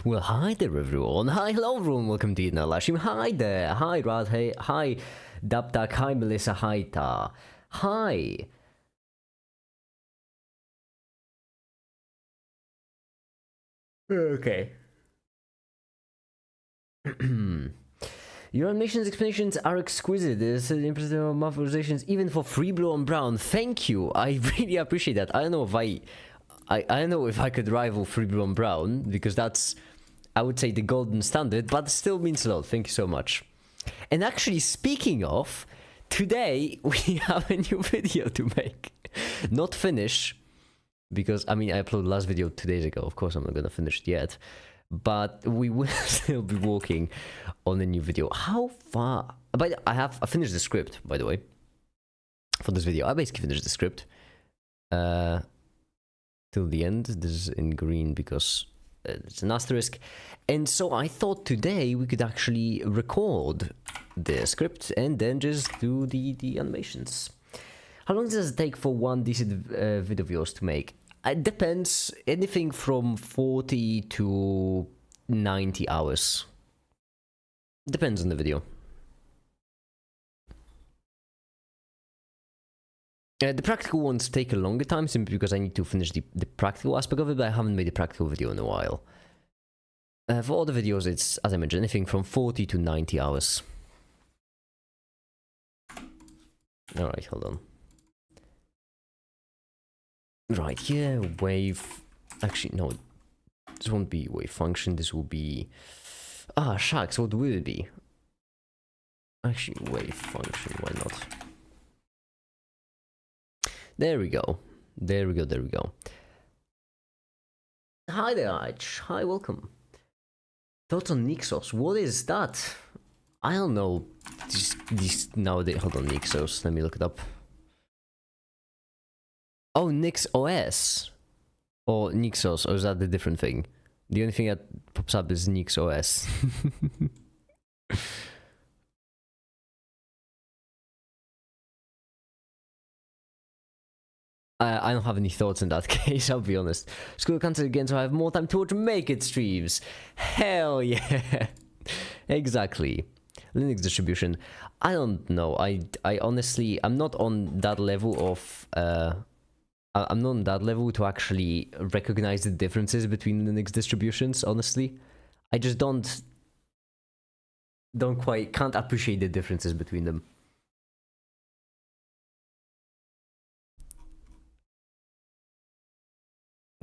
Well, hi there everyone. Hi, hello everyone. Welcome to Lashim. Hi there. Hi Rad. Hey, hi Daptak. Hi Melissa. Hi Ta. Hi. Okay. Your animations explanations are exquisite. There's impressive morpholizations even for free blue and brown. Thank you. I really appreciate that. I don't know if I don't know if I could rival free blue and brown because that's, I would say, the golden standard, but it still means a lot. Thank you so much. And actually, speaking of, today we have a new video to make. Not finish, because I mean I uploaded the last video 2 days ago. Of course, I'm not gonna finish it yet, but we will still be working on a new video. How far? But I finished the script, by the way, for this video. I basically finished the script till the end. This is in green because it's an asterisk. And so I thought today we could actually record the script and then just do the animations. How long does it take for one decent video of yours to make? It depends. Anything from 40 to 90 hours. Depends on the video. The practical ones take a longer time simply because I need to finish the practical aspect of it, but I haven't made a practical video in a while. For all the videos, it's, as I mentioned, anything from 40 to 90 hours. Alright, hold on. Right, here, wave... Actually, no. This won't be wave function, this will be... Ah, shucks, what will it be? Actually, wave function, why not? There we go. There we go, there we go. Hi there, Arch. Hi, welcome. Thoughts on Nixos? What is that? I don't know. These nowadays. Hold on, Nixos. Let me look it up. Oh, Nix OS. Or Nixos, or is that the different thing? The only thing that pops up is Nix OS. I don't have any thoughts in that case, I'll be honest. School cancelled again, so I have more time to watch Make It streams. Hell yeah. Exactly. Linux distribution. I don't know. I honestly, I'm not on that level of... I'm not on that level to actually recognize the differences between Linux distributions, honestly. I just can't appreciate the differences between them.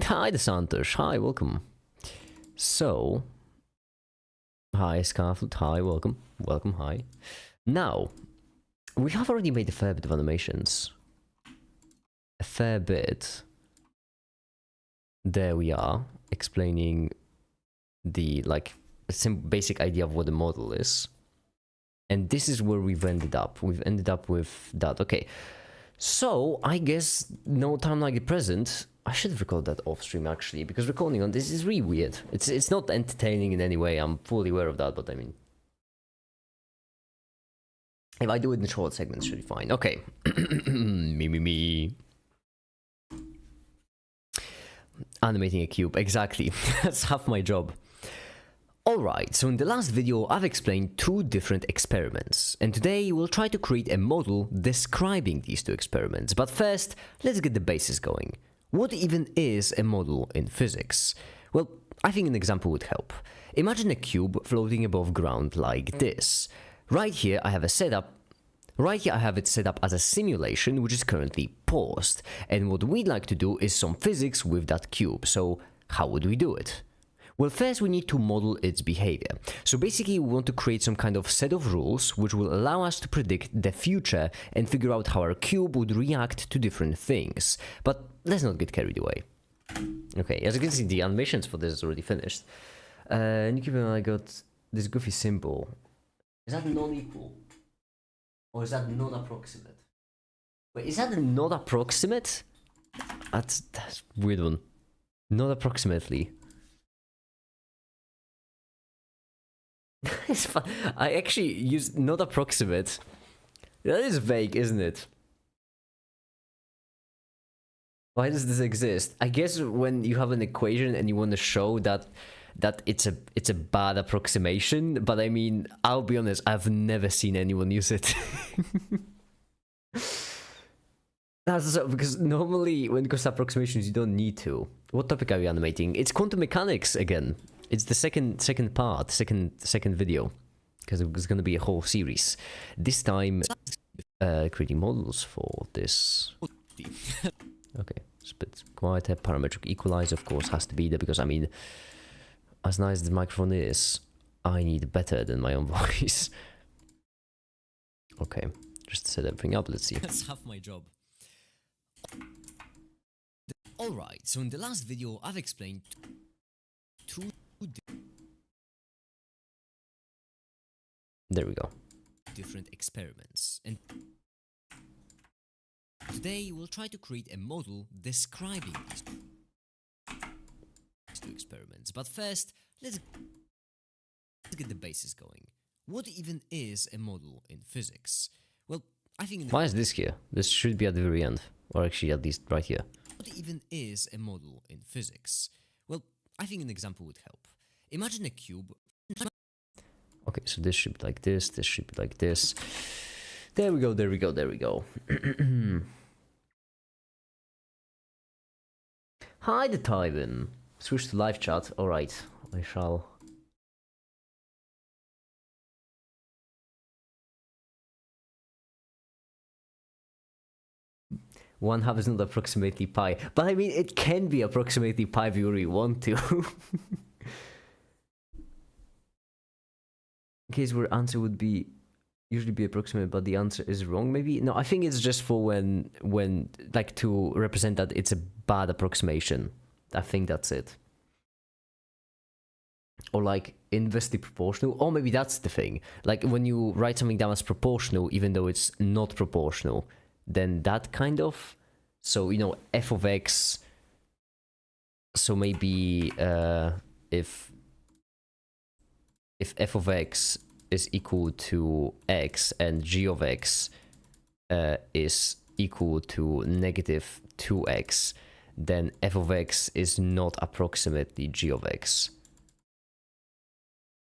Hi, DeSantos. Hi, welcome. So, hi, Scarflet. Hi, welcome. Welcome, hi. Now, we have already made a fair bit of animations. A fair bit. There we are, explaining the, like, basic idea of what the model is. And this is where we've ended up. We've ended up with that. Okay. So, I guess no time like the present. I should have recorded that off stream actually, because recording on this is really weird. It's not entertaining in any way, I'm fully aware of that, but I mean... If I do it in short segments, it should be fine. Okay. me. Animating a cube, exactly. That's half my job. Alright, so in the last video I've explained 2 different experiments, and today we'll try to create a model describing these 2 experiments. But first, let's get the basis going. What even is a model in physics? Well, I think an example would help. Imagine a cube floating above ground like this. Right here I have it set up as a simulation which is currently paused, and what we'd like to do is some physics with that cube. So how would we do it? Well, first we need to model its behavior. So basically we want to create some kind of set of rules which will allow us to predict the future and figure out how our cube would react to different things. But let's not get carried away. Okay, as you can see, the animations for this is already finished. And I got this goofy symbol. Is that non-equal? Or is that not approximate? Wait, is that a not approximate? That's a weird one. Not approximately. It's fun. I actually used not approximate. That is vague, isn't it? Why does this exist? I guess when you have an equation and you want to show that that it's a bad approximation, but I mean, I'll be honest, I've never seen anyone use it. That's because normally when it comes to approximations, you don't need to. What topic are we animating? It's quantum mechanics again. It's the second video, because it's going to be a whole series. This time, creating models for this. Okay, but quite a parametric equalizer, of course, has to be there, because I mean, as nice as the microphone is, I need better than my own voice. Okay, just set everything up. Let's see. That's half my job. Alright, so in the last video, I've explained two. There we go. Different experiments, and today we'll try to create a model describing these two experiments. But first, let's get the basis going. What even is a model in physics? Well, I think... Why is this here? This should be at the very end, or actually at least right here. What even is a model in physics? Well, I think an example would help. Imagine a cube. Okay, so this should be like this should be like this. There we go, there we go, there we go. Hi, the Tywin. Switch to live chat. Alright, I shall. One half is not approximately pi, but I mean, it can be approximately pi if you really want to. In case where answer would be usually be approximate, but the answer is wrong. Maybe no. I think it's just for when like to represent that it's a bad approximation. I think that's it. Or like inversely proportional. Or maybe that's the thing. Like when you write something down as proportional, even though it's not proportional. Then that kind of, so you know, f of x, so maybe if f of x is equal to x and g of x is equal to negative 2x, then f of x is not approximately g of x.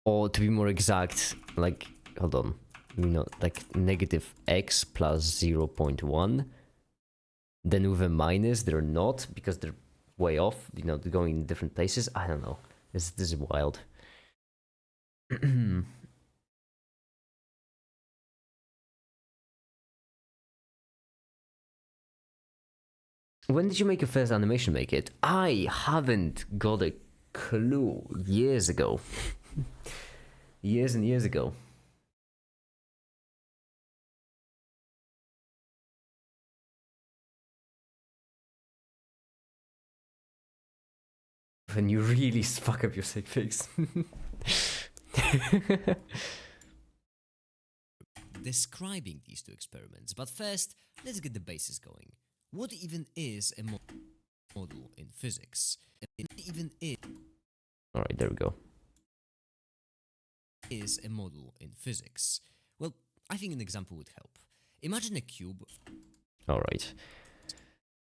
Or to be more exact, like, hold on. You know, like negative x plus 0.1, then with a minus they're not, because they're way off, you know, they're going in different places. I don't know, this is wild. When did you make your first animation make it? I haven't got a clue. Years ago. Years and years ago. When you really fuck up your sick face. Describing these two experiments, but first, let's get the basis going. What even is a model in physics? It even is. Alright, there we go. Is a model in physics? Well, I think an example would help. Imagine a cube. Alright.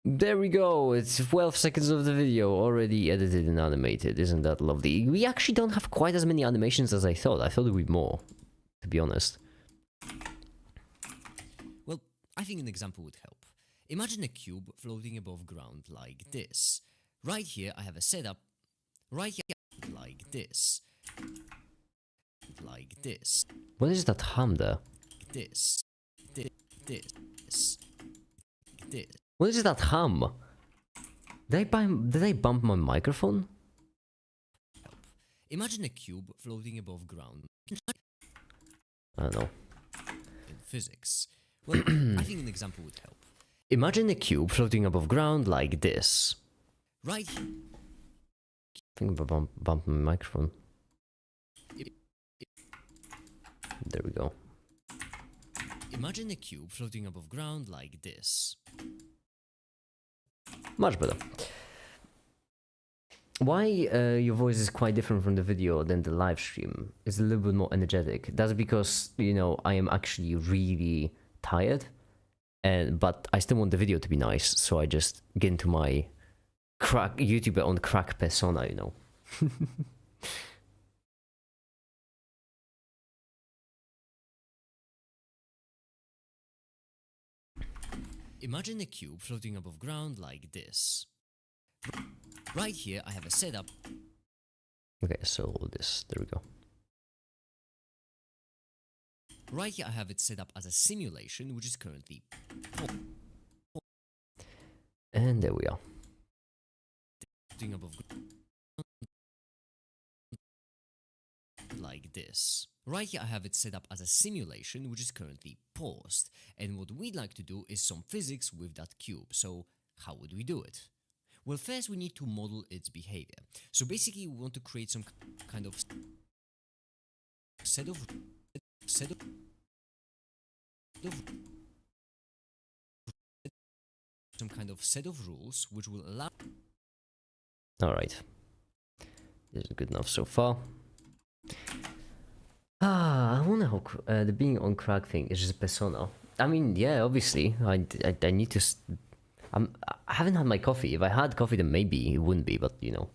There we go, it's 12 seconds of the video already edited and animated. Isn't that lovely? We actually don't have quite as many animations as I thought. I thought it would be more, to be honest. Well, I think an example would help. Imagine a cube floating above ground like this. Right here I have a setup. Right here like this. Like this. What is that hum there? This. This. What is that hum? Did I bump my microphone? Imagine a cube floating above ground. I don't know. In physics. Well, I think an example would help. Imagine a cube floating above ground like this. Right. I think I bumped my microphone. There we go. Imagine a cube floating above ground like this. Much better. Why your voice is quite different from the video than the live stream? It's a little bit more energetic. That's because, you know, I am actually really tired, but I still want the video to be nice, so I just get into my YouTuber on crack persona, you know. Imagine a cube floating above ground like this. Right here I have a setup. Okay, so there we go. Right here I have it set up as a simulation, which is currently... And there we are. Above like this. Right here I have it set up as a simulation, which is currently paused. And what we'd like to do is some physics with that cube. So how would we do it? Well, first we need to model its behavior. So basically we want to create some kind of set of rules which will allow... Alright. This is good enough so far. I wonder how the being on crack thing is just a persona. I mean, yeah, obviously. I need to... I haven't had my coffee. If I had coffee, then maybe it wouldn't be, but you know.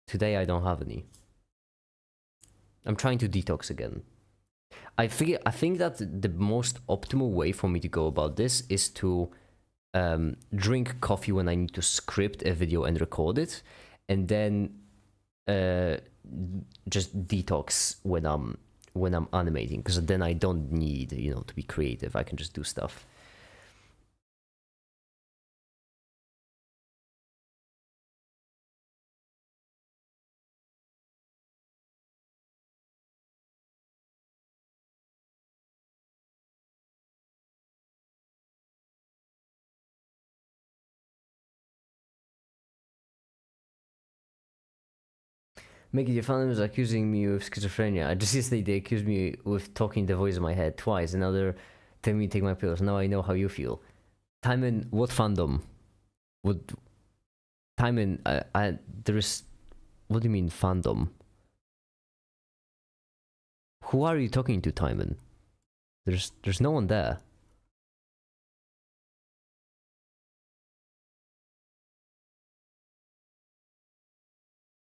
Today I don't have any. I'm trying to detox again. I think that the most optimal way for me to go about this is to drink coffee when I need to script a video and record it, and then just detox when I'm animating, because then I don't need, you know, to be creative. I can just do stuff. Mickey, your family was accusing me of schizophrenia. Just yesterday they accused me with talking the voice in my head twice, and now they're telling me to take my pills. Now I know how you feel. Timon, what fandom? What... Timon, there is... What do you mean, fandom? Who are you talking to, Timon? There's no one there.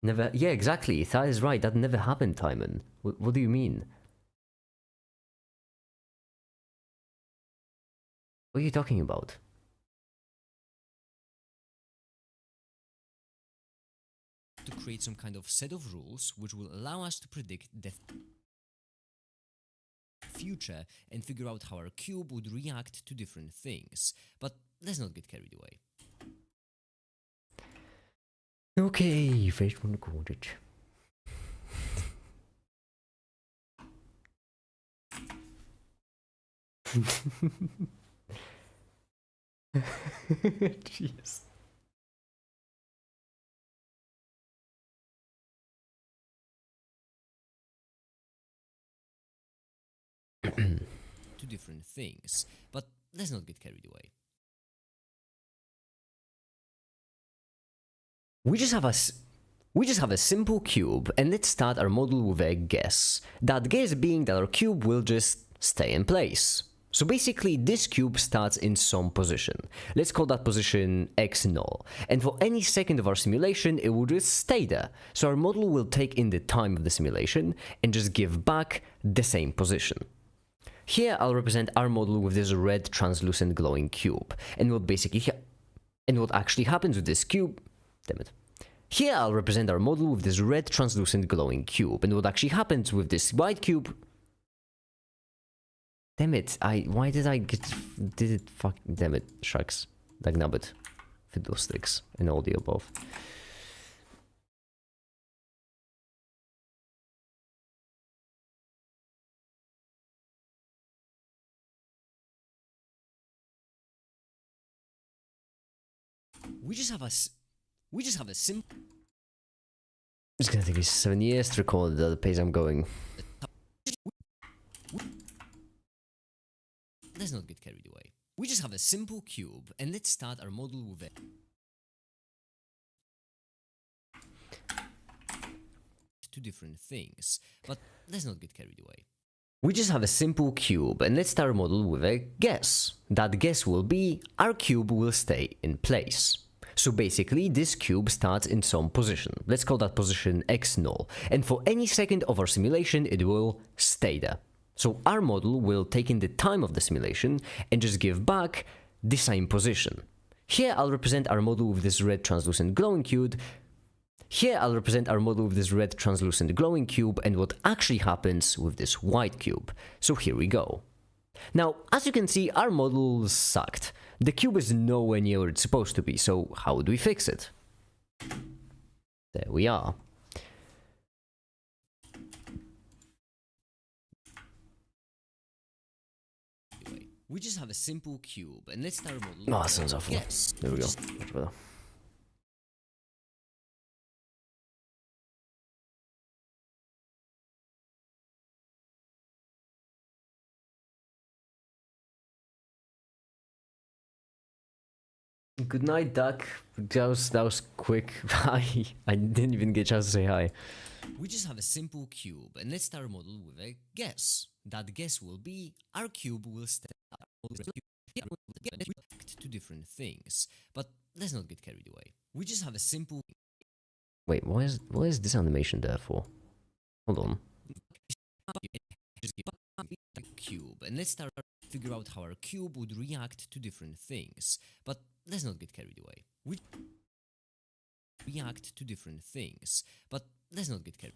Never... Yeah, exactly. That is right. That never happened, Timon. What do you mean? What are you talking about? To create some kind of set of rules which will allow us to predict the future and figure out how our cube would react to different things. But let's not get carried away. Okay, first one recorded. Jeez. Two different things, but let's not get carried away. We just have a simple cube, and let's start our model with a guess. That guess being that our cube will just stay in place. So basically this cube starts in some position. Let's call that position x null. And for any second of our simulation, it will just stay there. So our model will take in the time of the simulation and just give back the same position. Here I'll represent our model with this red translucent glowing cube. And what actually happens with this cube... Damn it. Here I'll represent our model with this red translucent glowing cube. And what actually happens with this white cube... Damn it, why did I get... Did it fuck... Damn it, shucks. Dagnabbit. Fiddlesticks and all the above. We just have a simple... It's gonna take me 7 years to record at the pace I'm going. Let's not get carried away. We just have a simple cube, and let's start our model with it. Two different things, but let's not get carried away. We just have a simple cube, and let's start our model with a guess. That guess will be, our cube will stay in place. So basically, this cube starts in some position. Let's call that position x null. And for any second of our simulation, it will stay there. So our model will take in the time of the simulation and just give back the same position. Here I'll represent our model with this red translucent glowing cube. Here I'll represent our model with this red translucent glowing cube and what actually happens with this white cube. So here we go. Now, as you can see, our model sucked. The cube is nowhere near where it's supposed to be, so how would we fix it? There we are. We just have a simple cube, and let's start our model. Oh, that sounds awful. Yes. There we go. Much better. Good night, Duck. That was quick. I didn't even get a chance to say hi. We just have a simple cube, and let's start our model with a guess. That guess will be our cube will stay. To different things, but let's not get carried away. We just have a simple. Wait, what is this animation there for? Hold on. Cube, and let's start figure out how our cube would react to different things, but let's not get carried away. We react to different things, but let's not get carried.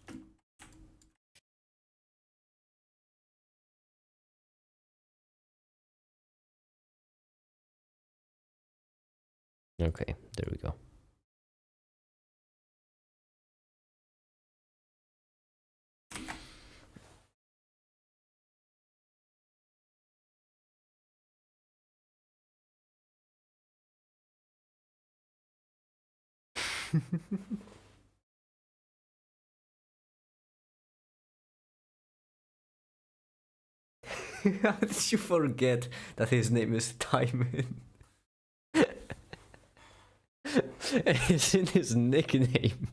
Okay, there we go. How did you forget that his name is Timon? It's in his nickname.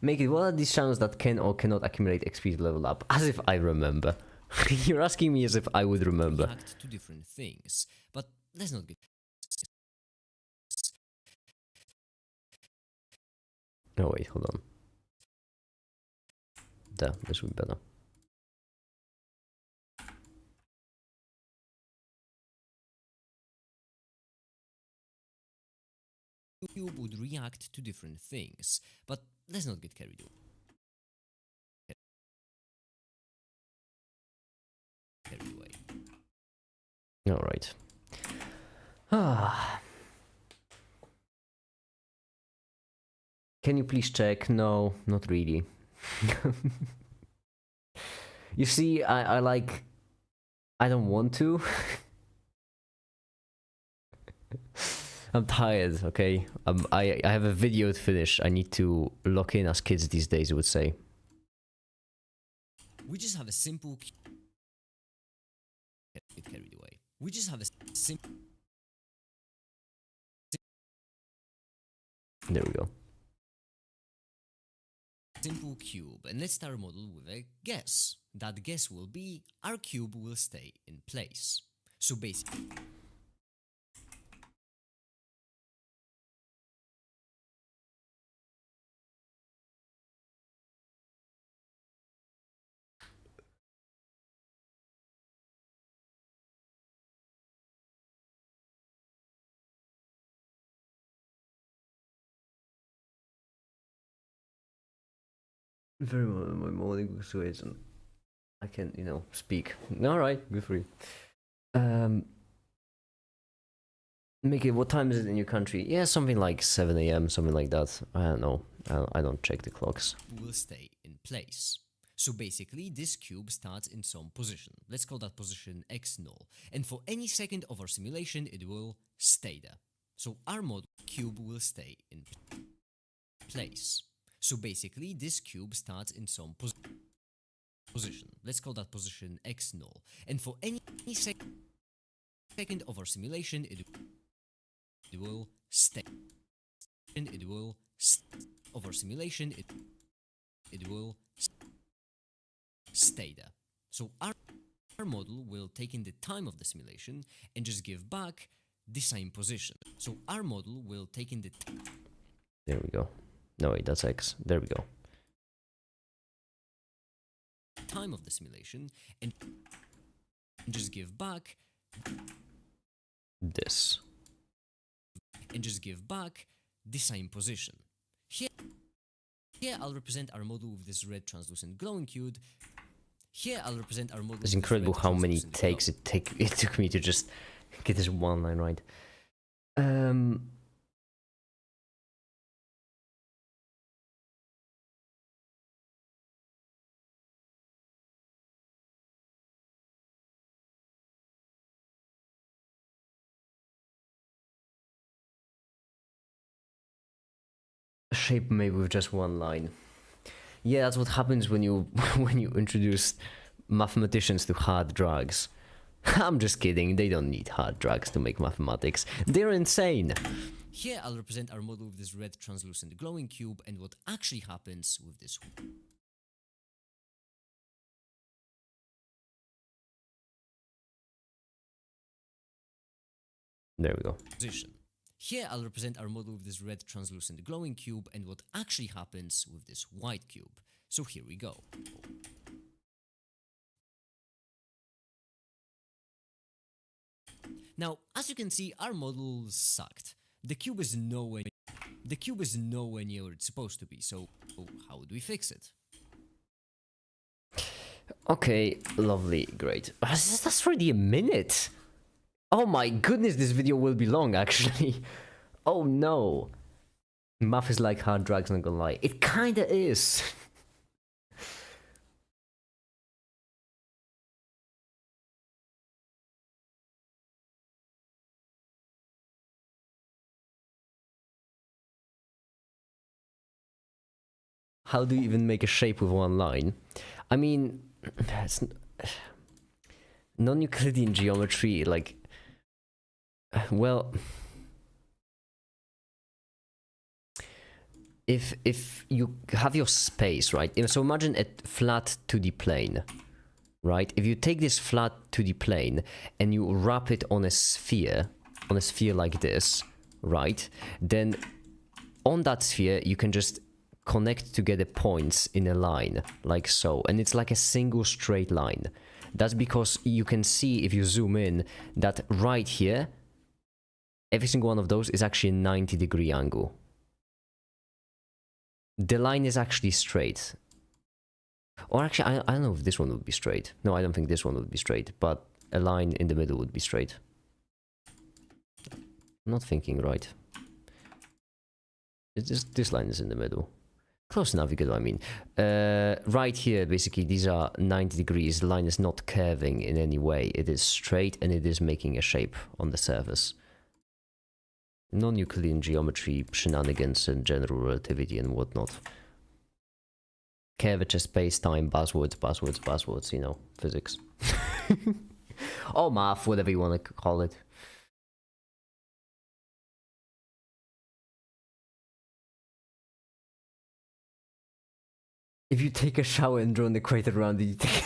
Make it, what are these channels that can or cannot accumulate XP to level up? As if I remember. You're asking me as if I would remember. React to different things, but let's not get. No, wait, hold on. There, this would be better. Cube would react to different things, but let's not get carried away. All right. Can you please check? No, not really. You see, I don't want to. I'm tired, okay? I have a video to finish. I need to lock in, as kids these days would say. We just have a simple. Get carried away. We just have a simple. There we go. Simple cube, and let's start our model with a guess. That guess will be our cube will stay in place. So basically. Very well, my morning situation. I can, speak. Alright, good for you. Mickey, what time is it in your country? Yeah, something like 7 AM, something like that. I don't know. I don't check the clocks. Will stay in place. So basically, this cube starts in some position. Let's call that position x null. And for any second of our simulation, it will stay there. So our model cube will stay in place. So basically, this cube starts in some position. Let's call that position x null. And for any second of our simulation, it will stay. And it will of our simulation, it will stay there. So our model will take in the time of the simulation and just give back the same position. So our model will take in the... There we go. No, wait, that's X. There we go. Time of the simulation and just give back this. And just give back the same position. Here I'll represent our model with this red translucent glowing cube. Here I'll represent our model. It's incredible how many takes it took me to just get this one line right. Shape maybe with just one line. Yeah, that's what happens when you when you introduce mathematicians to hard drugs. I'm just kidding, they don't need hard drugs to make mathematics. They're insane. Here I'll represent our model with this red translucent glowing cube and what actually happens with this. There we go. Position. Here I'll represent our model with this red translucent glowing cube and what actually happens with this white cube. So here we go. Now, as you can see, our model sucked. The cube is nowhere near where it's supposed to be, so how would we fix it? Okay, lovely, great. That's already a minute! Oh my goodness, this video will be long, actually. Oh no. Math is like hard drugs, not gonna lie. It kinda is. How do you even make a shape with one line? I mean, it's non-Euclidean geometry, like, well, if you have your space, right? So imagine a flat 2D plane, right? If you take this flat 2D plane and you wrap it on a sphere like this, right? Then on that sphere you can just connect together points in a line, like so, and it's like a single straight line. That's because you can see, if you zoom in, that right here, every single one of those is actually a 90-degree angle. The line is actually straight. Or actually, I don't know if this one would be straight. No, I don't think this one would be straight, but a line in the middle would be straight. I'm not thinking right. It's just this line is in the middle. Close enough, you get what I mean. Right here, basically, these are 90 degrees. The line is not curving in any way. It is straight and it is making a shape on the surface. Non-Euclidean geometry, shenanigans, and general relativity and whatnot. Curvature, space-time, buzzwords, you know, physics. Or math, whatever you want to call it. If you take a shower and draw an equator around it, you take...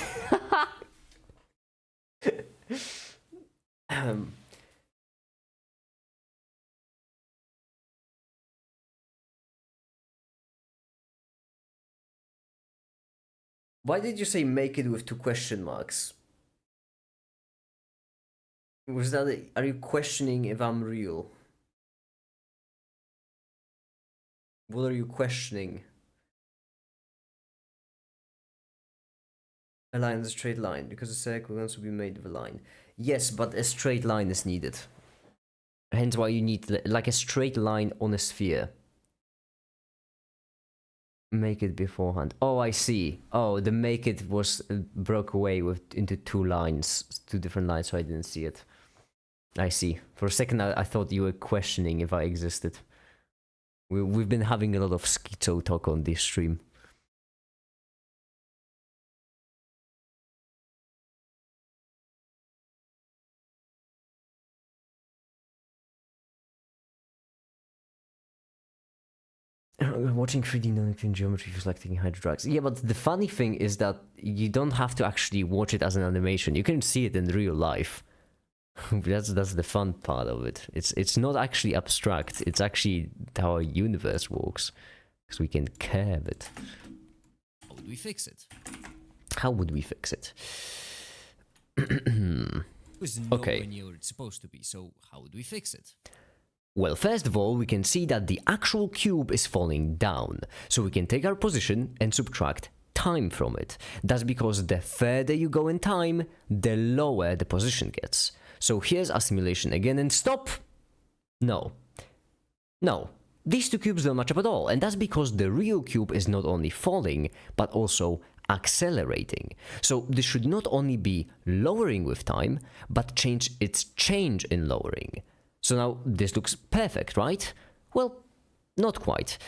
Why did you say make it with 2 question marks? Was that... Are you questioning if I'm real? What are you questioning? A line is a straight line, because a circle can also be made of a line. Yes, but a straight line is needed. Hence why you need, like, a straight line on a sphere. Make it beforehand. Oh, I see. Oh, the make it was broke away into 2 lines, 2 different lines, so I didn't see it. I see. For a second, I thought you were questioning if I existed. We've been having a lot of schizo talk on this stream. Watching 3D nullification geometry feels like taking hydro drugs. Yeah, but the funny thing is that you don't have to actually watch it as an animation. You can see it in real life. That's the fun part of it. It's not actually abstract. It's actually how our universe works, because we can curve it. How would we fix it? How would we fix it? It's nowhere near where it's supposed to be, so how would we fix it? Well, first of all, we can see that the actual cube is falling down, so we can take our position and subtract time from it. That's because the further you go in time, the lower the position gets. So here's our simulation again, and stop! No. No. These two cubes don't match up at all, and that's because the real cube is not only falling, but also accelerating. So this should not only be lowering with time, but change its change in lowering. So now this looks perfect, right? Well, not quite.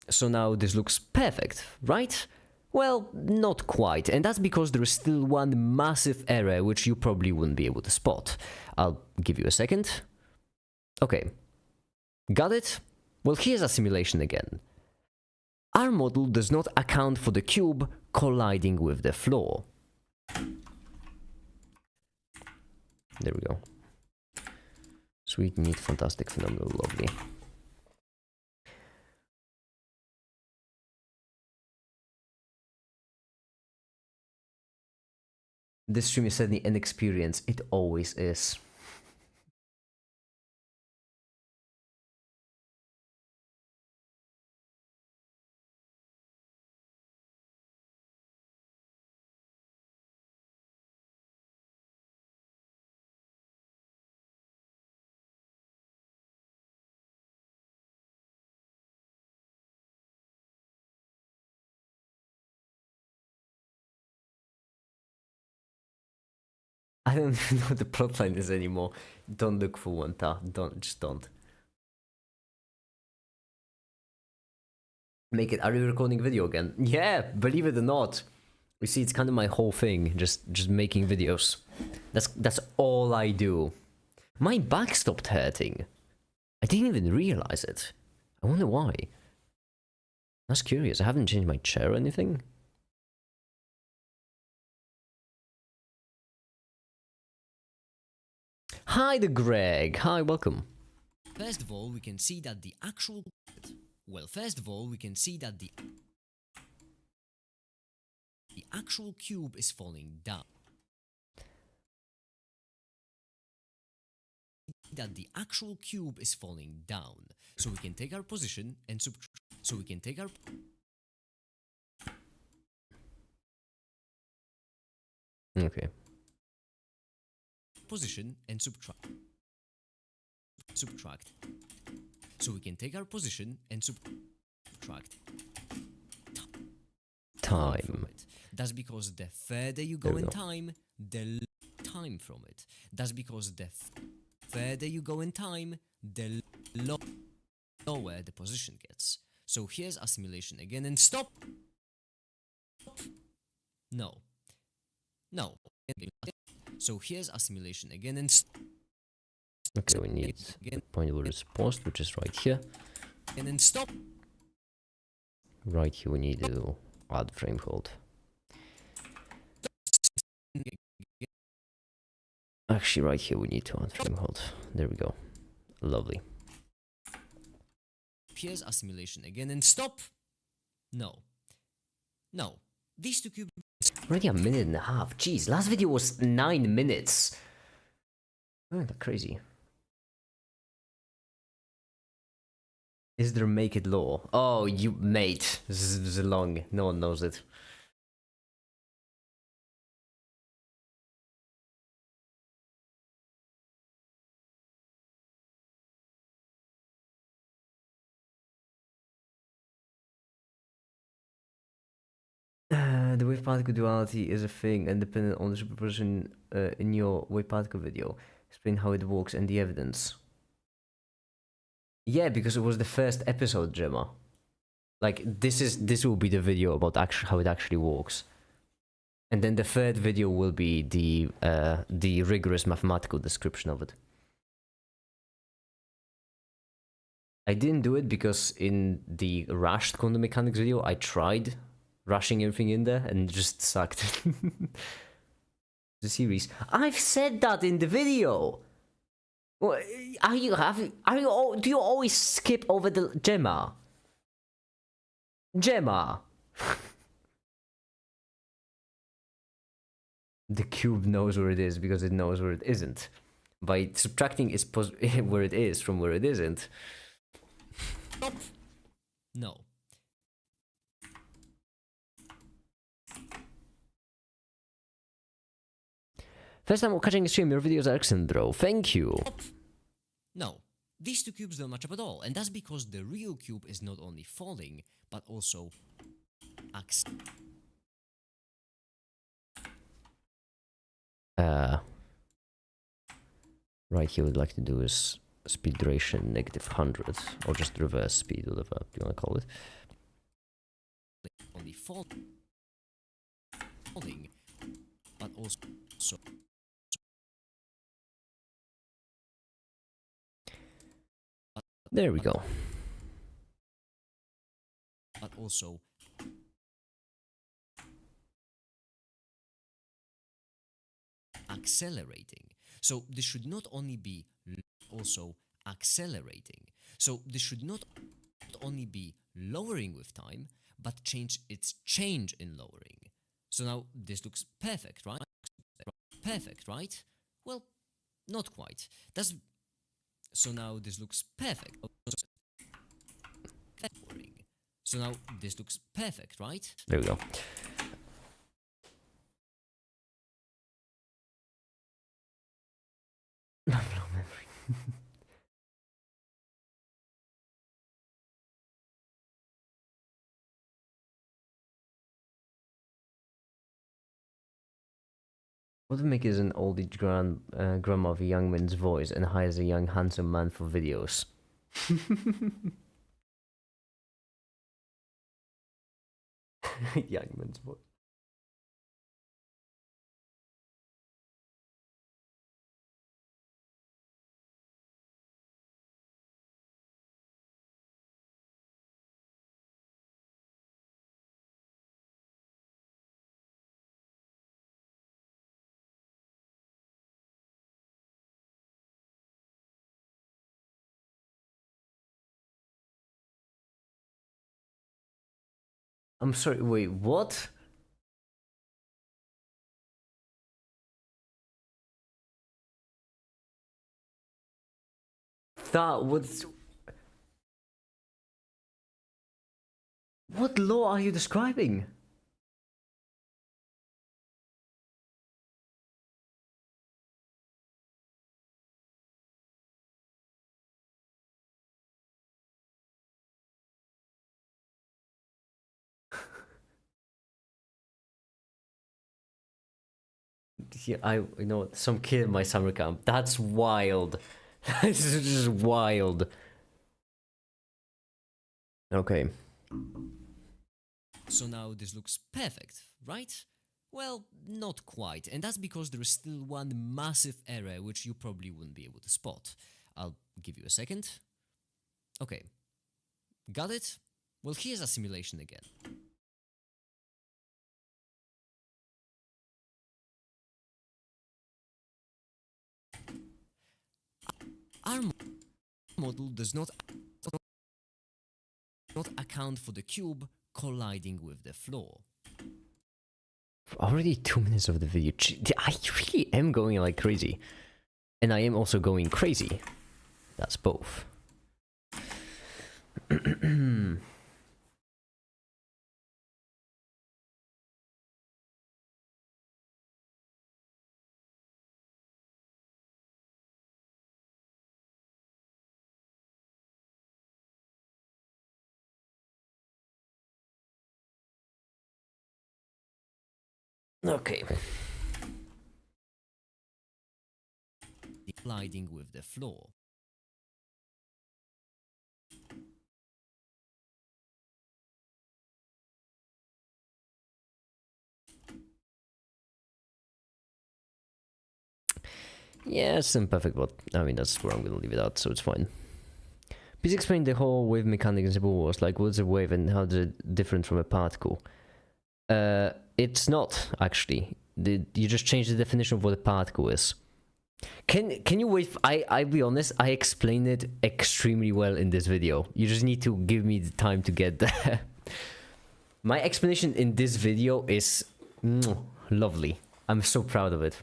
So now this looks perfect, right? Well, not quite, and that's because there is still one massive error which you probably wouldn't be able to spot. I'll give you a second. Okay. Got it? Well, here's a simulation again. Our model does not account for the cube colliding with the floor. There we go. Sweet, neat, fantastic, phenomenal, lovely. This stream is certainly an experience. It always is. I don't even know what the plotline is anymore. Don't look for one, Ta. Just don't. Make it. Are you recording video again? Yeah, believe it or not. You see, it's kind of my whole thing. Just making videos. That's all I do. My back stopped hurting. I didn't even realize it. I wonder why. That's curious. I haven't changed my chair or anything. Hi to Greg. Hi, welcome. First of all, we can see that the actual... Well, first of all, we can see that the actual cube is falling down. That the actual cube is falling down. So we can take our position and subtract. So we can take our... Okay. Position and subtract. So we can take our position and subtract Time from it. That's because the further you go in time, the time from it. That's because the further you go in time, the lower the position gets. So here's our simulation again, and stop. No. So here's our simulation again, and okay, we need the point where it's paused, which is right here. And then stop. Right here we need to add frame hold. Actually, right here we need to add frame hold. There we go. Lovely. Here's our simulation again, and stop. No. These two cubes. Already a minute and a half. Jeez, last video was 9 minutes. Oh, that's crazy. Is there make it law? Oh, you mate. This is long. No one knows it. The wave particle duality is a thing and dependent on the superposition in your wave particle video. Explain how it works and the evidence. Yeah, because it was the first episode, Gemma. Like this will be the video about how it actually works. And then the third video will be the rigorous mathematical description of it. I didn't do it because in the rushed quantum mechanics video, I tried rushing everything in there and it just sucked. The series. I've said that in the video. Well, do you always skip over the Gemma? Gemma. The cube knows where it is because it knows where it isn't. By subtracting its where it is from where it isn't. No. First time catching a stream, your videos are excellent, bro. Thank you. No. These two cubes don't match up at all, and that's because the real cube is not only falling, but also Right here, what I'd like to do is speed duration -100, or just reverse speed, whatever you want to call it. only falling, but also There we go. but also accelerating. So this should not only be also accelerating. So this should not only be lowering with time, but change its change in lowering. So now this looks perfect, right? Perfect, right? Well, not quite. That's so now this looks perfect. So now this looks perfect, right? There we go. What would make is an oldie grandma of a young man's voice and hires a young handsome man for videos? Young man's voice. I'm sorry, wait, what? That was... What law are you describing? Yeah, you know, some kid in my summer camp. That's wild. This is just wild. Okay. So now this looks perfect, right? Well, not quite, and that's because there is still one massive error which you probably wouldn't be able to spot. I'll give you a second. Okay. Got it? Well, here's a simulation again. Our model does not account for the cube colliding with the floor. Already 2 minutes of the video. I really am going like crazy. And I am also going crazy. That's both. Okay. Colliding with the floor. Yeah, it's imperfect, but I mean, that's where I'm gonna leave it out, so it's fine. Please explain the whole wave mechanics in Simple Wars. Like, what's a wave and how is it different from a particle? It's not, actually. You just change the definition of what a particle is. Can you wait? I'll be honest, I explained it extremely well in this video. You just need to give me the time to get there. My explanation in this video is lovely. I'm so proud of it.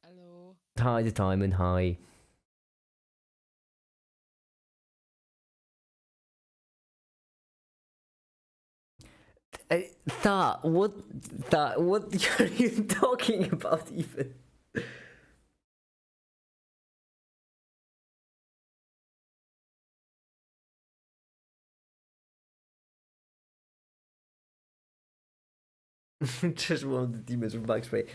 Hello. Hi, the time, and hi. What are you talking about even? Just one of the demons with backspray.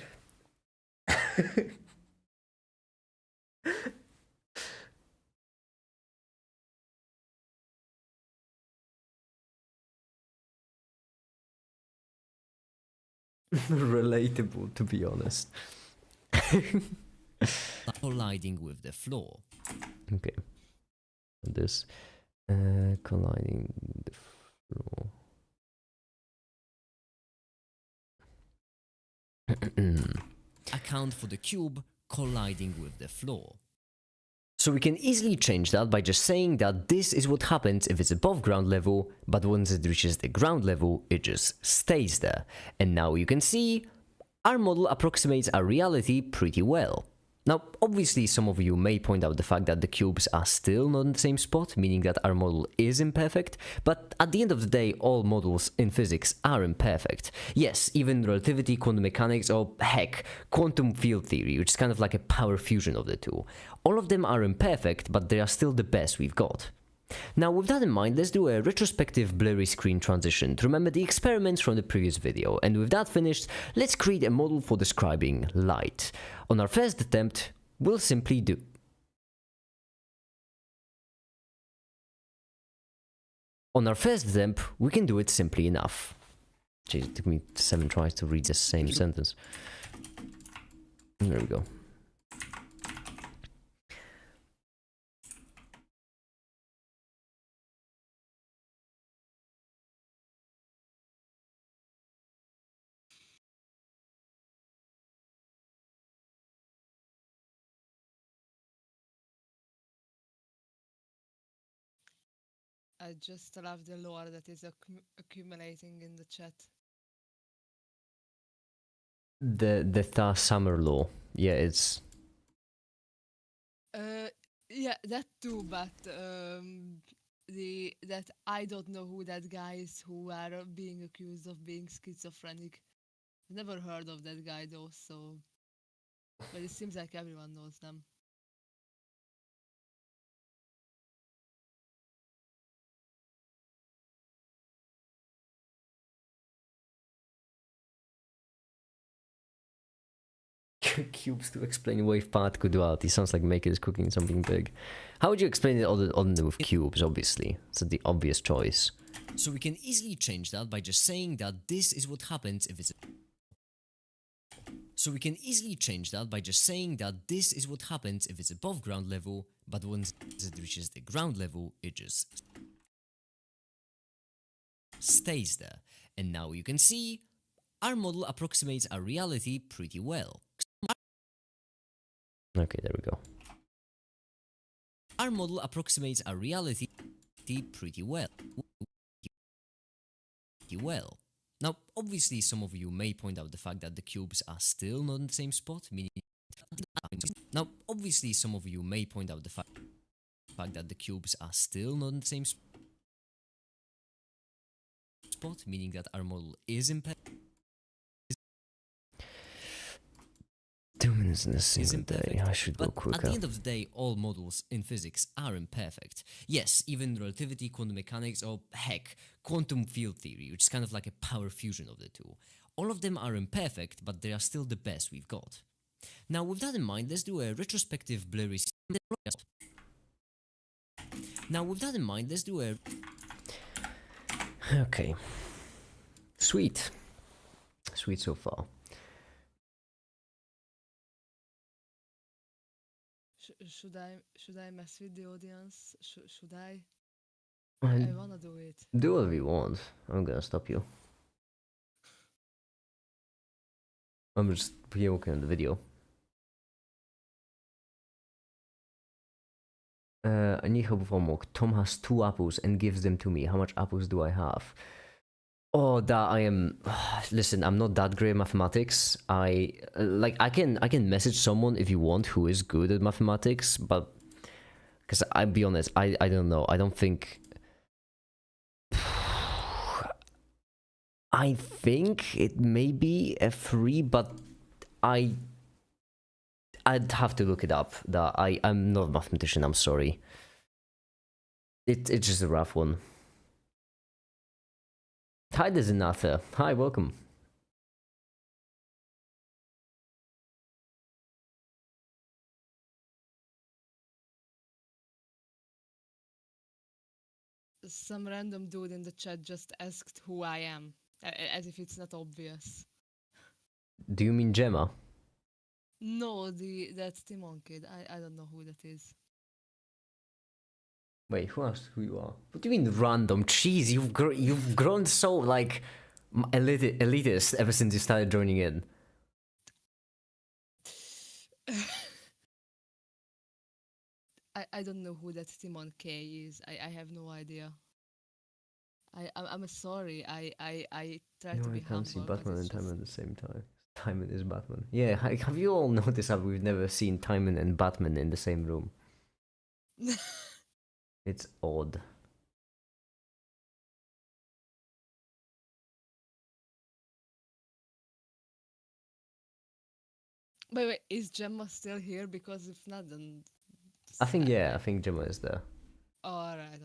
Relatable, to be honest. Colliding with the floor. Okay. This colliding the floor. Account for the cube colliding with the floor. So we can easily change that by just saying that this is what happens if it's above ground level, but once it reaches the ground level, it just stays there. And now you can see our model approximates our reality pretty well. Now, obviously, some of you may point out the fact that the cubes are still not in the same spot, meaning that our model is imperfect, but at the end of the day, all models in physics are imperfect. Yes, even relativity, quantum mechanics, or heck, quantum field theory, which is kind of like a power fusion of the two. All of them are imperfect, but they are still the best we've got. Now, with that in mind, let's do a retrospective blurry screen transition to remember the experiments from the previous video, and with that finished, let's create a model for describing light. On our first attempt, we'll simply do... On our first attempt, we can do it simply enough. Jeez, it took me 7 tries to read the same sentence. There we go. I just love the lore that is accumulating in the chat. The Tha Summer law. Yeah, it's... Yeah, that too, but that I don't know who that guy is who are being accused of being schizophrenic. I've never heard of that guy though, so but it seems like everyone knows them. Cubes to explain wave particle duality. Sounds like Maker is cooking something big. How would you explain it other than with cubes, obviously? It's the obvious choice. So we can easily change that by just saying that this is what happens if it's... So we can easily change that by just saying that this is what happens if it's above ground level, but once it reaches the ground level, it just stays there. And now you can see our model approximates our reality pretty well. Okay, there we go. Our model approximates our reality pretty well. Now, obviously, some of you may point out the fact that the cubes are still not in the same spot, meaning... Now, obviously, some of you may point out the fact that the cubes are still not in the same spot, meaning that our model is imperfect. 2 minutes in a single day. I should go But quicker. at the end of the day, all models in physics are imperfect. Yes, even relativity, quantum mechanics, or heck, quantum field theory, which is kind of like a power fusion of the two. All of them are imperfect, but they are still the best we've got. Now, with that in mind, let's do a retrospective blurry... Now, with that in mind, let's do a... Okay. Sweet. Sweet so far. should I mess with the audience? Should I? Uh, I wanna do it. Do whatever you want. I'm gonna stop you. I'm just pre-working on the video. I need help with homework. Tom has 2 apples and gives them to me. How much apples do I have? Oh, that I am. Listen, I'm not that great at mathematics. I can message someone if you want who is good at mathematics, but because I'll be honest, I don't know. I don't think. I think it may be a 3, but I'd have to look it up. That I'm not a mathematician. I'm sorry. It's just a rough one. Hi, there's Anatha. Hi, welcome. Some random dude in the chat just asked who I am, as if it's not obvious. Do you mean Gemma? No, that's Timon kid. I don't know who that is. Wait, who asked who you are? What do you mean random? Jeez, you've grown so like elitist ever since you started joining in. I don't know who that Timon K is. I have no idea. I'm sorry. I try You to know, I be can't see humble, but Batman it's and just... Timon at the same time. Timon is Batman. Yeah, have you all noticed that we've never seen Timon and Batman in the same room? It's odd. Wait, is Gemma still here? Because if not, then... I think Gemma is there. Alright.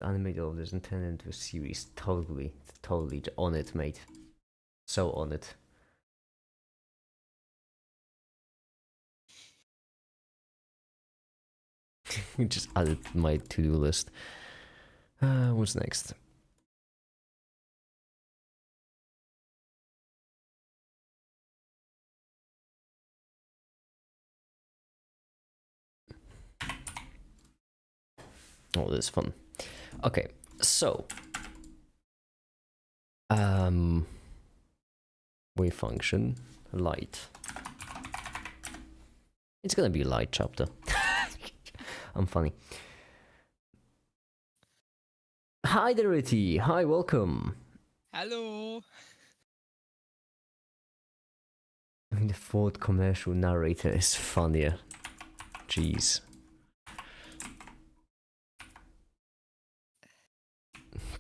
Animated all this and turn it into a series. Totally on it, mate. So on it. Just added my to-do list. What's next? Oh, this is fun. Okay, so wave function light. It's gonna be a light chapter. I'm funny. Hi there, Itty. Hi, welcome. Hello. The Ford commercial narrator is funnier. Jeez.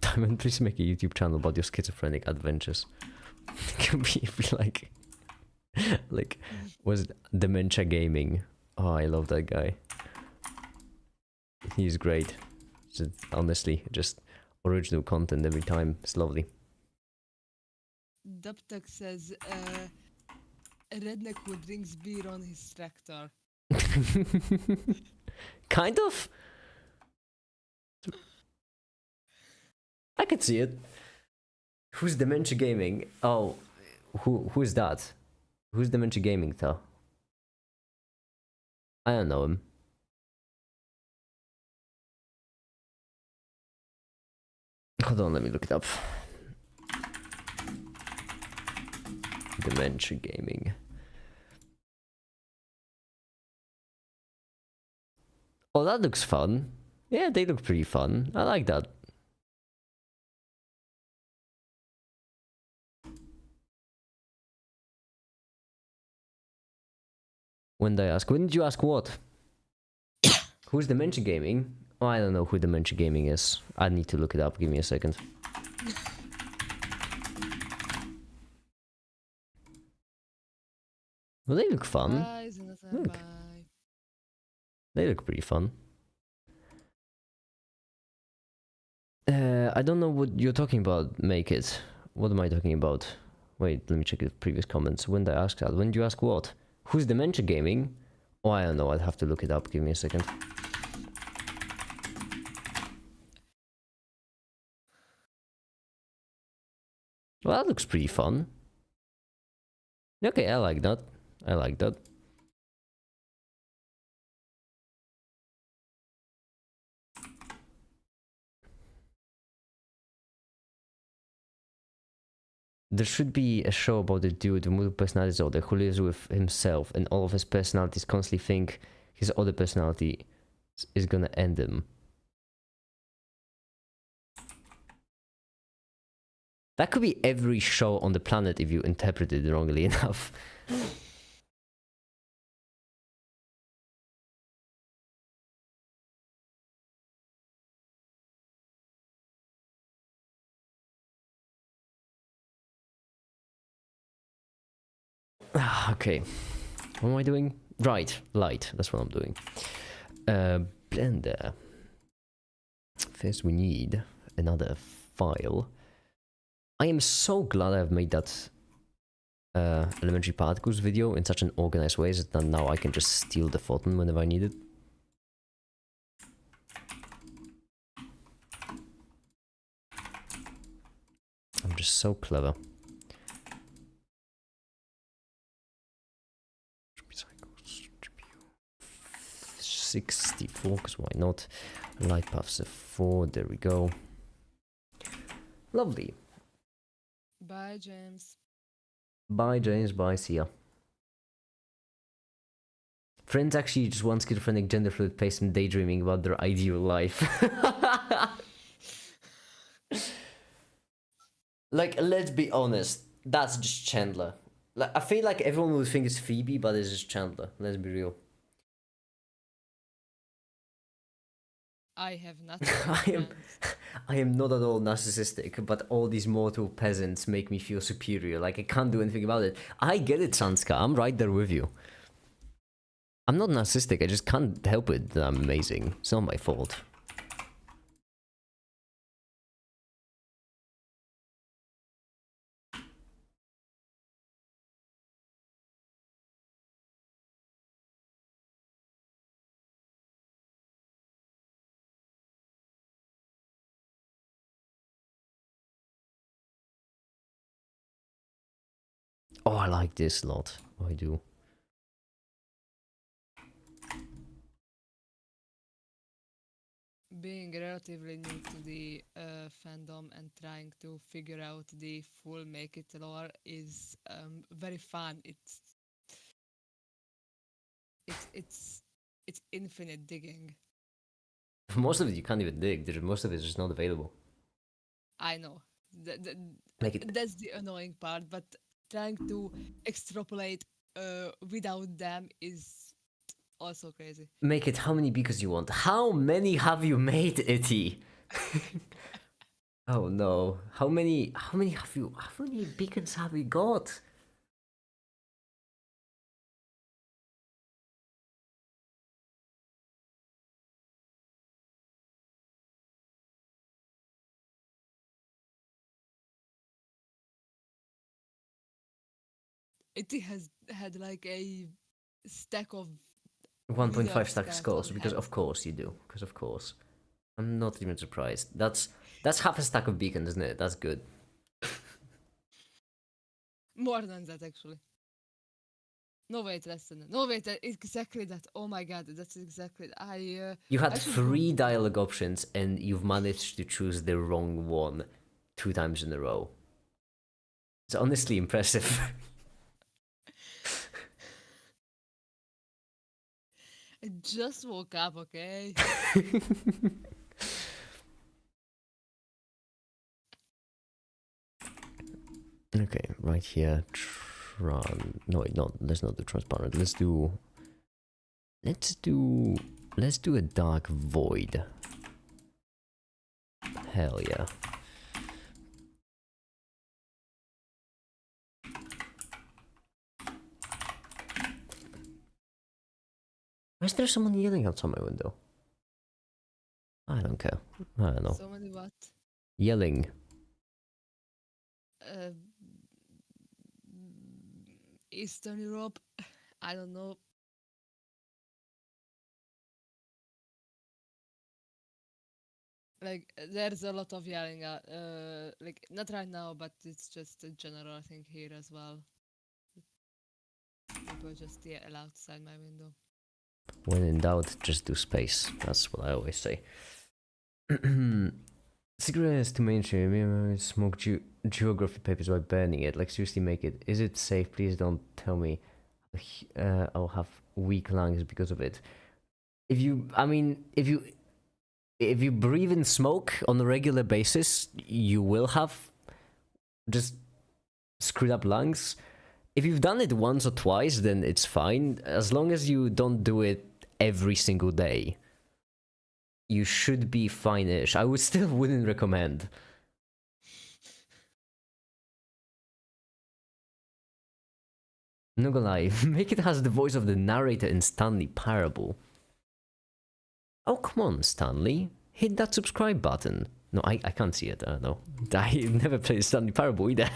Diamond, please make a YouTube channel about your schizophrenic adventures. It can be like, was it Dementia Gaming? Oh, I love that guy. He's great. Honestly, just original content every time. It's lovely. Dubtek says, a redneck who drinks beer on his tractor. Kind of. I could see it. Who's Dementia Gaming? Oh, who is that? Who's Dementia Gaming, though? I don't know him. Hold on, let me look it up. Dementia Gaming. Oh, that looks fun. Yeah, they look pretty fun. I like that. When did I ask? When did you ask what? Who's Dementia Gaming? Oh, I don't know who Dementia Gaming is. I need to look it up. Give me a second. Well, they look fun. Bye, Jonathan, Look. bye. They look pretty fun. I don't know what you're talking about, Make It. What am I talking about? Wait, let me check the previous comments. When did I ask that? When did you ask what? Who's Dementia Gaming? Oh, I don't know. I'd have to look it up. Give me a second. Well, that looks pretty fun. Okay, I like that. I like that. There should be a show about a dude with multiple personality disorder who lives with himself and all of his personalities constantly think his other personality is gonna end him. That could be every show on the planet if you interpret it wrongly enough. Okay, what am I doing? Right, light, that's what I'm doing. Blender. First we need another file. I am so glad I've made that elementary particles video in such an organized way that now I can just steal the photon whenever I need it. I'm just so clever. 64, because why not? Light paths F4, there we go. Lovely. Bye, James. Bye, James. Bye, see ya. Friends actually just want schizophrenic gender fluid person daydreaming about their ideal life. Like, let's be honest, that's just Chandler. Like, I feel like everyone would think it's Phoebe, but it's just Chandler. Let's be real. I have not. I am not at all narcissistic, but all these mortal peasants make me feel superior. Like, I can't do anything about it. I get it, Sanska. I'm right there with you. I'm not narcissistic. I just can't help it that I'm amazing. It's not my fault. Oh, I like this a lot. Oh, I do. Being relatively new to the fandom and trying to figure out the full Make It lore is very fun. It's infinite digging. Most of it you can't even dig. Most of it is just not available. I know. Like That's the annoying part, but trying to extrapolate without them is also crazy. Make it how many beacons you want. How many have you made, Itty? Oh no. How many beacons have you got? It has had like a stack of 1.5 wizard stack skulls skulls, on because hand. of course you do. Because of course. I'm not even surprised. That's half a stack of beacons, isn't it? That's good. More than that, actually. No, wait, less than that. No, wait, exactly that. Oh my god, that's exactly. You had I should 3 go- dialogue options and you've managed to choose the wrong one 2 times in a row. It's honestly impressive. I just woke up, okay? Okay, right here. No, wait, no, let's not do transparent. Let's do a dark void. Hell yeah. Why is there someone yelling outside my window? I don't care. I don't know. So many what? Yelling. Uh, Eastern Europe? I don't know. Like, there's a lot of yelling at, like, not right now, but it's just a general thing here as well. People just yell outside my window. When in doubt, just do space. That's what I always say. Secret is to mainstream. Smoke geography papers by burning it. Like, seriously, make it. Is it safe? Please don't tell me I'll have weak lungs because of it. If you breathe in smoke on a regular basis, you will have just screwed up lungs. If you've done it once or twice, then it's fine. As long as you don't do it every single day, you should be fine-ish. I would still wouldn't recommend. Not gonna lie, make it has the voice of the narrator in Stanley Parable. Oh, come on, Stanley. Hit that subscribe button. No, I can't see it. No. I never played Stanley Parable either.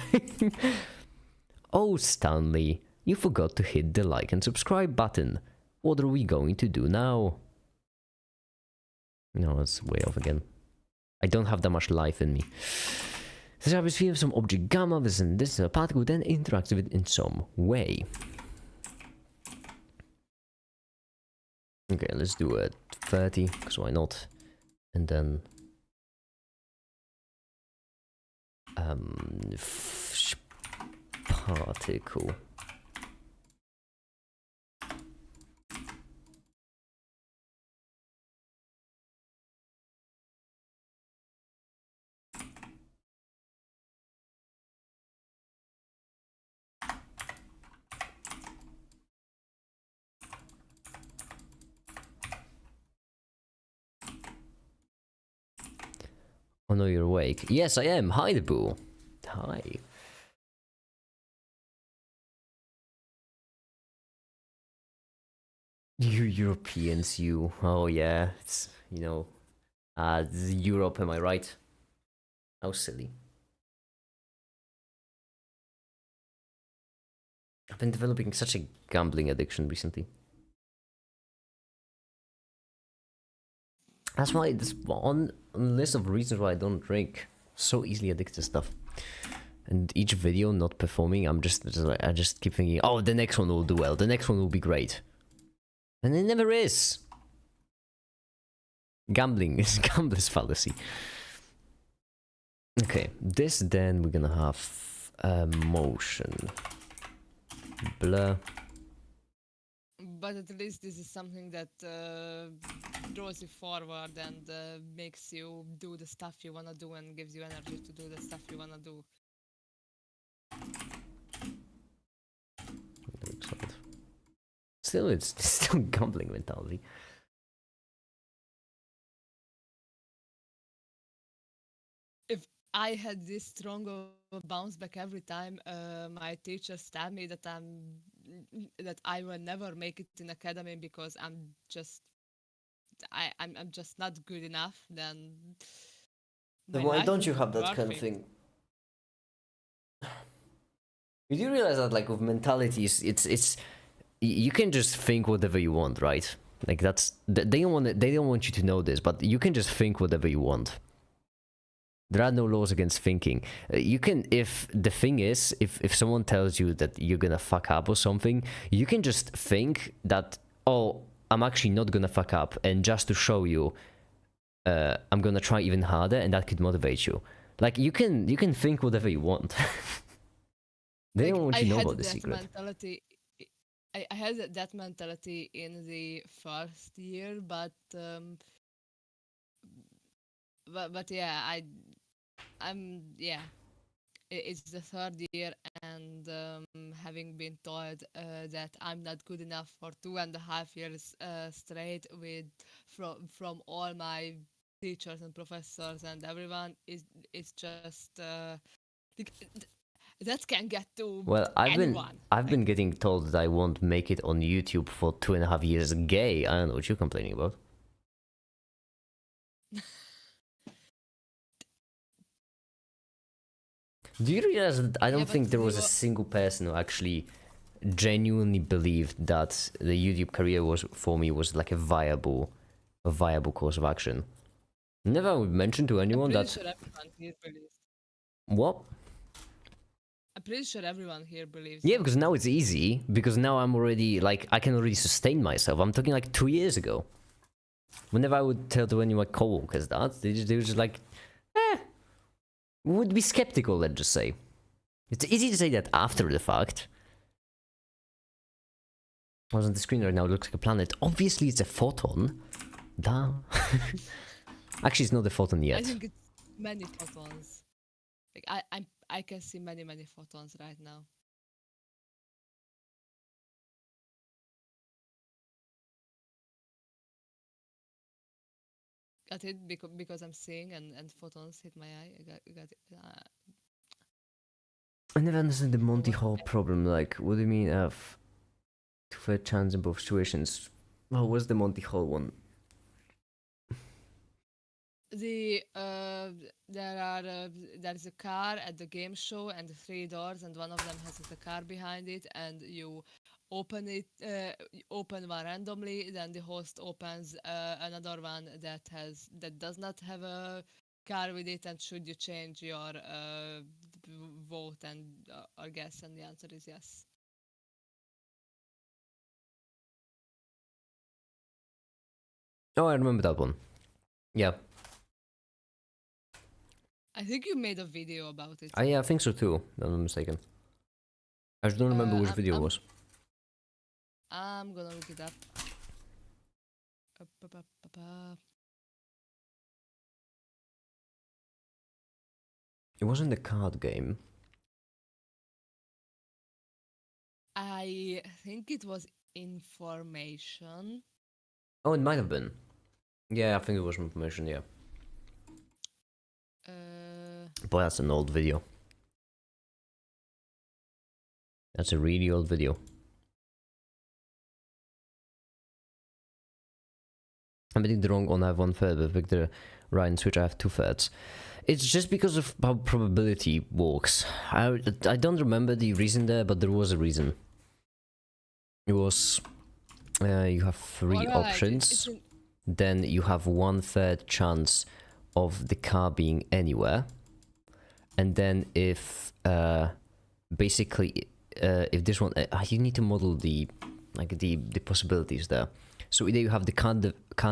Oh, Stanley, you forgot to hit the like and subscribe button. What are we going to do now? No, it's way off again. I don't have that much life in me. So I receive some object gamma, this and this particle, then interacts with it in some way. Okay, let's do it 30, because why not? And then particle. Oh no, you're awake. Yes, I am. Hi, the boo. Hi. You Europeans, you. Oh yeah, it's, you know, Europe, am I right? How silly. I've been developing such a gambling addiction recently. That's why this on a list of reasons why I don't drink. So easily addicted to stuff. And each video not performing, I just keep thinking, oh, the next one will do well. The next one will be great. And it never is. Gambling is gambler's fallacy. Okay, this then we're gonna have motion. Blur. But at least this is something that draws you forward and makes you do the stuff you wanna do and gives you energy to do the stuff you wanna do. Still, it's still gambling mentality. If I had this strong of a bounce back every time my teachers tell me that I will never make it in academy because I'm just not good enough, then why don't you have that kind of thing? You do realize that, like, with mentalities, it's you can just think whatever you want, right? Like, that's they don't want you to know this, but you can just think whatever you want. There are no laws against thinking. You can, if the thing is, if someone tells you that you're gonna fuck up or something, you can just think that, oh, I'm actually not gonna fuck up, and just to show you, I'm gonna try even harder, and that could motivate you. Like, you can think whatever you want. They don't want you to know about the secret. I had that mentality in the first year, but yeah, it's the third year, and having been told that I'm not good enough for 2.5 years straight from all my teachers and professors and everyone, it's just that can get to anyone. I've been getting told that I won't make it on YouTube for 2.5 years. Gay. I don't know what you're complaining about. Do you realize that I don't think there was a single person who actually genuinely believed that the YouTube career was like a viable course of action? Never would mention to anyone that. Sure everyone here believes. What? I'm pretty sure everyone here believes. Yeah, because now it's easy. Because now I'm already, like, I can already sustain myself. I'm talking like 2 years ago. Whenever I would tell to any of my coworkers that, they were just like, would be skeptical, let's just say. It's easy to say that after the fact. What's on the screen right now? It looks like a planet. Obviously, it's a photon. Duh. Actually, it's not a photon yet. I think it's many photons. Like I can see many photons right now. Got it because I'm seeing and photons hit my eye. I got it. I never understood the Monty what? Hall problem. Like, what do you mean have two-third chance in both situations? Well, what's the Monty Hall one? There's a car at the game show and 3 doors, and one of them has a car behind it, and you open it, open one randomly, then the host opens another one that does not have a car with it, and should you change your vote and or guess, and the answer is yes. Oh, I remember that one. Yeah. I think you made a video about it. Yeah, I think so too, if I'm not mistaken. I just don't remember which video it was. I'm gonna look it up. It wasn't the card game. I think it was information. Oh, it might have been. Yeah, I think it was information, yeah. Boy, that's an old video. That's a really old video. I'm betting the wrong one, I have 1/3, but pick the right in switch, I have 2/3. It's just because of how probability works. I don't remember the reason there, but there was a reason. It was... you have 3 options. Then you have 1/3 chance of the car being anywhere. And then if... basically... if this one... you need to model the possibilities there. So either you have the car in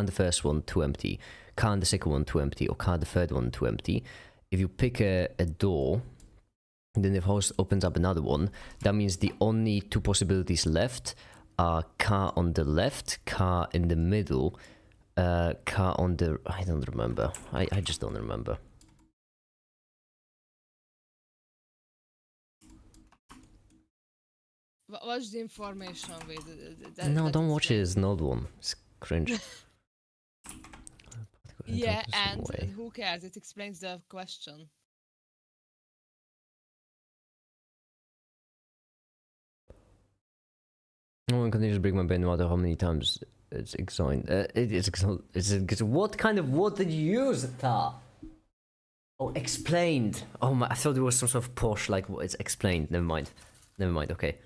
the first one, 2 empty, car in the second one, 2 empty, or car in the third one, 2 empty. If you pick a door, then if host opens up another one, that means the only 2 possibilities left are car on the left, car in the middle, car on the... I don't remember. I just don't remember. Watch the information with No, don't watch it. It's an old one. It's cringe. Yeah, and who cares? It explains the question. No one continues to break my brain no matter how many times it's explained. What kind of word did you use, Ta? Oh, explained. Oh my, I thought it was some sort of posh, like, it's explained. Never mind. Never mind, okay.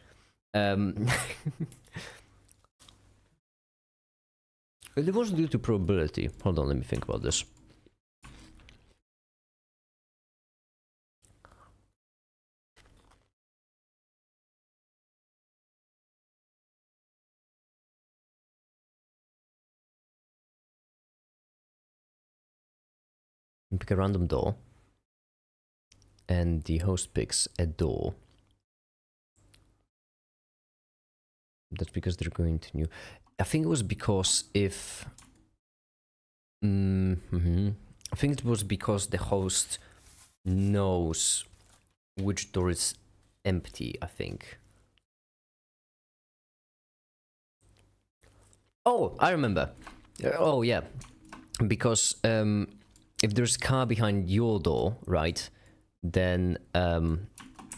It was due to probability. Hold on, let me think about this. You pick a random door, and the host picks a door. That's because they're going to new. I think it was because if... I think it was because the host knows which door is empty, I think. Oh, I remember. Oh, yeah. Because if there's a car behind your door, right, then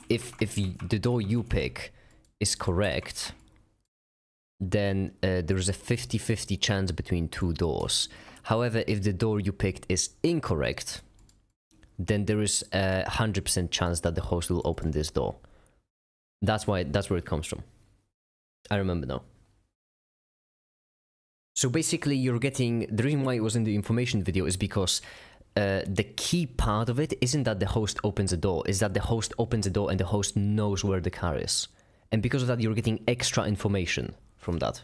if the door you pick is correct, then there's a 50-50 chance between 2 doors. However, if the door you picked is incorrect, then there is a 100% chance that the host will open this door. That's where it comes from. I remember now. So basically, you're getting... The reason why it was in the information video is because the key part of it isn't that the host opens a door, is that the host opens a door and the host knows where the car is. And because of that, you're getting extra information from that.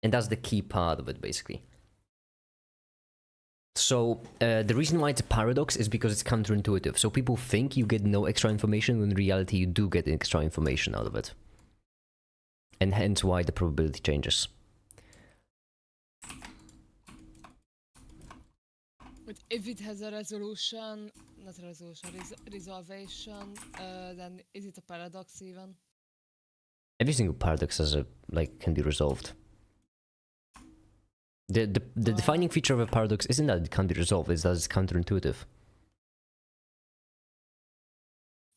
And that's the key part of it, basically. So the reason why it's a paradox is because it's counterintuitive. So people think you get no extra information when in reality you do get extra information out of it. And hence why the probability changes. But if it has a resolution, not resolution, resolvation, then is it a paradox even? Every single paradox has a can be resolved. The defining feature of a paradox isn't that it can't be resolved, it's that it's counterintuitive.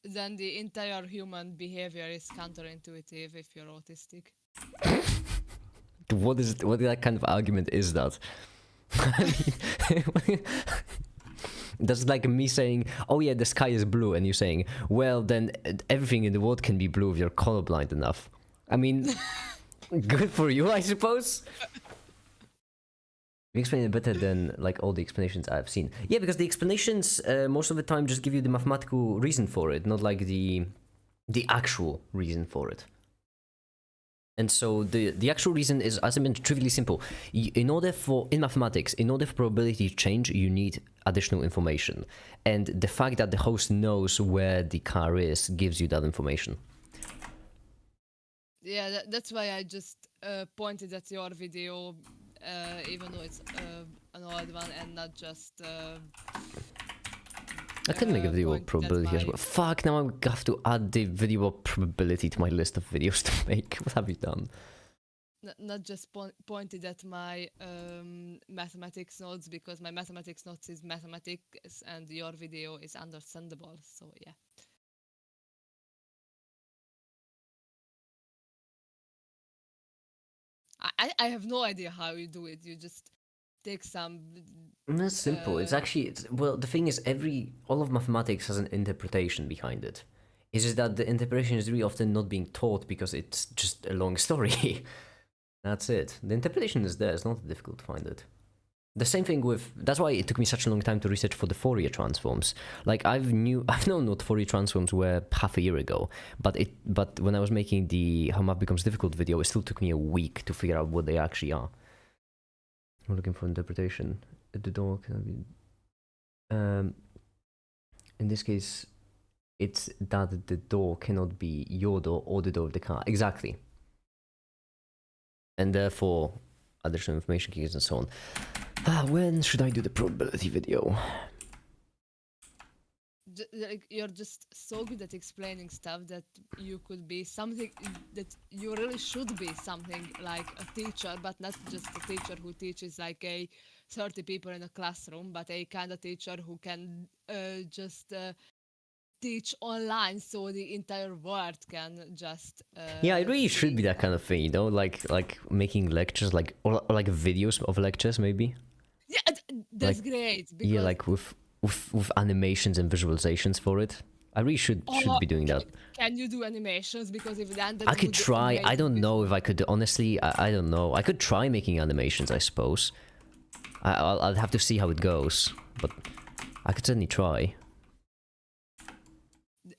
Then the entire human behavior is counterintuitive if you're autistic. What that kind of argument is that? I mean, that's like me saying, oh yeah, the sky is blue, and you saying, well, then everything in the world can be blue if you're colorblind enough. I mean, good for you, I suppose. You explain it better than like all the explanations I've seen. Yeah, because the explanations most of the time just give you the mathematical reason for it, not like the actual reason for it. And so the actual reason is, as I mentioned, trivially simple. In mathematics, in order for probability to change, you need additional information. And the fact that the host knows where the car is gives you that information. Yeah, that's why I just pointed at your video, even though it's an old one and not just... I can make a video of probability as well. Fuck, now I have to add the video of probability to my list of videos to make. What have you done? Not just pointed at my mathematics notes, because my mathematics notes is mathematics and your video is understandable, so yeah. I have no idea how you do it. You just take some... That's simple. It's actually, well, the thing is, all of mathematics has an interpretation behind it. It's just that the interpretation is really often not being taught because it's just a long story. That's it. The interpretation is there. It's not difficult to find it. The same thing with... That's why it took me such a long time to research for the Fourier transforms. Like, I've known what Fourier transforms were half a year ago, but when I was making the How Math Becomes Difficult video, it still took me a week to figure out what they actually are. I'm looking for interpretation. The door can be... in this case, it's that the door cannot be your door or the door of the car. Exactly. And therefore, additional information keys and so on. When should I do the probability video? You're just so good at explaining stuff that you could be something, that you really should be something like a teacher, but not just a teacher who teaches like 30 people in a classroom, but a kind of teacher who can just teach online so the entire world can just... yeah, it really should be that kind of thing, you know, like making lectures, or like videos of lectures, maybe. Yeah, that's great. Because... Yeah, like with animations and visualizations for it. I really should be doing that. Can you do animations? Because if that I could try. I don't know if I could. Honestly, I don't know. I could try making animations, I suppose. I'll have to see how it goes, but I could certainly try.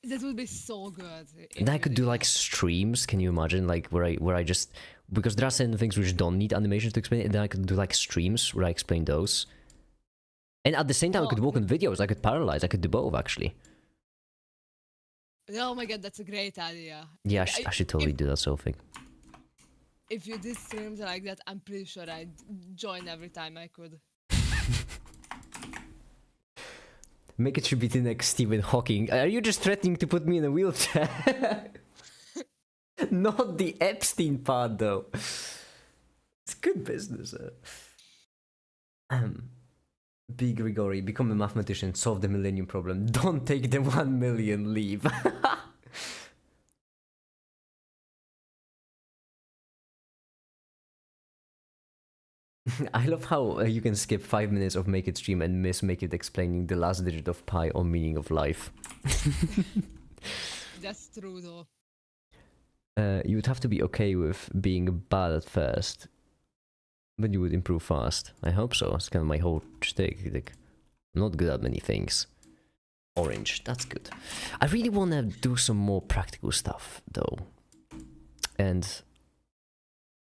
That would be so good. And I could do like streams. Can you imagine, like where I just, because there are certain things which don't need animations to explain, and then I could do like streams where I explain those. And at the same time, I could work on videos. I could parallelize. I could do both, actually. Oh my god, that's a great idea. Yeah, I should totally do that sort of thing. If you did streams like that, I'm pretty sure I'd join every time I could. Make it should be the next Stephen Hawking. Are you just threatening to put me in a wheelchair? Not the Epstein part, though. It's good business. B. Grigori, become a mathematician, solve the millennium problem. Don't take the 1 million leave. I love how you can skip 5 minutes of Make It stream and miss Make It explaining the last digit of pi or meaning of life. That's true, though. You would have to be okay with being bad at first, but you would improve fast. I hope so. It's kind of my whole shtick. Like, I'm not good at many things. Orange, that's good. I really want to do some more practical stuff, though. And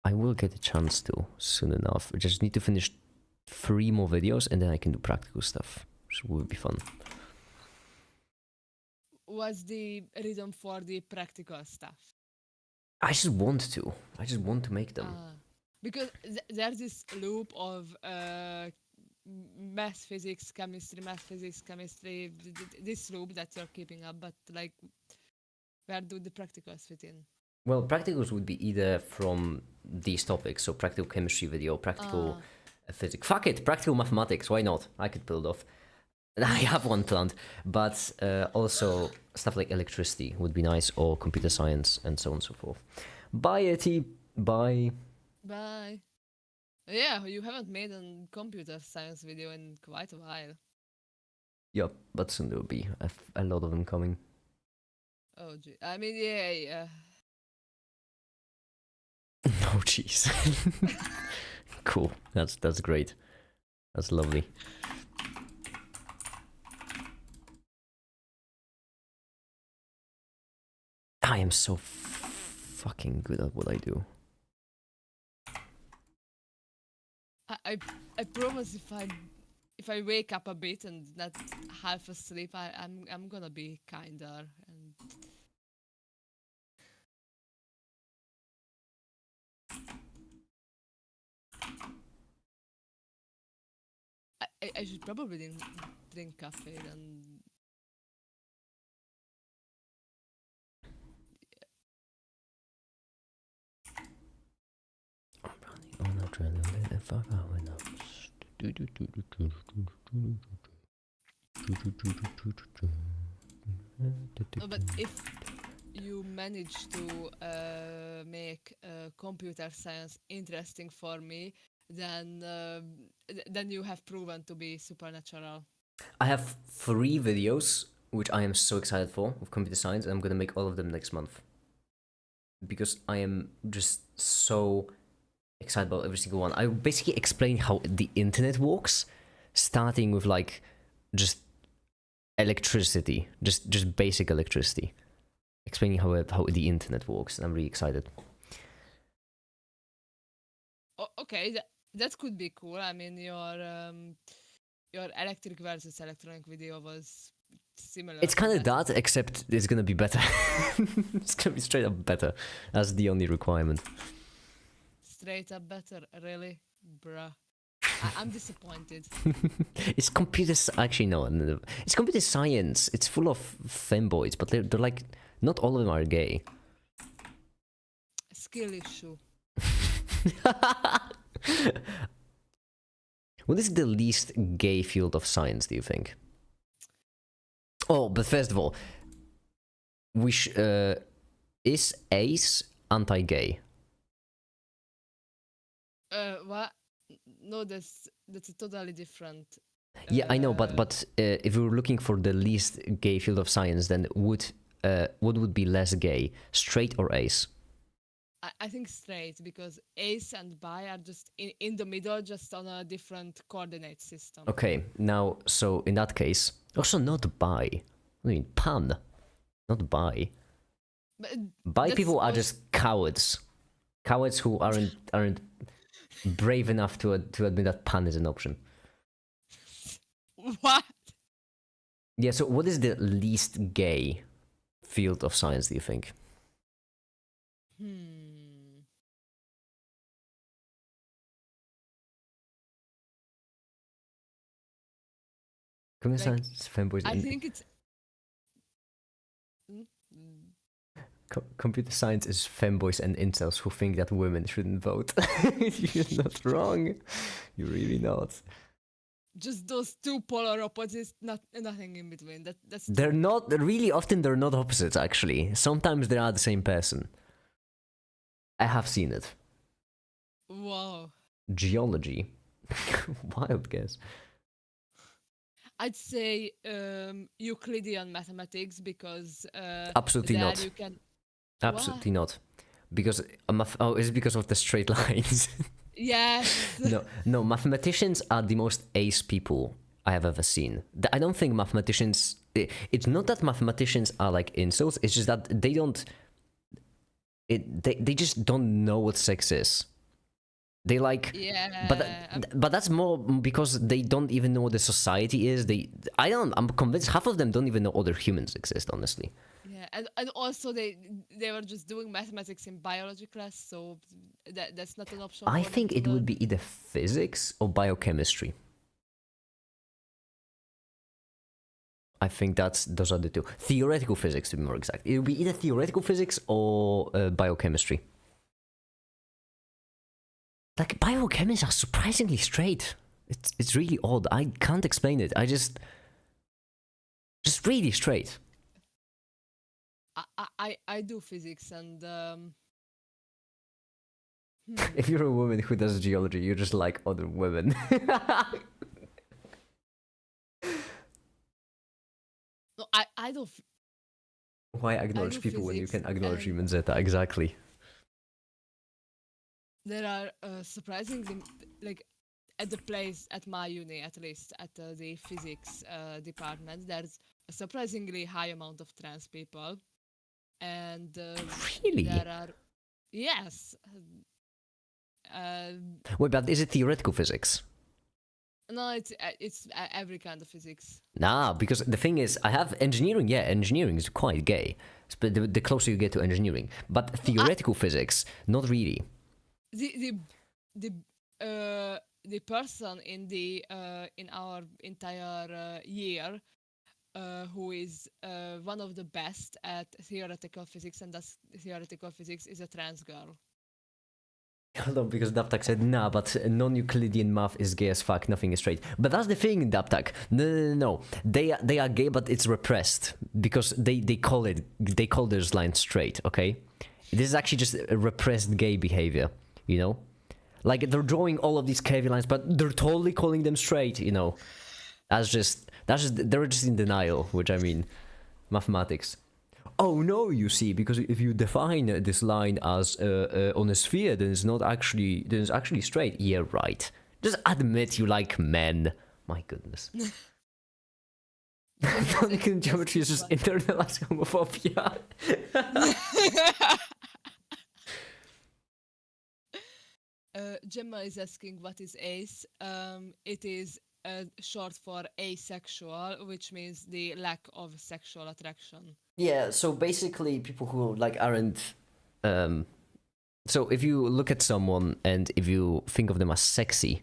I will get a chance to soon enough. I just need to finish 3 more videos, and then I can do practical stuff, which would be fun. What's the rhythm for the practical stuff? I just want to make them. Because there's this loop of math, physics, chemistry, this loop that you're keeping up, but like, where do the practicals fit in? Well, practicals would be either from these topics, so practical chemistry video, practical physics. Fuck it, practical mathematics, why not? I could build off. I have one planned, but also stuff like electricity would be nice, or computer science, and so on and so forth. Bye, Etty. Bye. Bye. Yeah, you haven't made a computer science video in quite a while. Yep, but soon there will be a lot of them coming. Oh, gee. I mean, yeah. Oh, jeez. Cool. That's great. That's lovely. I am so fucking good at what I do. I promise if I wake up a bit and not half asleep, I'm gonna be kinder and I should probably drink coffee and I'm running on adrenaline and fuck out when no, but if you manage to make computer science interesting for me, then you have proven to be supernatural. I have 3 videos which I am so excited for of computer science, and I'm gonna make all of them next month. Because I am just so excited about every single one. I basically explain how the internet works, starting with like just electricity, just basic electricity, explaining how the internet works, and I'm really excited. Okay, that could be cool. I mean, your electric versus electronic video was similar. It's kind of that, except it's gonna be better. It's gonna be straight up better. That's the only requirement. Straight up better, really, bruh. I'm disappointed. It's actually no, it's computer science. It's full of femboys, but they're like, not all of them are gay. Skill issue. What is the least gay field of science, do you think? Oh, but first of all, is ace anti-gay? What? No, that's a totally different. Yeah, I know, but if we were looking for the least gay field of science, then what would be less gay, straight or ace? I think straight, because ace and bi are just in the middle, just on a different coordinate system. Okay, now, so in that case, also not bi. I mean, pan, not bi. But Bi people are just cowards. Cowards who aren't brave enough to admit that pan is an option. What? Yeah, so what is the least gay field of science, do you think? Computer science, femboys. I think it's. Computer science is femboys and incels who think that women shouldn't vote. You're not wrong. You're really not. Just those two polar opposites, nothing in between. That's. They're not really often. They're not opposites. Actually, sometimes they are the same person. I have seen it. Wow. Geology, wild guess. I'd say Euclidean mathematics, because Absolutely there not. you can. Absolutely not. Because it's because of the straight lines. Yes. No. Mathematicians are the most ace people I have ever seen. I don't think mathematicians. It's not that mathematicians are like incels. It's just that they don't. They just don't know what sex is. They like, Yeah. but that's more because they don't even know what the society is. I'm convinced half of them don't even know other humans exist, honestly. Yeah, and also they were just doing mathematics in biology class, so that's not an option I for them think to it would learn. be either physics or biochemistry. I think those are the two. Theoretical physics, to be more exact. It would be either theoretical physics or biochemistry. Like, biochemists are surprisingly straight. It's really odd. I can't explain it. Just really straight. I do physics and If you're a woman who does geology, you're just like other women. no, I do Why acknowledge people when you physics can acknowledge and human zeta? Exactly. there are surprisingly like at the place at my uni at least at the physics department there's a surprisingly high amount of trans people and Really? there are yes Wait, but is it theoretical physics? no it's every kind of physics. Nah, because the thing is, I have engineering. Yeah, engineering is quite gay. But the closer you get to engineering, but theoretical physics, not really. The person in in our entire year who is one of the best at theoretical physics and does theoretical physics is a trans girl. Hold on, because Daptak said, nah, but non-Euclidean math is gay as fuck, nothing is straight. But that's the thing, Daptak. No. They are gay, but it's repressed. Because they call this line straight, okay? This is actually just a repressed gay behavior, you know? Like, they're drawing all of these curvy lines, but they're totally calling them straight, you know? They're just in denial, which I mean, mathematics. Oh no, you see, because if you define this line as on a sphere, then it's actually straight. Yeah, right. Just admit you like men. My goodness. Tonic geometry is just internalized homophobia. Gemma is asking what is ace. It is short for asexual, which means the lack of sexual attraction. Yeah, so basically people who like aren't so if you look at someone and if you think of them as sexy,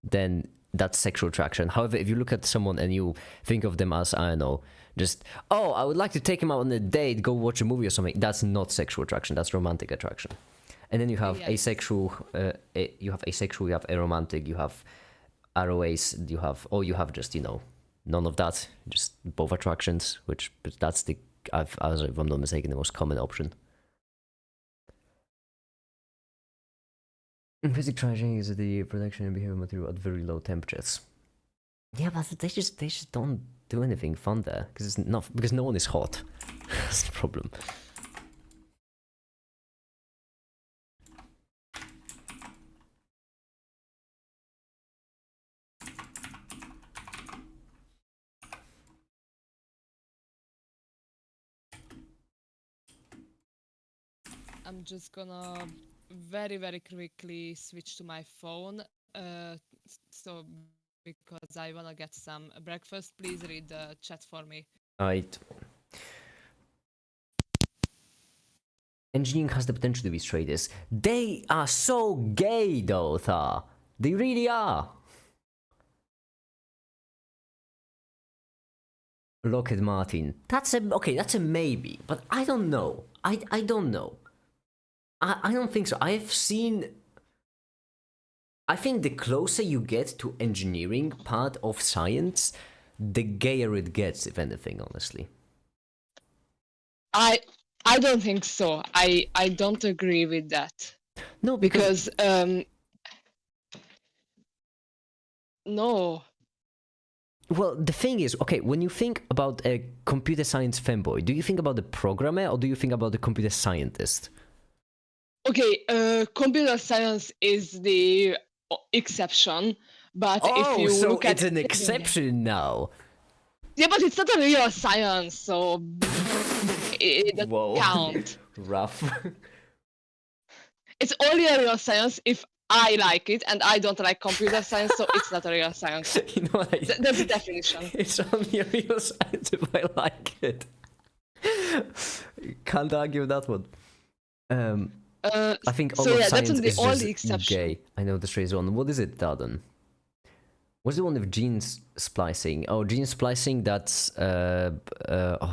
then that's sexual attraction. However, if you look at someone and you think of them as, I don't know, just, oh, I would like to take him out on a date, go watch a movie or something, that's not sexual attraction, that's romantic attraction. And then you have asexual, you have aromantic, you have ROAs, you have just, none of that, just both attractions, but that's the, if I'm not mistaken, the most common option. In physics, triaging is the production and behavior of material at very low temperatures. Yeah, but they just don't do anything fun there because no one is hot. That's the problem. I'm just gonna very, very quickly switch to my phone. So because I wanna get some breakfast, please read the chat for me. Right. Engineering has the potential to be straightest. They are so gay, though, Tha. They really are. Lockheed Martin. That's a maybe, but I don't know. I don't know. I don't think so. I think the closer you get to engineering part of science, the gayer it gets, if anything, honestly. I don't think so. I don't agree with that. No, because no. Well, the thing is, okay, when you think about a computer science fanboy, do you think about the programmer or do you think about the computer scientist? Okay, computer science is the exception, but if you so look at it's an exception now. Yeah, but it's not a real science, so it doesn't count. Rough. It's only a real science if I like it, and I don't like computer science, so it's not a real science. You know, like, That's the definition. it's only a real science if I like it. Can't argue with that one. I think all so of yeah, science that's the is only just exception. gay. I know the phrase one. What is it, Darden? What's the one with gene splicing? Oh, gene splicing, that's... oh,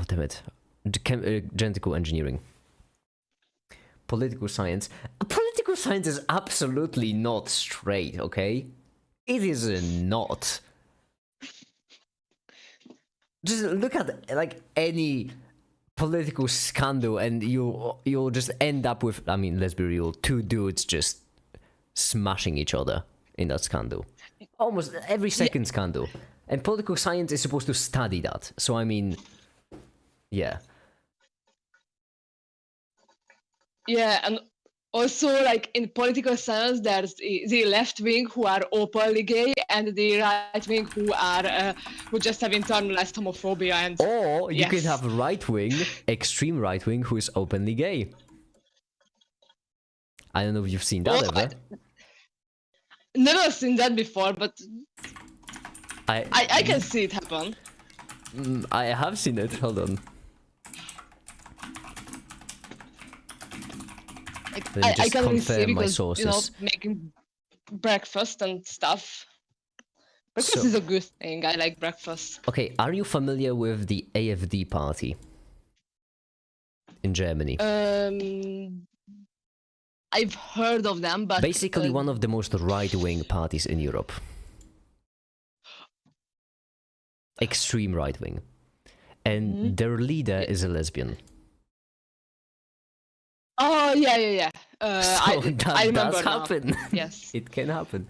damn it. Genetical engineering. Political science. Political science is absolutely not straight, okay? It is not. Just look at, like, any political scandal and you'll just end up with, I mean, let's be real, two dudes just smashing each other in that scandal. Almost every second scandal. And political science is supposed to study that. So, I mean, yeah. Yeah, and also like in political science, there's the left wing who are openly gay, and the right wing who are who just have internalized homophobia. And Or you yes. could have right wing, extreme right wing, who is openly gay. I don't know if you've seen that Well, ever. Never seen that before, but I I can see it happen. I have seen it. Hold on. Like, Let me I just can really see confirm my because sources. making breakfast and stuff. Breakfast So- is a good thing. I like breakfast. Okay, are you familiar with the AfD party in Germany? I've heard of them, but Basically, one of the most right-wing parties in Europe. Extreme right-wing. And their leader is a lesbian. Oh yeah. So that I remember does now. happen. Yes, It can happen.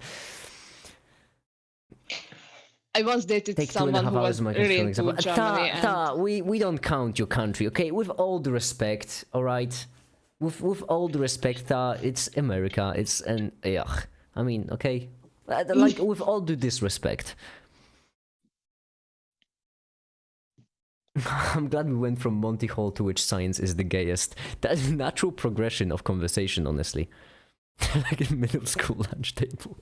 I once dated Take someone 2.5 who hours was to make really an into example. Germany, and We don't count your country, okay? With all the respect, all right? With all the respect, it's America. It's an ugh. I mean, okay, like with all due disrespect. I'm glad we went from Monty Hall to which science is the gayest. That's a natural progression of conversation, honestly. Like in middle school lunch table.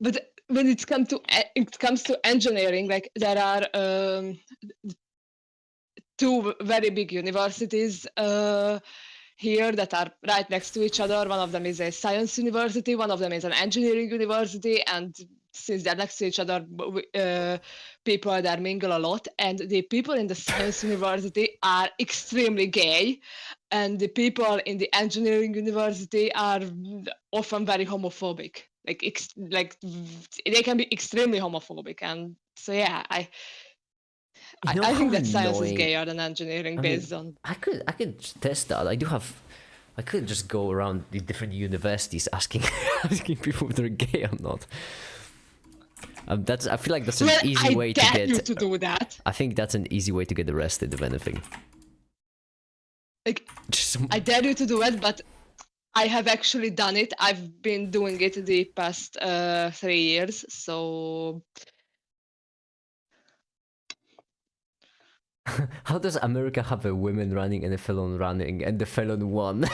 but when it comes to engineering, like there are two very big universities here that are right next to each other. One of them is a science university, one of them is an engineering university, and since they're next to each other, people there mingle a lot. And the people in the science university are extremely gay, and the people in the engineering university are often very homophobic. Like they can be extremely homophobic, and so yeah, You know I think how that science is annoying- gayer than engineering I mean, based on. I could test that. I could just go around the different universities asking asking people if they're gay or not. I feel like that's an Well, easy way to dare get. you to do that. I think that's an easy way to get arrested, if anything. Like Just some- I dare you to do it, but I have actually done it. I've been doing it the past 3 years, so How does America have a woman running and a felon running, and the felon won?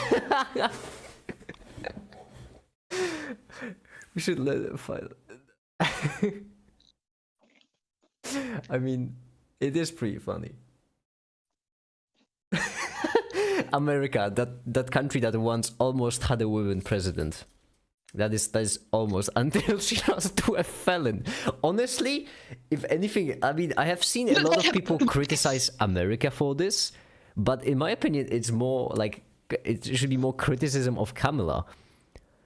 We should let it fight. I mean, it is pretty funny. America, that country that once almost had a woman president. That is almost until she lost to a felon. Honestly, if anything, I mean, I have seen a lot of people criticize America for this, but in my opinion, it's more like it should be more criticism of Kamala.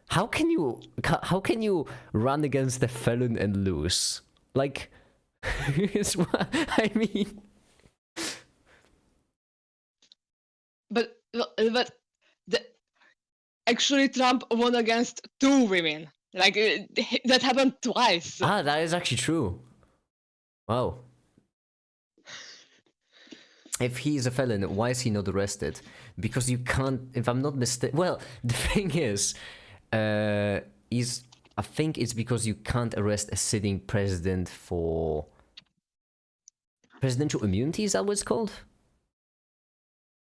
How can you run against a felon and lose? Like, it's what I mean. but actually Trump won against 2 women. Like that happened twice. Ah, that is actually true. Wow. If he is a felon, why is he not arrested? Because you can't, if I'm not mistaken. Well, the thing is, I think it's because you can't arrest a sitting president for presidential immunity. Is that what it's called?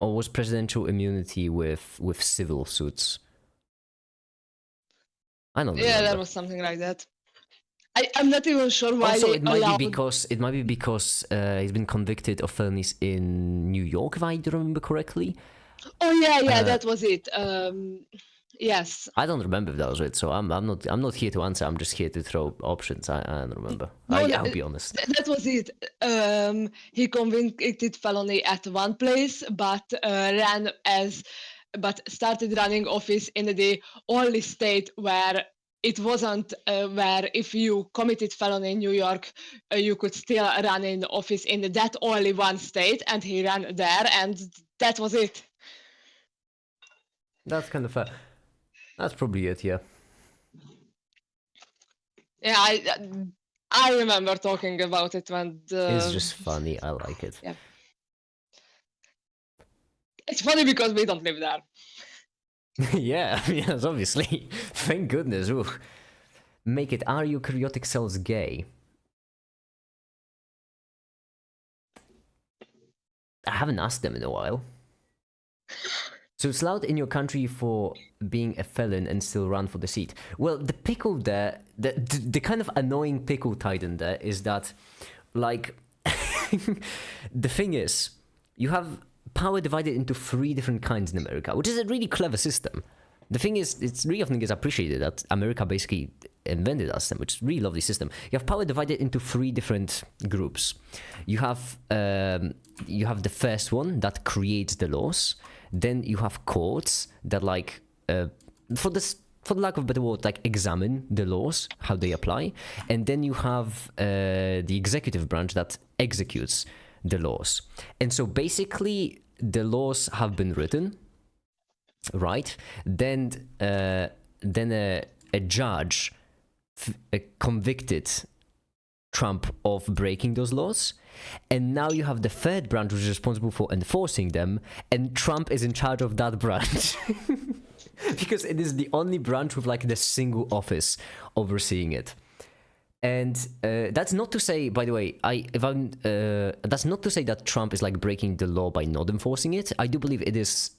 or was presidential immunity with civil suits? I don't Yeah, remember. there was something like that. I'm not even sure why Also, they it might allowed. be because he's been convicted of felonies in New York, if I remember correctly. Oh yeah, that was it. Yes. I don't remember if that was it, so I'm not here to answer. I'm just here to throw options. I don't remember. No, I'll be honest. That was it. He convicted felony at one place, but started running office in the only state where it wasn't where if you committed felony in New York, you could still run in office in that only one state, and he ran there, and that was it. That's kind of fair. That's probably it. Yeah. Yeah, I remember talking about it when It's just funny. I like it. yeah. It's funny because we don't live there. Yeah, yes, obviously. Thank goodness. Ooh. Make it. Are eukaryotic cells gay? I haven't asked them in a while. So it's allowed in your country for being a felon and still run for the seat. Well, the pickle there, the kind of annoying pickle titan there is that, like, the thing is, you have power divided into 3 different kinds in America, which is a really clever system. The thing is, it's really often gets appreciated that America basically invented that system, which is a really lovely system. You have power divided into 3 different groups. You have the first one that creates the laws. Then you have courts that, like, for the lack of a better word, like, examine the laws, how they apply. And then you have the executive branch that executes the laws. And so basically, the laws have been written, right? Then a judge convicted Trump of breaking those laws, and now you have the third branch which is responsible for enforcing them, and Trump is in charge of that branch because it is the only branch with, like, the single office overseeing it. And that's not to say, by the way, that's not to say that Trump is, like, breaking the law by not enforcing it. I do believe it is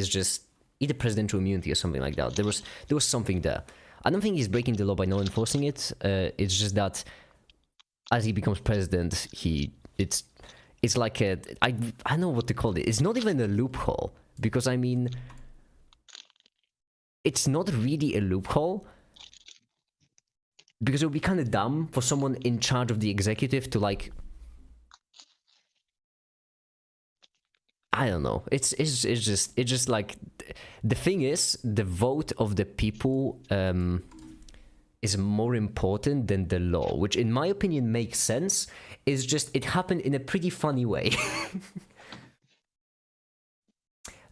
just either presidential immunity or something like that. There was something there. I don't think he's breaking the law by not enforcing it. It's just that as he becomes president, it's like I don't know what to call it. It's not even a loophole, because I mean, it's not really a loophole, because it would be kind of dumb for someone in charge of the executive to, like, I don't know. It's just like, the thing is, the vote of the people is more important than the law, which in my opinion makes sense. It's just, it happened in a pretty funny way.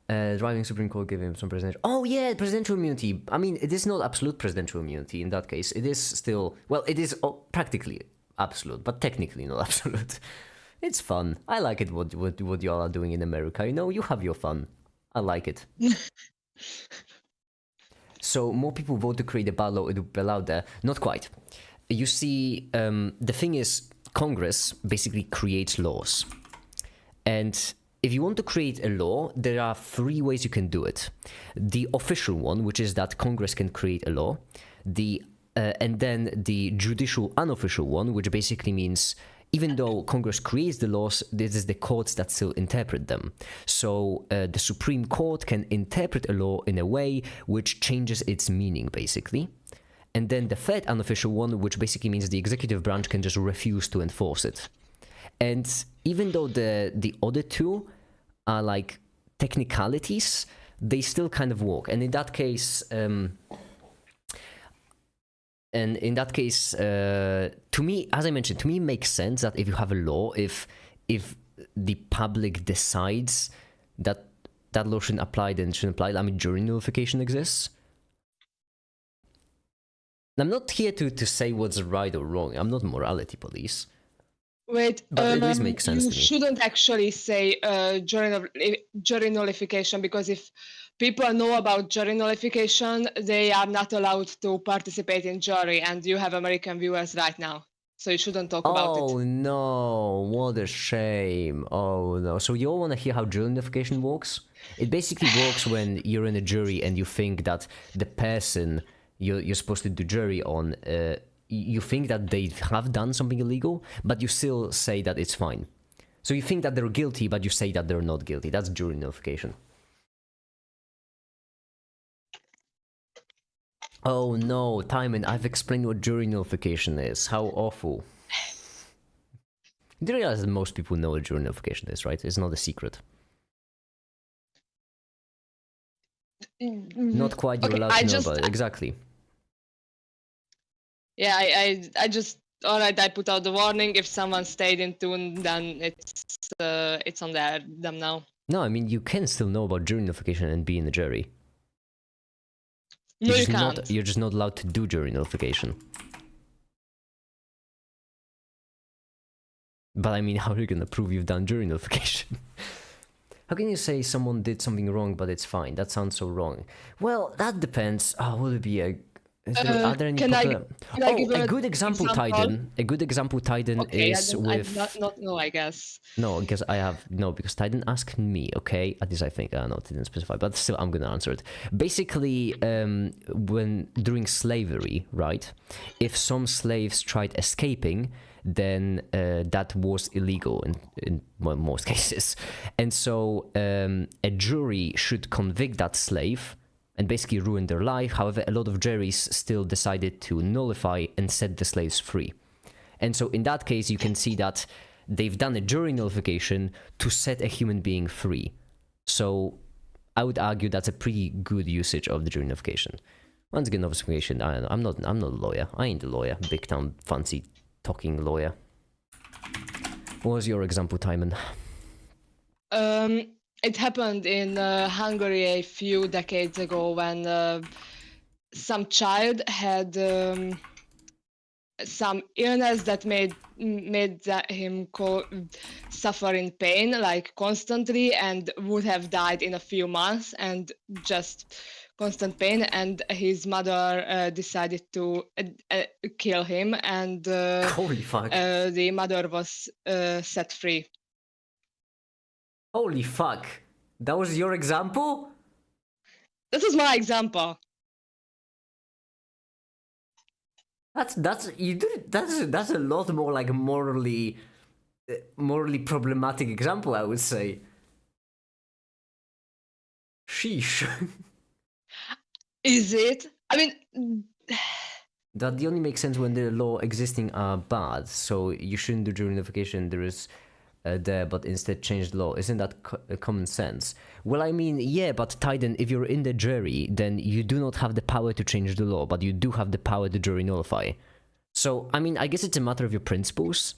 Driving Supreme Court gave him some presidential... Oh yeah, presidential immunity. I mean, it is not absolute presidential immunity in that case. It is still... Well, it is practically absolute, but technically not absolute. It's fun. I like it what y'all are doing in America. You know, you have your fun. I like it. So more people vote to create a bad law, it will be allowed there. Not quite. You see, the thing is, Congress basically creates laws. And if you want to create a law, there are 3 ways you can do it. The official one, which is that Congress can create a law. And then the judicial unofficial one, which basically means even though Congress creates the laws, this is the courts that still interpret them. So the Supreme Court can interpret a law in a way which changes its meaning, basically. And then the third unofficial one, which basically means the executive branch can just refuse to enforce it. And even though the other 2 are, like, technicalities, they still kind of work. And in that case... to me, as I mentioned, to me it makes sense that if you have a law, if the public decides that that law shouldn't apply, then it shouldn't apply. I mean, jury nullification exists. I'm not here to say what's right or wrong. I'm not morality police. Wait, but it does make sense to me. You shouldn't actually say jury nullification, because if people know about jury nullification, they are not allowed to participate in jury, and you have American viewers right now. so you shouldn't talk about Oh it. no, what a shame. Oh no. So you all want to hear how jury nullification works? It basically works when you're in a jury and you think that the person you're supposed to do jury on, you think that they have done something illegal, but you still say that it's fine. So you think that they're guilty, but you say that they're not guilty. That's jury nullification. Oh no, Timon, I've explained what jury nullification is. How awful. You do realize that most people know what jury nullification is, right? It's not a secret. Not quite, you're Okay, allowed to know about it. Exactly. Yeah, I just, all right, I put out the warning. If someone stayed in tune, then it's on them now. No, I mean, you can still know about jury nullification and be in the jury. No, you can't. You're just not allowed to do jury nullification. But I mean, how are you gonna prove you've done jury nullification? How can you say someone did something wrong, but it's fine? That sounds so wrong. Well, that depends. Oh, will it be a... are there any can I give a good example, Titan. A good example, Titan, okay, is with... no, I guess. No, because because Titan asked me, okay? At least I think, I don't know, it didn't specify, but still I'm gonna answer it. Basically, when during slavery, right? If some slaves tried escaping, then that was illegal in most cases. And so a jury should convict that slave and basically ruin their life. However, a lot of juries still decided to nullify and set the slaves free. And so in that case, you can see that they've done a jury nullification to set a human being free. So I would argue that's a pretty good usage of the jury nullification. Once again, nullification, I don't know, I'm not a lawyer. I ain't a lawyer, big town fancy talking lawyer. What was your example, Timon? It happened in Hungary a few decades ago when some child had some illness that made him suffer in pain like constantly and would have died in a few months, and just constant pain, and his mother decided to kill him, and Holy fuck. the mother was set free. Holy fuck. That was your example? This is my example. That's a lot more like morally problematic example, I would say. Sheesh. Is it? I mean, That only makes sense when the law existing are bad, so you shouldn't do jury nullification. There is there, but instead change the law. Isn't that common sense? Well, I mean, yeah, but Titan, if you're in the jury, then you do not have the power to change the law, but you do have the power to jury nullify. So, I mean, I guess it's a matter of your principles.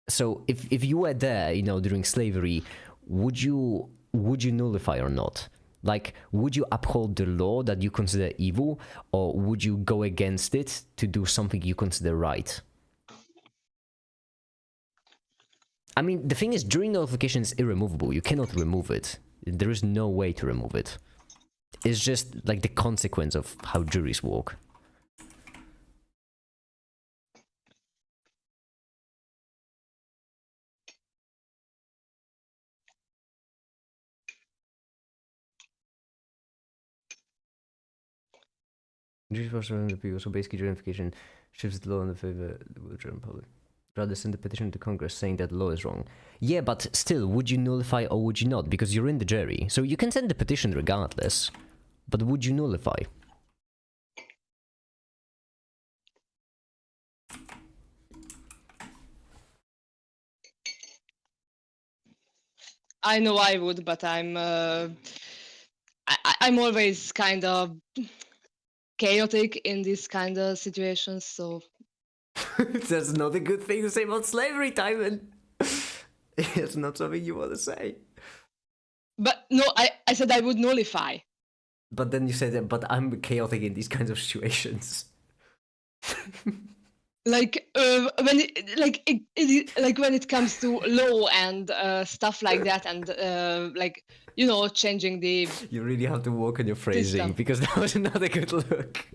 So, if you were there, you know, during slavery, would you nullify or not? Like, would you uphold the law that you consider evil, or would you go against it to do something you consider right? I mean, the thing is, jury nullification is irremovable. You cannot remove it. There is no way to remove it. It's just like the consequence of how juries work. Juries for the people, so basically jury nullification shifts the law in the favor of the German public. Rather send a petition to Congress saying that the law is wrong. Yeah, but still, would you nullify or would you not? Because you're in the jury. So you can send the petition regardless. But would you nullify? I know I would, but I'm always kind of chaotic in these kind of situations, so That's not a good thing to say about slavery, Timon. It's not something you want to say. but no, I said I would nullify. But then you said that, but I'm chaotic in these kinds of situations. Like when when it comes to law and stuff like that, and like, you know, changing the You really have to work on your phrasing, System. because that was not a good look.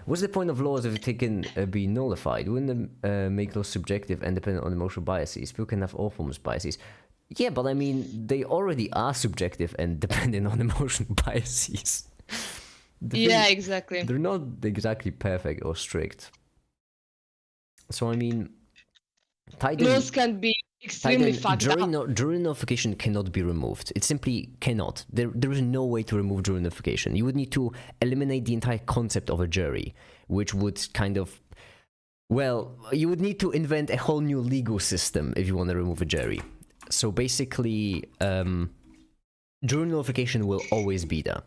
What's the point of laws if they can be nullified? Wouldn't them make laws subjective and dependent on emotional biases? People can have all forms of biases. Yeah, but I mean, they already are subjective and dependent on emotional biases. Yeah, exactly. They're not exactly perfect or strict. So I mean, Laws can be extremely fucked up. jury nullification cannot be removed. It simply cannot. There is no way to remove jury nullification. You would need to eliminate the entire concept of a jury, which would kind of, well, you would need to invent a whole new legal system if you want to remove a jury. So basically, jury nullification will always be there.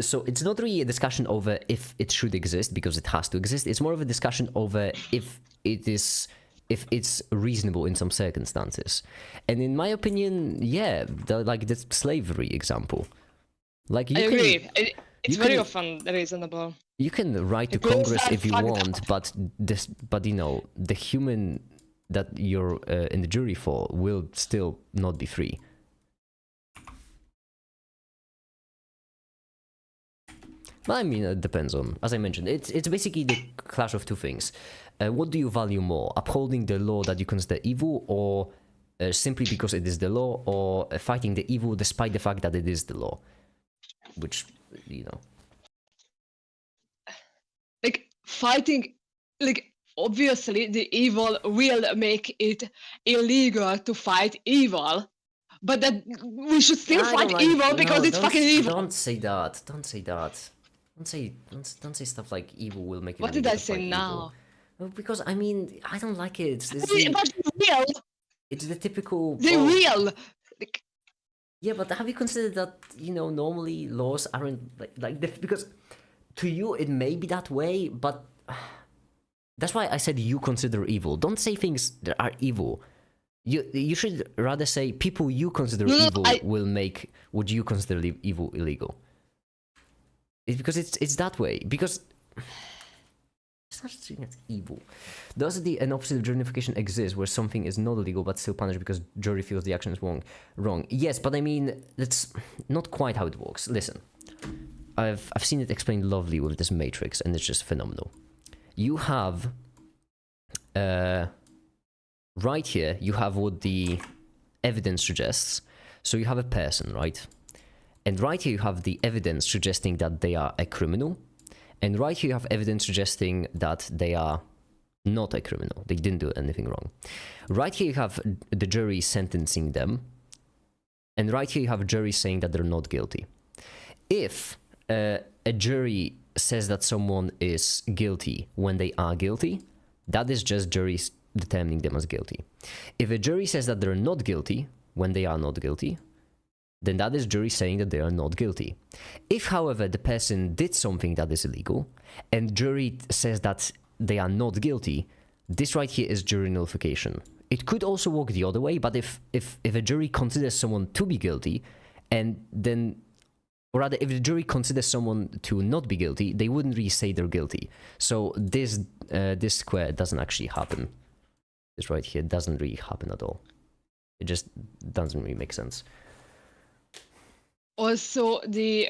So it's not really a discussion over if it should exist, because it has to exist. It's more of a discussion over if it's reasonable in some circumstances. And in my opinion, yeah, like the slavery example. Like I agree. It's very often reasonable. You can write to The laws Congress are if you fucked want, up. but you know, the human that you're in the jury for will still not be free. Well, I mean, it depends on, as I mentioned, it's basically the clash of two things. What do you value more? Upholding the law that you consider evil, or simply because it is the law, or fighting the evil despite the fact that it is the law? Which, you know. Like, fighting, like, obviously the evil will make it illegal to fight evil, but that we should still fight evil because it's fucking evil. Don't say that. Don't say that. Don't say stuff like evil will make it. What did I say now? Well, because I mean, I don't like it. It's But they will. it's the typical. They will. Like, yeah, but have you considered that, you know, normally laws aren't like this, because to you it may be that way, but that's why I said you consider evil. Don't say things that are evil. You should rather say people you consider evil will make what you consider evil illegal. It's because it's that way. Because it's not just it's evil. Does an opposite of justification exist where something is not illegal but still punished because jury feels the action is wrong? Yes, but I mean that's not quite how it works. Listen, I've seen it explained lovely with this matrix, and it's just phenomenal. You have right here, you have what the evidence suggests. So you have a person, right? And right here you have the evidence suggesting that they are a criminal. And right here you have evidence suggesting that they are not a criminal. They didn't do anything wrong. Right here you have the jury sentencing them. And right here you have a jury saying that they're not guilty. If a jury says that someone is guilty when they are guilty, that is just juries determining them as guilty. If a jury says that they're not guilty when they are not guilty, then that is jury saying that they are not guilty. If, however, the person did something that is illegal, and jury says that they are not guilty, this right here is jury nullification. It could also work the other way, but if a jury considers someone to be guilty, and then, or rather, if the jury considers someone to not be guilty, they wouldn't really say they're guilty. So this square doesn't actually happen. This right here doesn't really happen at all. It just doesn't really make sense. Also, the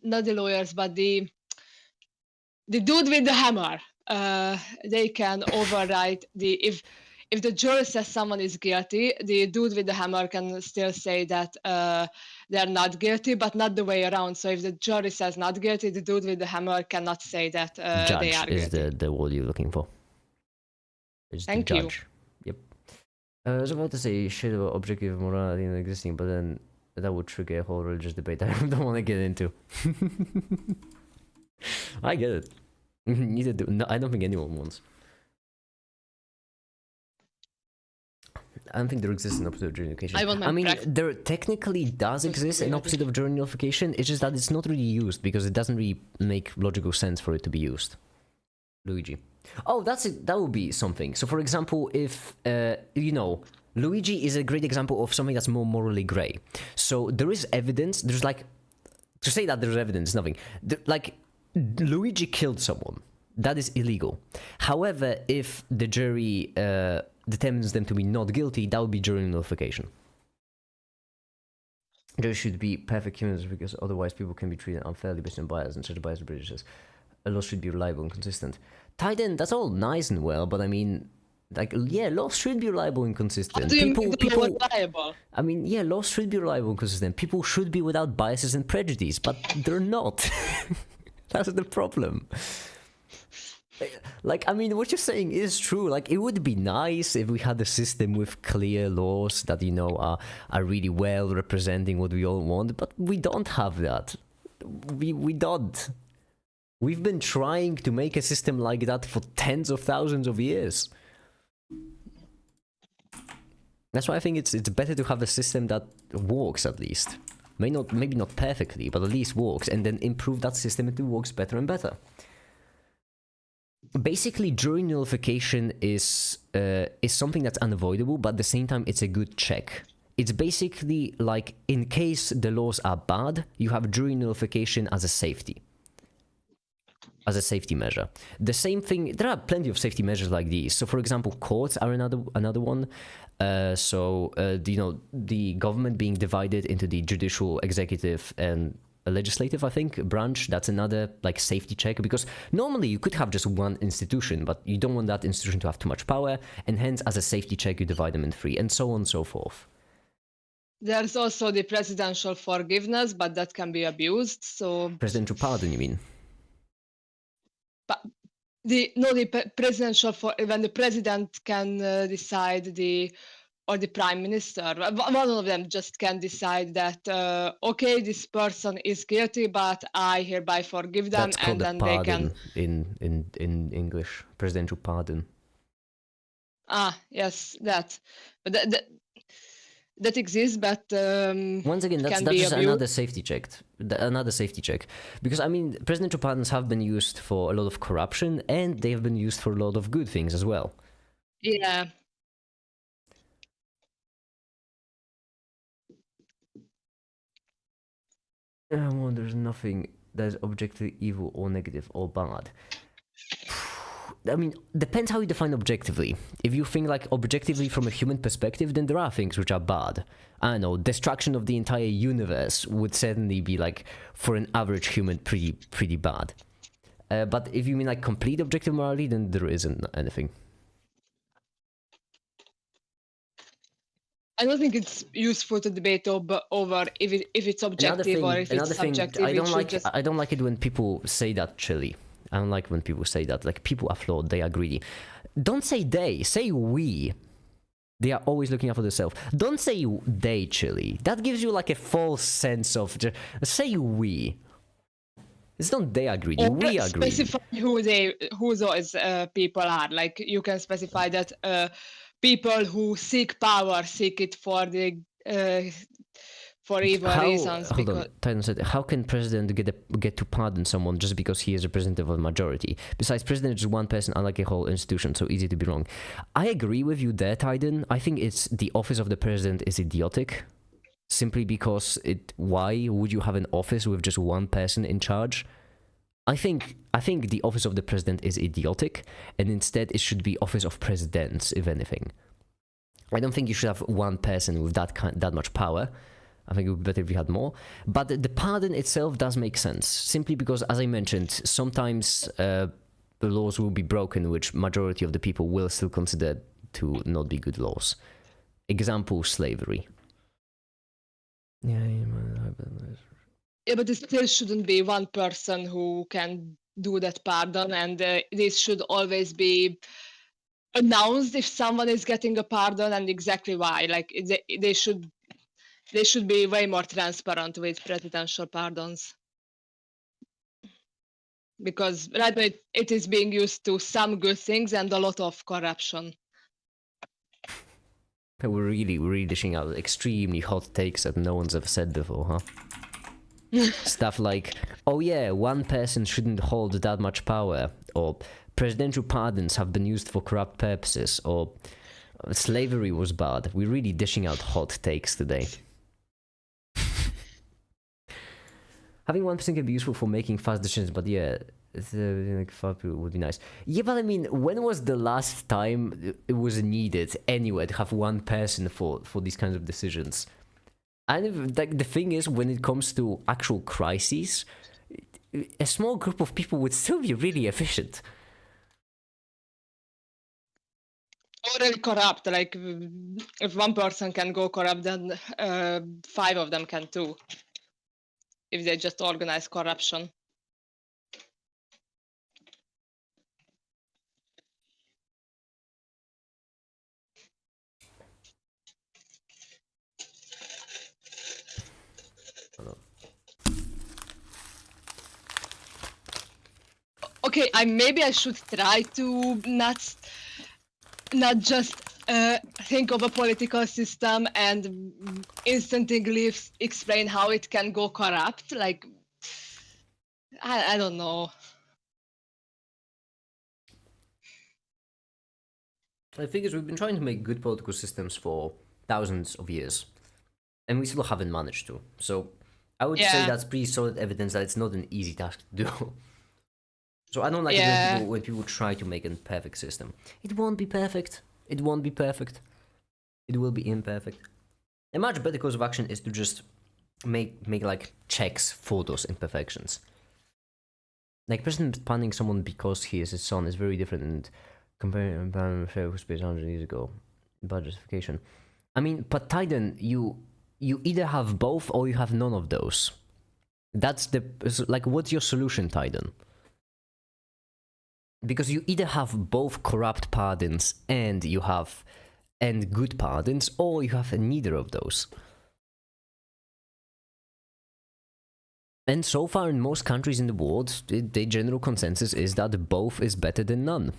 not the lawyers, but the dude with the hammer. They can override if the jury says someone is guilty, the dude with the hammer can still say that they're not guilty, but not the way around. So if the jury says not guilty, the dude with the hammer cannot say that they are guilty. Judge is the word you're looking for. It's Thank the judge. You. Yep. I was about to say shit about objective morality not existing, but then that would trigger a whole religious debate I don't want to get into. I get it. Neither do. No, I don't think anyone wants. I don't think there exists an opposite of jury nullification. I mean, there technically does exist an opposite of jury nullification. It's just that it's not really used because it doesn't really make logical sense for it to be used. Luigi. Oh, that's it. That would be something. So, for example, if you know, Luigi is a great example of something that's more morally grey. So there is evidence. There's like to say that there's evidence, nothing. Like Luigi killed someone. That is illegal. However, if the jury determines them to be not guilty, that would be jury nullification. there should be perfect humans because otherwise people can be treated unfairly based on bias, and such bias prejudices. A law should be reliable and consistent. Titan, that's all nice and well, but I mean, like, yeah, laws should be reliable and consistent. How do you make the law reliable? I mean, yeah, laws should be reliable and consistent. People should be without biases and prejudice, but they're not. That's the problem. Like, I mean, what you're saying is true. Like, it would be nice if we had a system with clear laws that, you know, are really well representing what we all want, but we don't have that. We don't. We've been trying to make a system like that for tens of thousands of years. That's why I think it's better to have a system that works at least. Maybe not perfectly, but at least works, and then improve that system until it works better and better. Basically, jury nullification is something that's unavoidable, but at the same time, it's a good check. It's basically like, in case the laws are bad, you have jury nullification as a safety. As a safety measure. The same thing, there are plenty of safety measures like these. So, for example, courts are another one. You know, the government being divided into the judicial, executive, and legislative, I think, branch, that's another like safety check, because normally you could have just one institution, but you don't want that institution to have too much power, and hence as a safety check you divide them in three, and so on and so forth. There's also the presidential forgiveness, but that can be abused. So Presidential pardon, you mean? but presidential when the president can decide or the prime minister, one of them just can decide that okay, this person is guilty, but I hereby forgive them. That's called and then pardon they can in English, presidential pardon. Yes, that. But that exists, but once again, that's just another safety check. Another safety check, because I mean, presidential pardons have been used for a lot of corruption, and they have been used for a lot of good things as well. Yeah. Well, there's nothing that is objectively evil or negative or bad. I mean, depends how you define objectively. If you think like objectively from a human perspective, then there are things which are bad. I don't know, destruction of the entire universe would certainly be like, for an average human, pretty bad. But if you mean like complete objective morality, then there isn't anything. I don't think it's useful to debate over if it's objective or if it's subjective. I don't like it when people say that, Chili. I don't like when people say that. Like, people are flawed, they are greedy. Don't say they, say we. They are always looking out for themselves. Don't say they, Chili. That gives you like a false sense of... Say we. It's not they are greedy, we are greedy. Specify who those people are. Like, you can specify that people who seek power seek it for the... for evil reasons. Hold on, Titan said, how can president get to pardon someone just because he is representative of the majority? Besides, president is one person, unlike a whole institution, so easy to be wrong. I agree with you there, Titan. I think it's the office of the president is idiotic. Simply because why would you have an office with just one person in charge? I think the office of the president is idiotic, and instead it should be office of presidents, if anything. I don't think you should have one person with that much power. I think it would be better if we had more. But the pardon itself does make sense, simply because, as I mentioned, sometimes the laws will be broken, which majority of the people will still consider to not be good laws. Example, slavery. Yeah, but it still shouldn't be one person who can do that pardon, and this should always be announced if someone is getting a pardon and exactly why. Like, they should be way more transparent with presidential pardons. Because right now it is being used to some good things and a lot of corruption. We're really dishing out extremely hot takes that no one's ever said before, huh? Stuff like, oh yeah, one person shouldn't hold that much power, or presidential pardons have been used for corrupt purposes, or slavery was bad. We're really dishing out hot takes today. Having 1% can be useful for making fast decisions, but yeah, like 5 people would be nice. Yeah, but I mean, when was the last time it was needed anywhere to have one person for these kinds of decisions? And like the thing is, when it comes to actual crises, a small group of people would still be really efficient. Already corrupt. Like if one person can go corrupt, then 5 of them can too. If they just organize corruption. Okay, maybe I should try to not just think of a political system and instantly explain how it can go corrupt. Like, I don't know. The thing is, we've been trying to make good political systems for thousands of years, and we still haven't managed to. So I would say Yeah. that's pretty solid evidence that it's not an easy task to do. So I don't like it Yeah. when people try to make a perfect system. It won't be perfect. It won't be perfect. It will be imperfect. A much better course of action is to just make like checks for those imperfections. Like President punning someone because he is his son is very different than comparing who space 100 years ago. Bad justification. I mean, but Titan, you either have both or you have none of those. That's like, what's your solution, Titan? Because you either have both corrupt pardons and good pardons, or you have neither of those. And so far in most countries in the world, the general consensus is that both is better than none.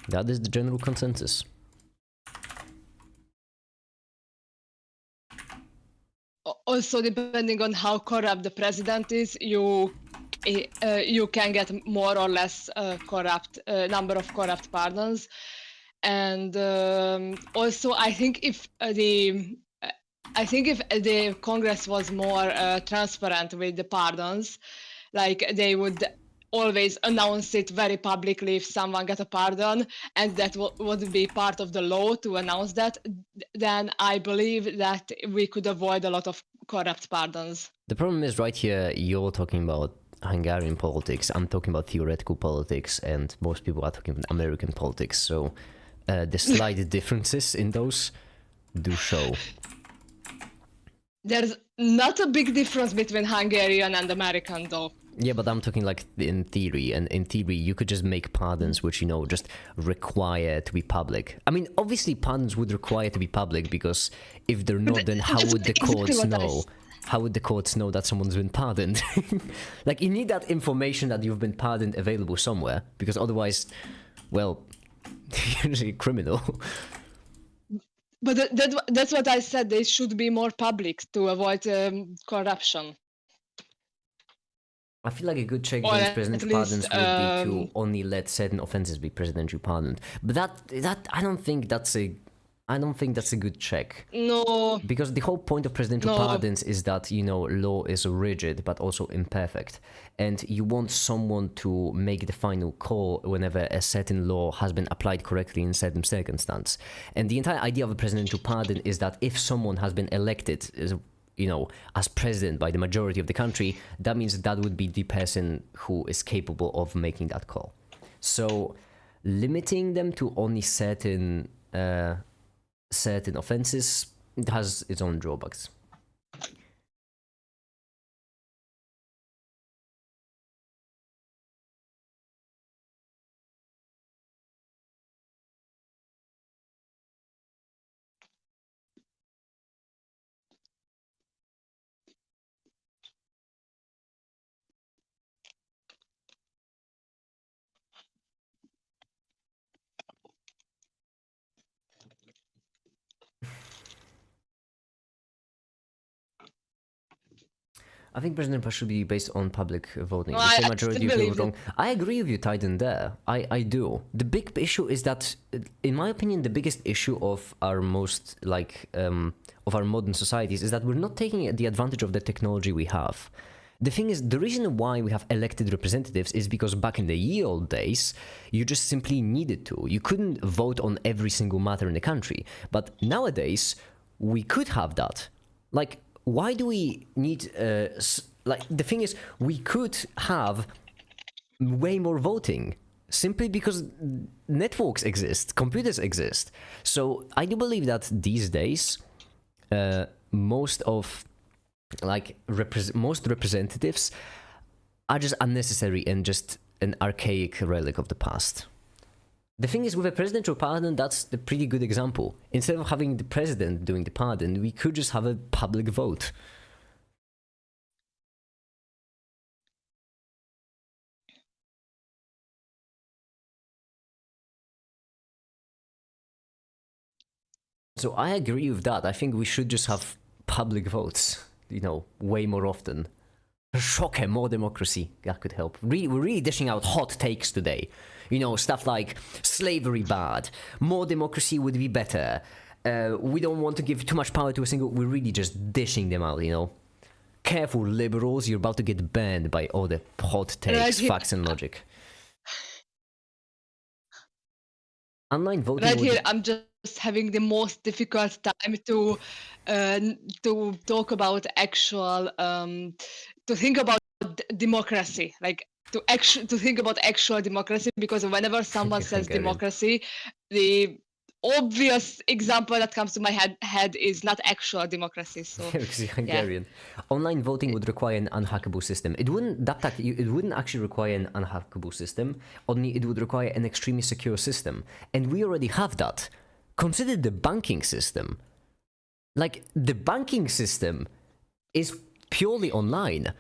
That is the general consensus. Also, depending on how corrupt the president is, you can get more or less corrupt number of corrupt pardons, and also I think if the Congress was more transparent with the pardons, like they would always announce it very publicly if someone got a pardon, and that would be part of the law to announce that, then I believe that we could avoid a lot of corrupt pardons. The problem is right here, you're talking about Hungarian politics, I'm talking about theoretical politics, and most people are talking about American politics, so the slight differences in those do show. There's not a big difference between Hungarian and American, though. Yeah, but I'm talking like in theory, and in theory you could just make pardons which, just require to be public. I mean, obviously pardons would require to be public, because if they're not, then how would the courts know? How would the courts know that someone's been pardoned? Like, you need that information that you've been pardoned available somewhere, because otherwise, well, you're a criminal. But that's what I said, they should be more public to avoid corruption. I feel like a good check against presidential pardons would be to only let certain offenses be presidentially pardoned. But that I don't think that's a good check. No. Because the whole point of presidential pardons is that, law is rigid but also imperfect. And you want someone to make the final call whenever a certain law has been applied correctly in certain circumstance. And the entire idea of a presidential pardon is that if someone has been elected as president by the majority of the country, that means that would be the person who is capable of making that call. So limiting them to only certain offenses has its own drawbacks. I think president should be based on public voting. No, the same I majority still of people believe wrong. I agree with you, Titan, there. I do. The big issue is that, in my opinion, the biggest issue of our of our modern societies is that we're not taking the advantage of the technology we have. The thing is, the reason why we have elected representatives is because back in the ye old days, you just simply needed to. You couldn't vote on every single matter in the country. But nowadays, we could have that. Like, why do we need... like, the thing is, we could have way more voting. Simply because networks exist, computers exist. So I do believe that these days, most representatives are just unnecessary and just an archaic relic of the past. The thing is, with a presidential pardon, that's a pretty good example. Instead of having the president doing the pardon, we could just have a public vote. So I agree with that. I think we should just have public votes, you know, way more often. Shocker, more democracy. That could help. We're really dishing out hot takes today. You know, stuff like slavery bad, more democracy would be better. We don't want to give too much power to a single... We're really just dishing them out, you know. Careful, liberals, you're about to get banned by all the hot takes, facts and logic. Online voting... Right here, I'm just having the most difficult time to talk about actual... to think about democracy, like to think about actual democracy, because whenever someone says democracy, the obvious example that comes to my head is not actual democracy. So because you're Hungarian. Yeah. Online voting would require an unhackable system. It wouldn't actually require an unhackable system, only it would require an extremely secure system. And we already have that. Consider the banking system. Like, the banking system is purely online.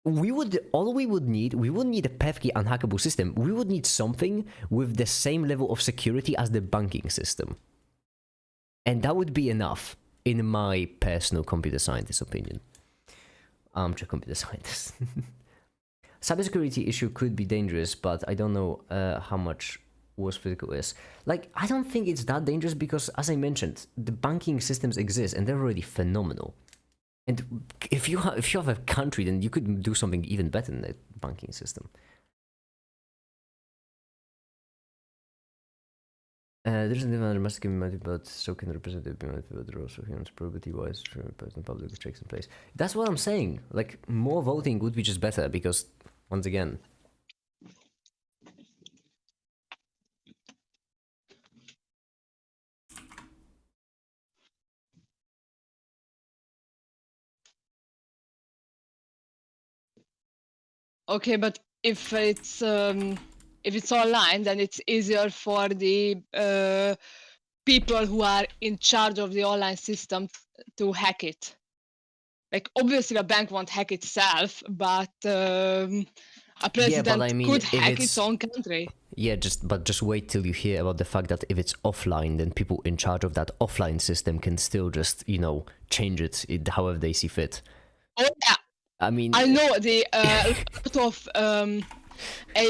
We wouldn't need a perfectly unhackable system. We would need something with the same level of security as the banking system. And that would be enough, in my personal computer scientist opinion. Armchair computer scientist. Cybersecurity issue could be dangerous, but I don't know how much worse physical is. Like, I don't think it's that dangerous because, as I mentioned, the banking systems exist and they're already phenomenal. And if you have a country, then you could do something even better than the banking system. There's there must give me but so can representative be but there are also humans probability wise present public checks in place. That's what I'm saying. Like, more voting would be just better because, once again. okay, but if it's online, then it's easier for the people who are in charge of the online system to hack it. Like, obviously a bank won't hack itself, but a president could hack its own country. Yeah, just wait till you hear about the fact that if it's offline, then people in charge of that offline system can still just, you know, change it however they see fit. Oh yeah. I mean, I know the a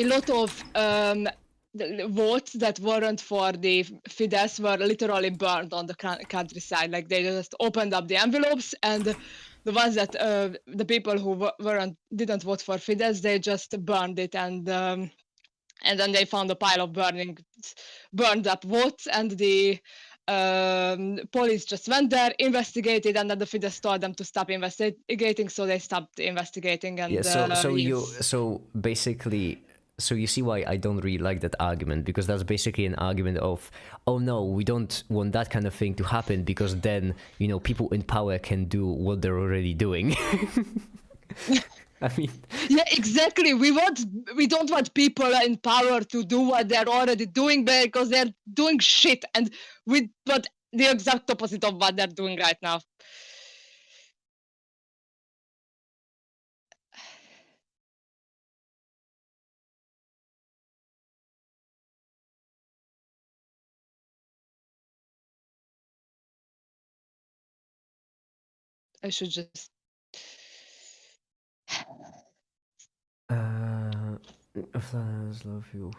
lot of the votes that weren't for the Fidesz were literally burned on the countryside. Like, they just opened up the envelopes, and the ones that the people who didn't vote for Fidesz, they just burned it, and then they found a pile of burned up votes, and the police just went there, investigated, and then the Fidesz told them to stop investigating, so they stopped investigating. And yeah, so you see why I don't really like that argument, because that's basically an argument of, oh no, we don't want that kind of thing to happen because then, you know, people in power can do what they're already doing. I mean, yeah, exactly. We don't want people in power to do what they're already doing because they're doing shit, and we want the exact opposite of what they're doing right now. I should just. Love you.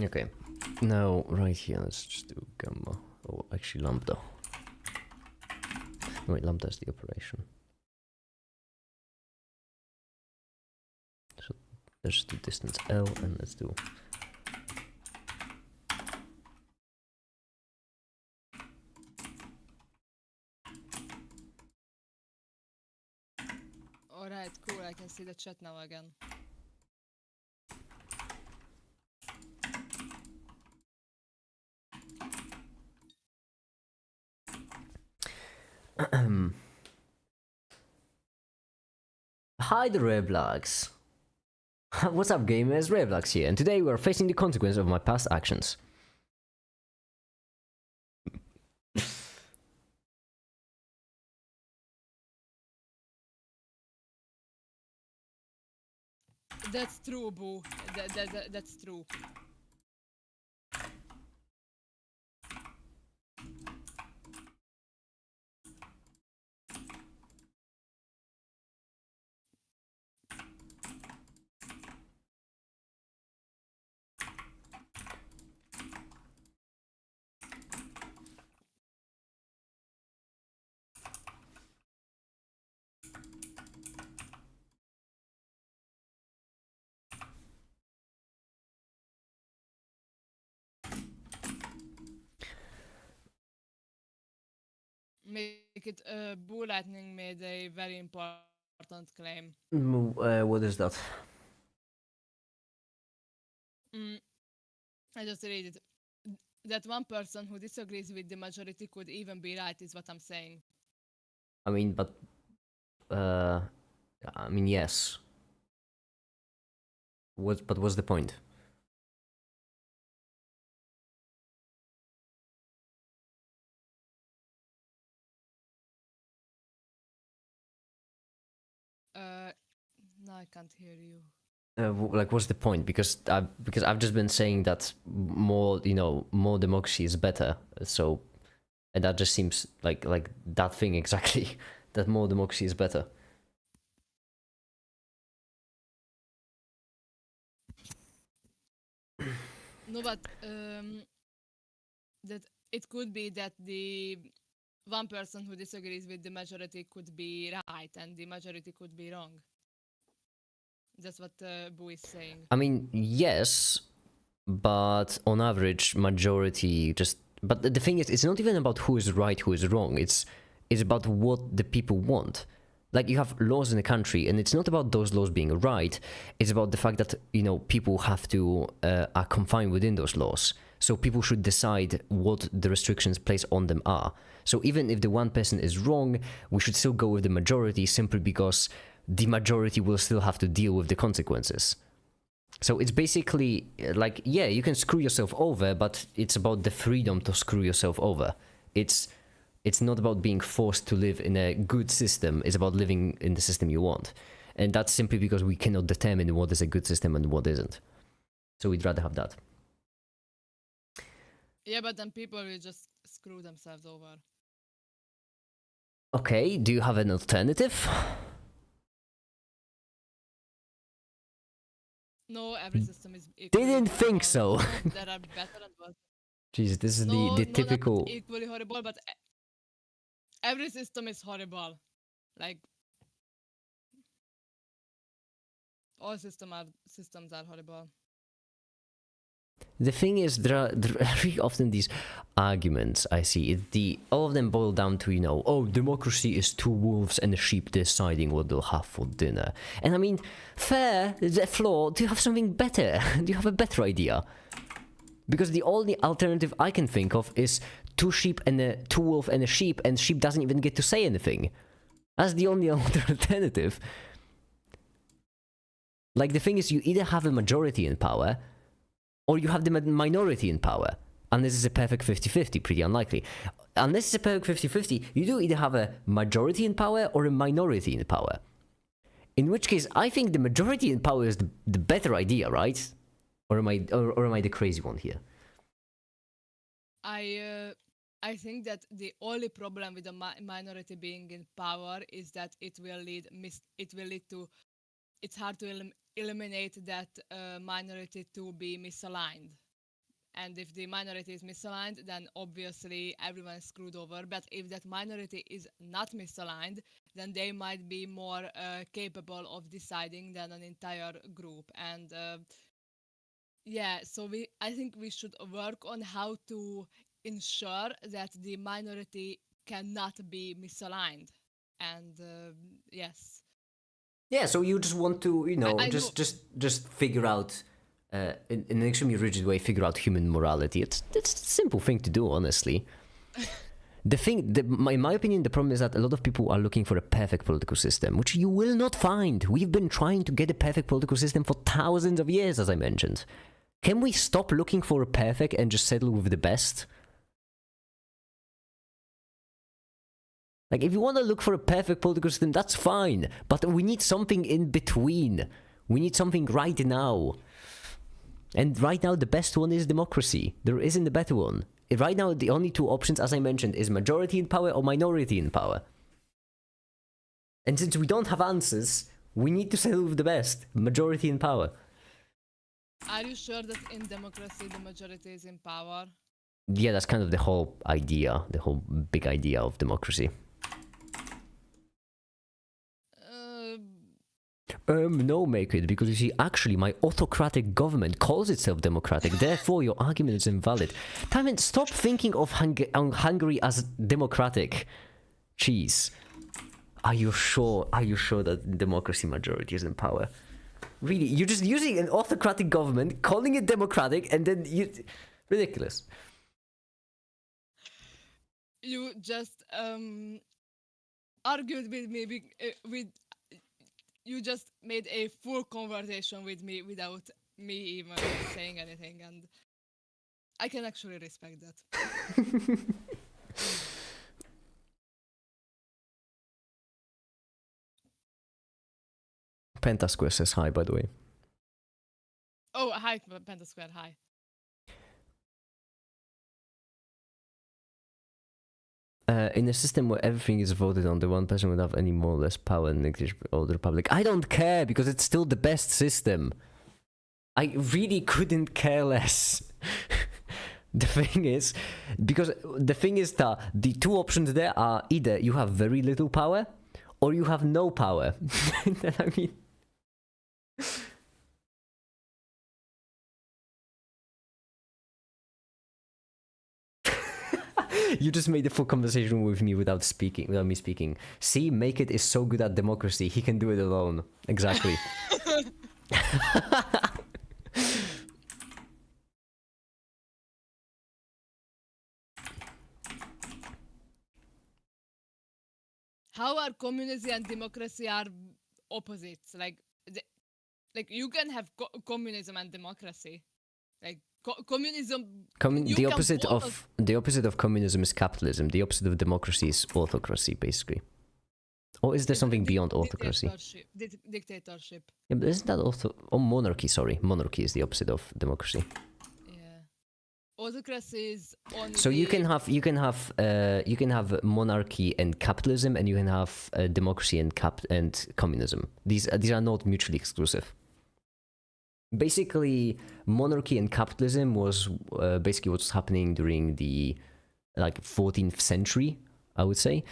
Okay, now right here, let's just do gamma. Oh, actually lambda. Wait, lambda is the operation. So let's do distance L and let's do... Alright, cool, I can see the chat now again. Hi the Reblags! What's up gamers, Reblags here, and today we are facing the consequence of my past actions. That's true, boo. That's true. Make it Boo Lightning made a very important claim. What is that? I just read it. That one person who disagrees with the majority could even be right, is what I'm saying. I mean, but... I mean, yes. But what's the point? No, I can't hear you. Like, what's the point? Because I've just been saying that more, more democracy is better. So, and that just seems like that thing exactly. That more democracy is better. No, but that it could be that the one person who disagrees with the majority could be right and the majority could be wrong. That's what Boo is saying. I mean, yes, but on average, majority just. But the thing is, it's not even about who is right, who is wrong. It's about what the people want. Like, you have laws in a country, and it's not about those laws being right. It's about the fact that people have to are confined within those laws. So people should decide what the restrictions placed on them are. So even if the one person is wrong, we should still go with the majority simply because the majority will still have to deal with the consequences. So it's basically like, yeah, you can screw yourself over, but it's about the freedom to screw yourself over. It's not about being forced to live in a good system. It's about living in the system you want. And that's simply because we cannot determine what is a good system and what isn't. So we'd rather have that. Yeah, but then people will just screw themselves over. Okay, do you have an alternative? No, every system is equally Didn't think horrible. so. There are better and worse. Jeez, this is No, the not typical... equally horrible, but every system is horrible. Like, all systems are horrible. The thing is, there are very often these arguments I see. All of them boil down to, oh, democracy is two wolves and a sheep deciding what they'll have for dinner. And I mean, fair, the flaw, do you have something better? Do you have a better idea? Because the only alternative I can think of is two wolf and a sheep doesn't even get to say anything. That's the only alternative. Like, the thing is, you either have a majority in power, or you have the minority in power. And this is a perfect 50-50, pretty unlikely. Unless it's a perfect 50-50, you do either have a majority in power or a minority in power. In which case, I think the majority in power is the better idea, right? Or am I the crazy one here? I think that the only problem with the minority being in power is that it will lead to. It's hard to eliminate that minority to be misaligned. and if the minority is misaligned, then obviously everyone is screwed over. But if that minority is not misaligned, then they might be more capable of deciding than an entire group. And yeah, so I think we should work on how to ensure that the minority cannot be misaligned. And yes, Yeah, so you just want to, you know, I know. just figure out, in an extremely rigid way, figure out human morality. It's a simple thing to do, honestly. In my opinion, the problem is that a lot of people are looking for a perfect political system, which you will not find. We've been trying to get a perfect political system for thousands of years, as I mentioned. Can we stop looking for a perfect and just settle with the best? Like, if you want to look for a perfect political system, that's fine. But we need something in between. We need something right now. And right now, the best one is democracy. There isn't a better one. Right now, the only two options, as I mentioned, is majority in power or minority in power. And since we don't have answers, we need to settle with the best. Majority in power. Are you sure that in democracy the majority is in power? Yeah, that's kind of the whole idea, the whole big idea of democracy. No, make it, because you see, actually, my autocratic government calls itself democratic, therefore your argument is invalid. Timon, stop thinking of Hungary as democratic. Jeez. Are you sure that democracy majority is in power? Really, you're just using an autocratic government, calling it democratic, and then you... Ridiculous. You just argued with me with... You just made a full conversation with me without me even saying anything, and I can actually respect that. Pentasquare says hi, by the way. Oh, hi, Pentasquare, hi. In a system where everything is voted on, the one person would have any more or less power than the republic. I don't care, because it's still the best system. I really couldn't care less. The thing is that the two options there are either you have very little power or you have no power. I mean... You just made a full conversation with me without me speaking. See, Make It is so good at democracy, he can do it alone. Exactly. How are communism and democracy are opposites? Like you can have communism and democracy. Like communism. The opposite of communism is capitalism. The opposite of democracy is autocracy, basically. Or is there something beyond autocracy? Dictatorship. Yeah, but isn't that also... Oh, monarchy, sorry. Monarchy is the opposite of democracy. Yeah. Autocracy is only... So you can have monarchy and capitalism, and you can have democracy and communism. These are not mutually exclusive. Basically, monarchy and capitalism was basically what's happening during the 14th century, I would say.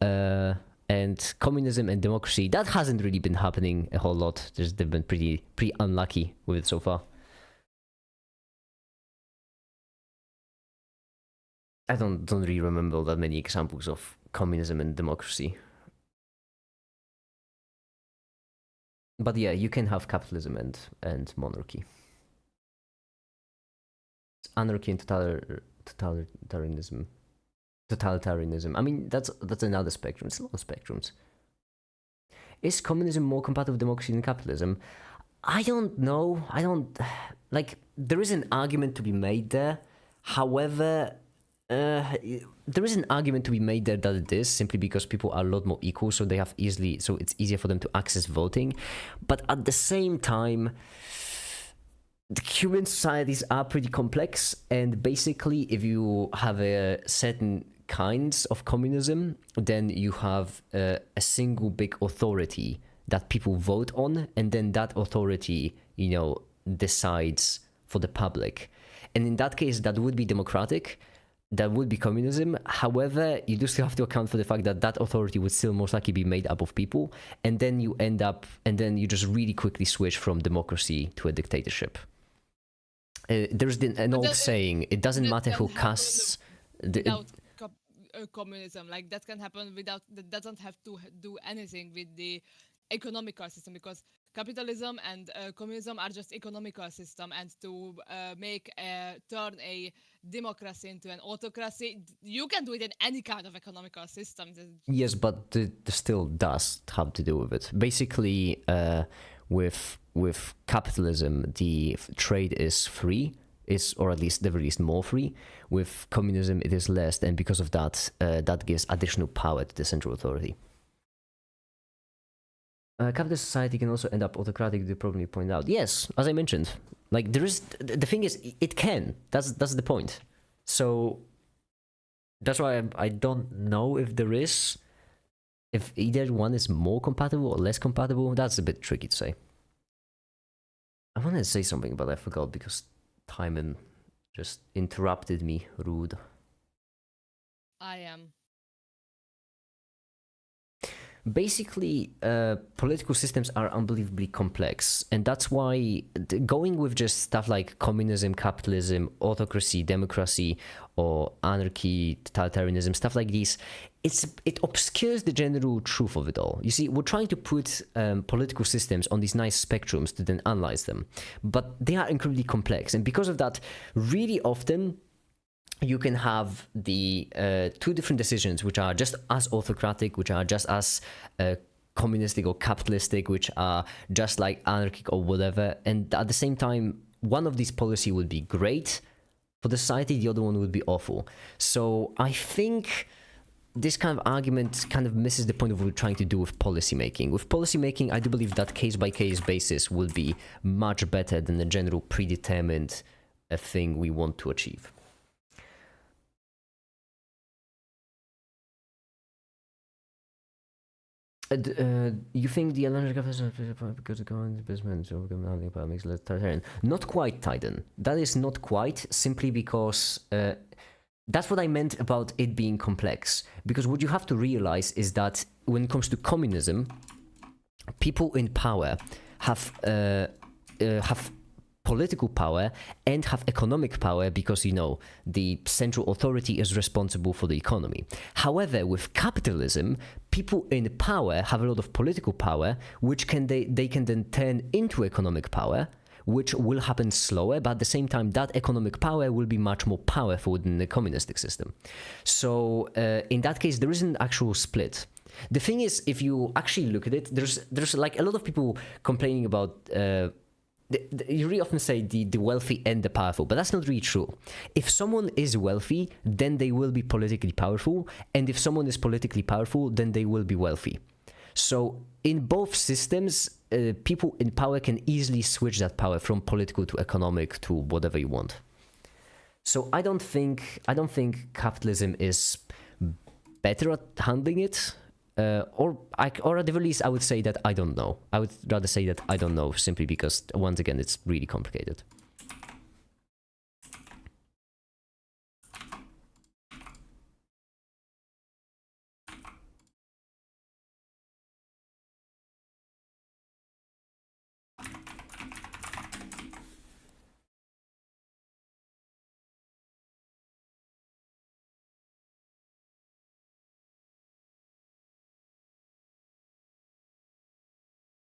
And communism and democracy, that hasn't really been happening a whole lot. They've been pretty unlucky with it so far. I don't really remember that many examples of communism and democracy. But yeah, you can have capitalism and monarchy. Anarchy and totalitarianism. I mean, that's another spectrum. It's a lot of spectrums. Is communism more compatible with democracy than capitalism? I don't know. There is an argument to be made there. However, there is an argument to be made there that it is, simply because people are a lot more equal, so it's easier for them to access voting. But at the same time, the human societies are pretty complex, and basically, if you have a certain kinds of communism, then you have a single big authority that people vote on, and then that authority, decides for the public. And in that case, that would be democratic. That would be communism. However, you do still have to account for the fact that that authority would still most likely be made up of people. And then you you just really quickly switch from democracy to a dictatorship. There's an old saying, it doesn't matter who casts... Without communism, like that can happen without, that doesn't have to do anything with the economical system, because capitalism and communism are just economical system, and to turn a democracy into an autocracy, you can do it in any kind of economical system. Yes, but it still does have to do with it. Basically, with capitalism, the trade is free, or at least the very least more free. With communism, it is less, and because of that, that gives additional power to the central authority. Capitalist society can also end up autocratic, the problem you point out. Yes, as I mentioned, like there is, the thing is, it can. That's the point. So that's why I don't know if there is, if either one is more compatible or less compatible. That's a bit tricky to say. I wanted to say something, but I forgot because Timon just interrupted me. Rude. I am. Basically, political systems are unbelievably complex, and that's why going with just stuff like communism, capitalism, autocracy, democracy, or anarchy, totalitarianism, stuff like these, it obscures the general truth of it all. You see, we're trying to put political systems on these nice spectrums to then analyze them, but they are incredibly complex, and because of that, really often you can have the two different decisions which are just as autocratic, which are just as communistic or capitalistic, which are just like anarchic or whatever. And at the same time, one of these policy would be great for the society, the other one would be awful. So I think this kind of argument kind of misses the point of what we're trying to do with policymaking. With policymaking, I do believe that case-by-case basis will be much better than the general predetermined thing we want to achieve. You think the Atlantic because the government business makes less totalitarian? Not quite, Titan. That is not quite, simply because that's what I meant about it being complex. Because what you have to realize is that when it comes to communism, people in power have political power and have economic power because, you know, the central authority is responsible for the economy. However, with capitalism, people in power have a lot of political power, which they can then turn into economic power, which will happen slower, but at the same time, that economic power will be much more powerful than the communistic system. So in that case, there is an actual split. The thing is, if you actually look at it, there's like a lot of people complaining about you really often say the wealthy and the powerful, but that's not really true. If someone is wealthy, then they will be politically powerful, and if someone is politically powerful, then they will be wealthy. So in both systems, people in power can easily switch that power from political to economic to whatever you want. So I don't think capitalism is better at handling it. Or at the very least, I would say that I don't know. I would rather say that I don't know, simply because, once again, it's really complicated.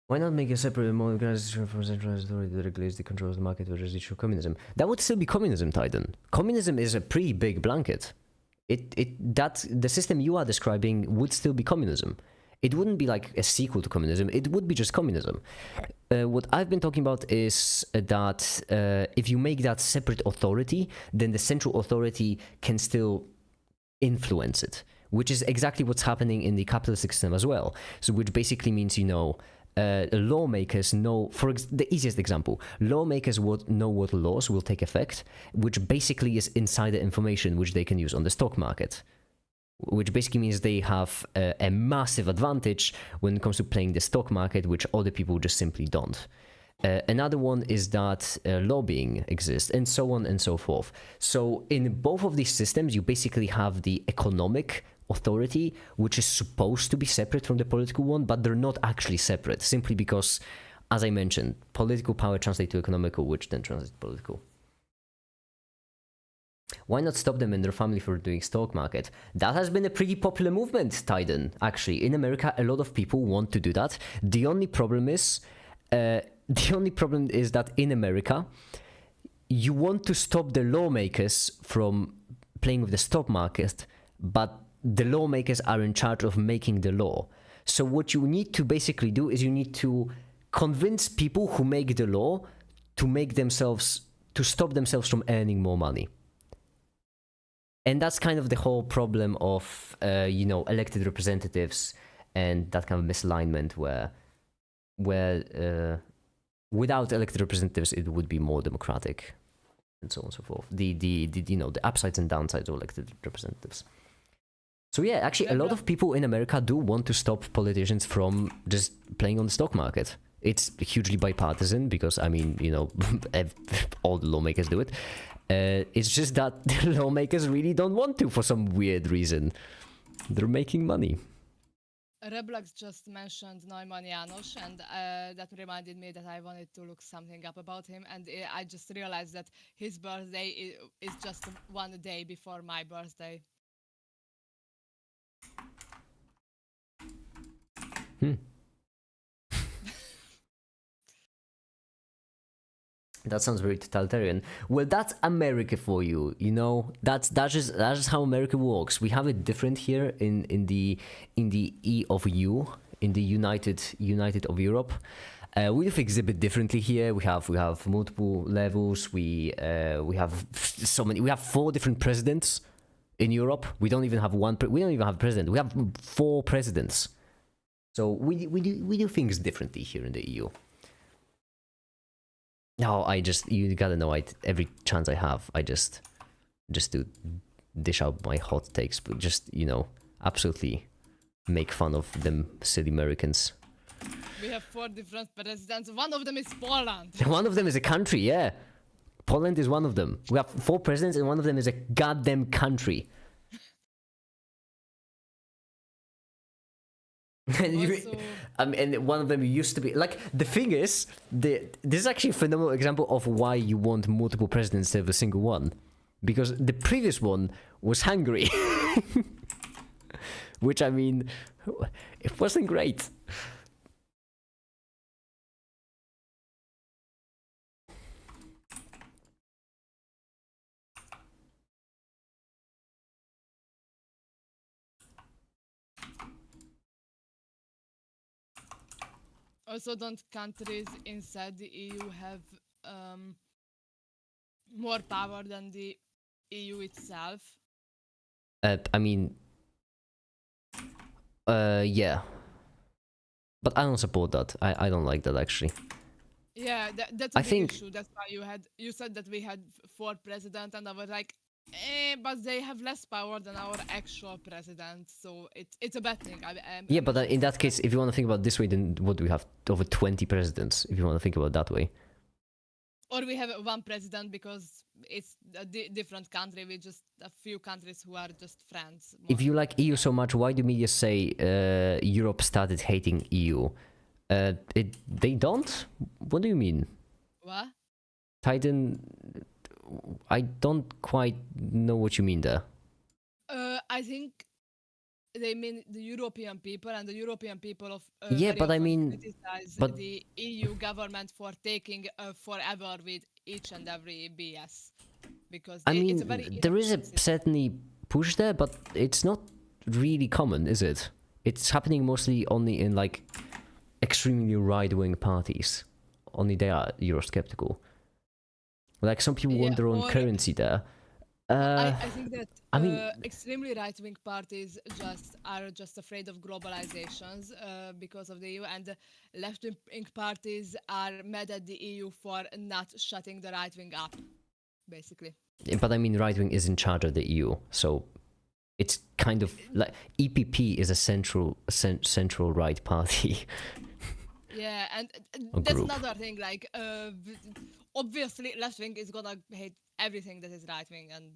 Why not make a separate organization from centralized authority that regulates the control of the market with residual communism? That would still be communism, Titan. Communism is a pretty big blanket. The system you are describing would still be communism. It wouldn't be like a sequel to communism. It would be just communism. What I've been talking about is that if you make that separate authority, then the central authority can still influence it, which is exactly what's happening in the capitalistic system as well. So, which basically means, you know, lawmakers know, for the easiest example, lawmakers know what laws will take effect, which basically is insider information which they can use on the stock market, which basically means they have a massive advantage when it comes to playing the stock market, which other people just simply don't. Another one is that lobbying exists, and so on and so forth. So in both of these systems, you basically have the economic authority, which is supposed to be separate from the political one, but they're not actually separate, simply because, as I mentioned, political power translates to economical, which then translates to political. Why not stop them and their family for doing stock market? That has been a pretty popular movement, Titan. Actually, in America, a lot of people want to do that. The only problem is that in America, you want to stop the lawmakers from playing with the stock market, but the lawmakers are in charge of making the law. So what you need to basically do is you need to convince people who make the law to stop themselves from earning more money. And that's kind of the whole problem of, elected representatives and that kind of misalignment where without elected representatives, it would be more democratic and so on and so forth. The upsides and downsides of elected representatives. So yeah, actually, a lot of people in America do want to stop politicians from just playing on the stock market. It's hugely bipartisan because, I mean, all the lawmakers do it. It's just that the lawmakers really don't want to for some weird reason. They're making money. Reblox just mentioned Neumann János, and that reminded me that I wanted to look something up about him, and I just realized that his birthday is just one day before my birthday. That sounds very totalitarian. Well, that's America for you, That's just how America works. We have it different here in the E of U, in the United of Europe. We have exhibit differently here. We have multiple levels. We have so many. We have 4 different presidents in Europe. We don't even have we don't even have a president. We have 4 presidents. So we do things differently here in the EU. No, you gotta know, every chance I have, I just to dish out my hot takes, but just, absolutely make fun of them silly Americans. We have 4 different presidents. One of them is Poland. One of them is a country, yeah. Poland is one of them. We have 4 presidents and one of them is a goddamn country. And one of them used to be like, the thing is, this is actually a phenomenal example of why you want multiple presidents instead of a single one, because the previous one was Hungary, which, I mean, it wasn't great. Also, don't countries inside the EU have more power than the EU itself? I mean, yeah. But I don't support that. I don't like that, actually. Yeah, that's a big issue. That's why you said that we had 4 presidents, and I was like, but they have less power than our actual president, so it's a bad thing. Yeah, but in that case, if you want to think about it this way, then what do we have? Over 20 presidents, if you want to think about it that way. Or we have 1 president because it's a different country with just a few countries who are just friends. If you like EU so much, why do media say Europe started hating EU? They don't? What do you mean? What? Titan... I don't quite know what you mean there. I think they mean the European people, and the European people of yeah, but I mean, criticize the EU government for taking forever with each and every BS, because it's a very there is certainly push there, but it's not really common, is it? It's happening mostly only in like extremely right-wing parties. Only they are Eurosceptical. Like, some people want their own currency there. I think that extremely right-wing parties are just afraid of globalizations because of the EU, and left-wing parties are mad at the EU for not shutting the right-wing up, basically. But I mean, right-wing is in charge of the EU, so it's kind of like EPP is a central right party. Yeah, and A that's group. another thing. Like, obviously, left wing is gonna hate everything that is right wing, and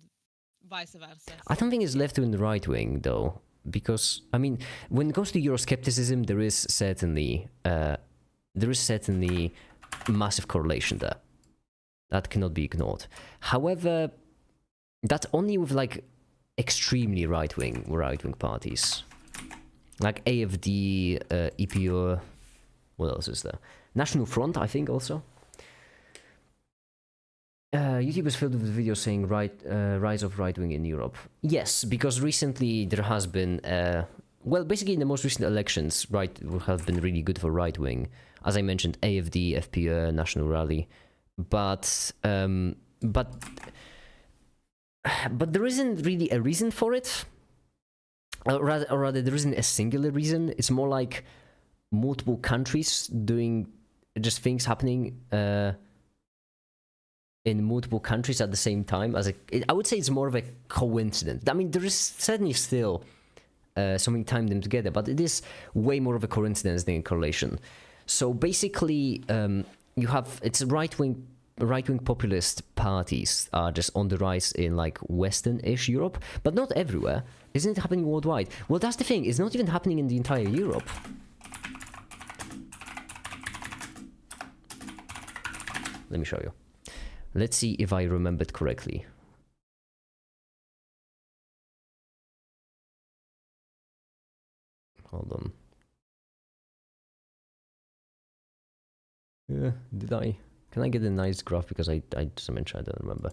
vice versa. I don't So think it's left wing and right wing though, because I mean, when it comes to Euroscepticism, there is certainly massive correlation there. That cannot be ignored. However, that's only with like extremely right wing parties, like AFD, EPO. What else is there? National Front, I think, also. YouTube is filled with videos saying rise of right wing in Europe. Yes, because recently there has been, well, basically in the most recent elections, right have been really good for right wing. As I mentioned, AFD, FPÖ, National Rally, but there isn't really a reason for it. Or rather, there isn't a singular reason. It's more like multiple countries doing just things happening in multiple countries at the same time. I would say it's more of a coincidence. I mean, there is certainly still something tying them together, but it is way more of a coincidence than a correlation. So basically, you have it's right wing populist parties are just on the rise in like Western-ish Europe, but not everywhere. Isn't it happening worldwide? Well, that's the thing. It's not even happening in the entire Europe. Let me show you. Let's see if I remembered correctly. Hold on. Yeah, did I? Can I get a nice graph? Because I just mentioned I don't remember.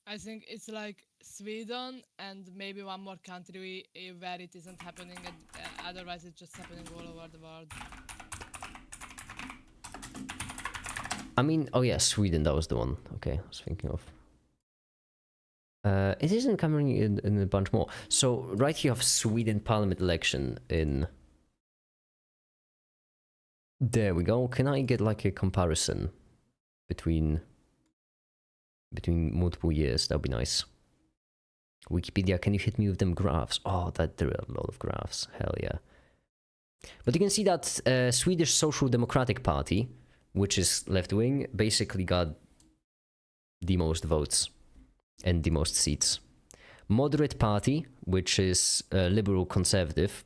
I think it's like Sweden and maybe one more country where it isn't happening, and otherwise it's just happening all over the world. I mean, oh yeah, Sweden, that was the one. Okay, I was thinking of. It isn't coming in a bunch more. So right here you have Sweden parliament election in... There we go. Can I get like a comparison between multiple years? That would be nice. Wikipedia, can you hit me with them graphs? Oh, that there are a lot of graphs. Hell yeah. But you can see that Swedish Social Democratic Party, which is left-wing, basically got the most votes and the most seats. Moderate Party, which is liberal conservative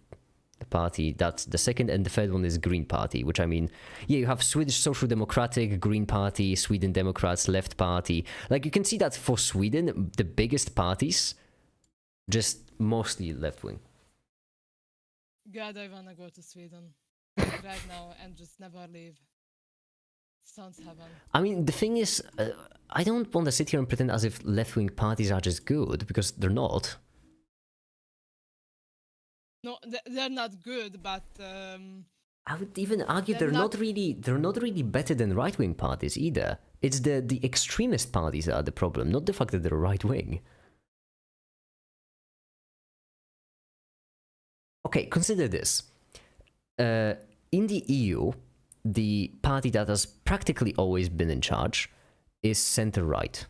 party, that's the second, and the third one is Green Party, which I mean, yeah, you have Swedish Social Democratic, Green Party, Sweden Democrats, Left Party. Like you can see that for Sweden, the biggest parties, just mostly left-wing. God, I wanna go to Sweden right now and just never leave. Sounds heaven. I mean, the thing is, I don't want to sit here and pretend as if left-wing parties are just good, because they're not. No, they're not good, but I would even argue they're not really better than right-wing parties either. It's the extremist parties that are the problem, not the fact that they're right-wing. Okay, consider this. In the EU, the party that has practically always been in charge is center-right.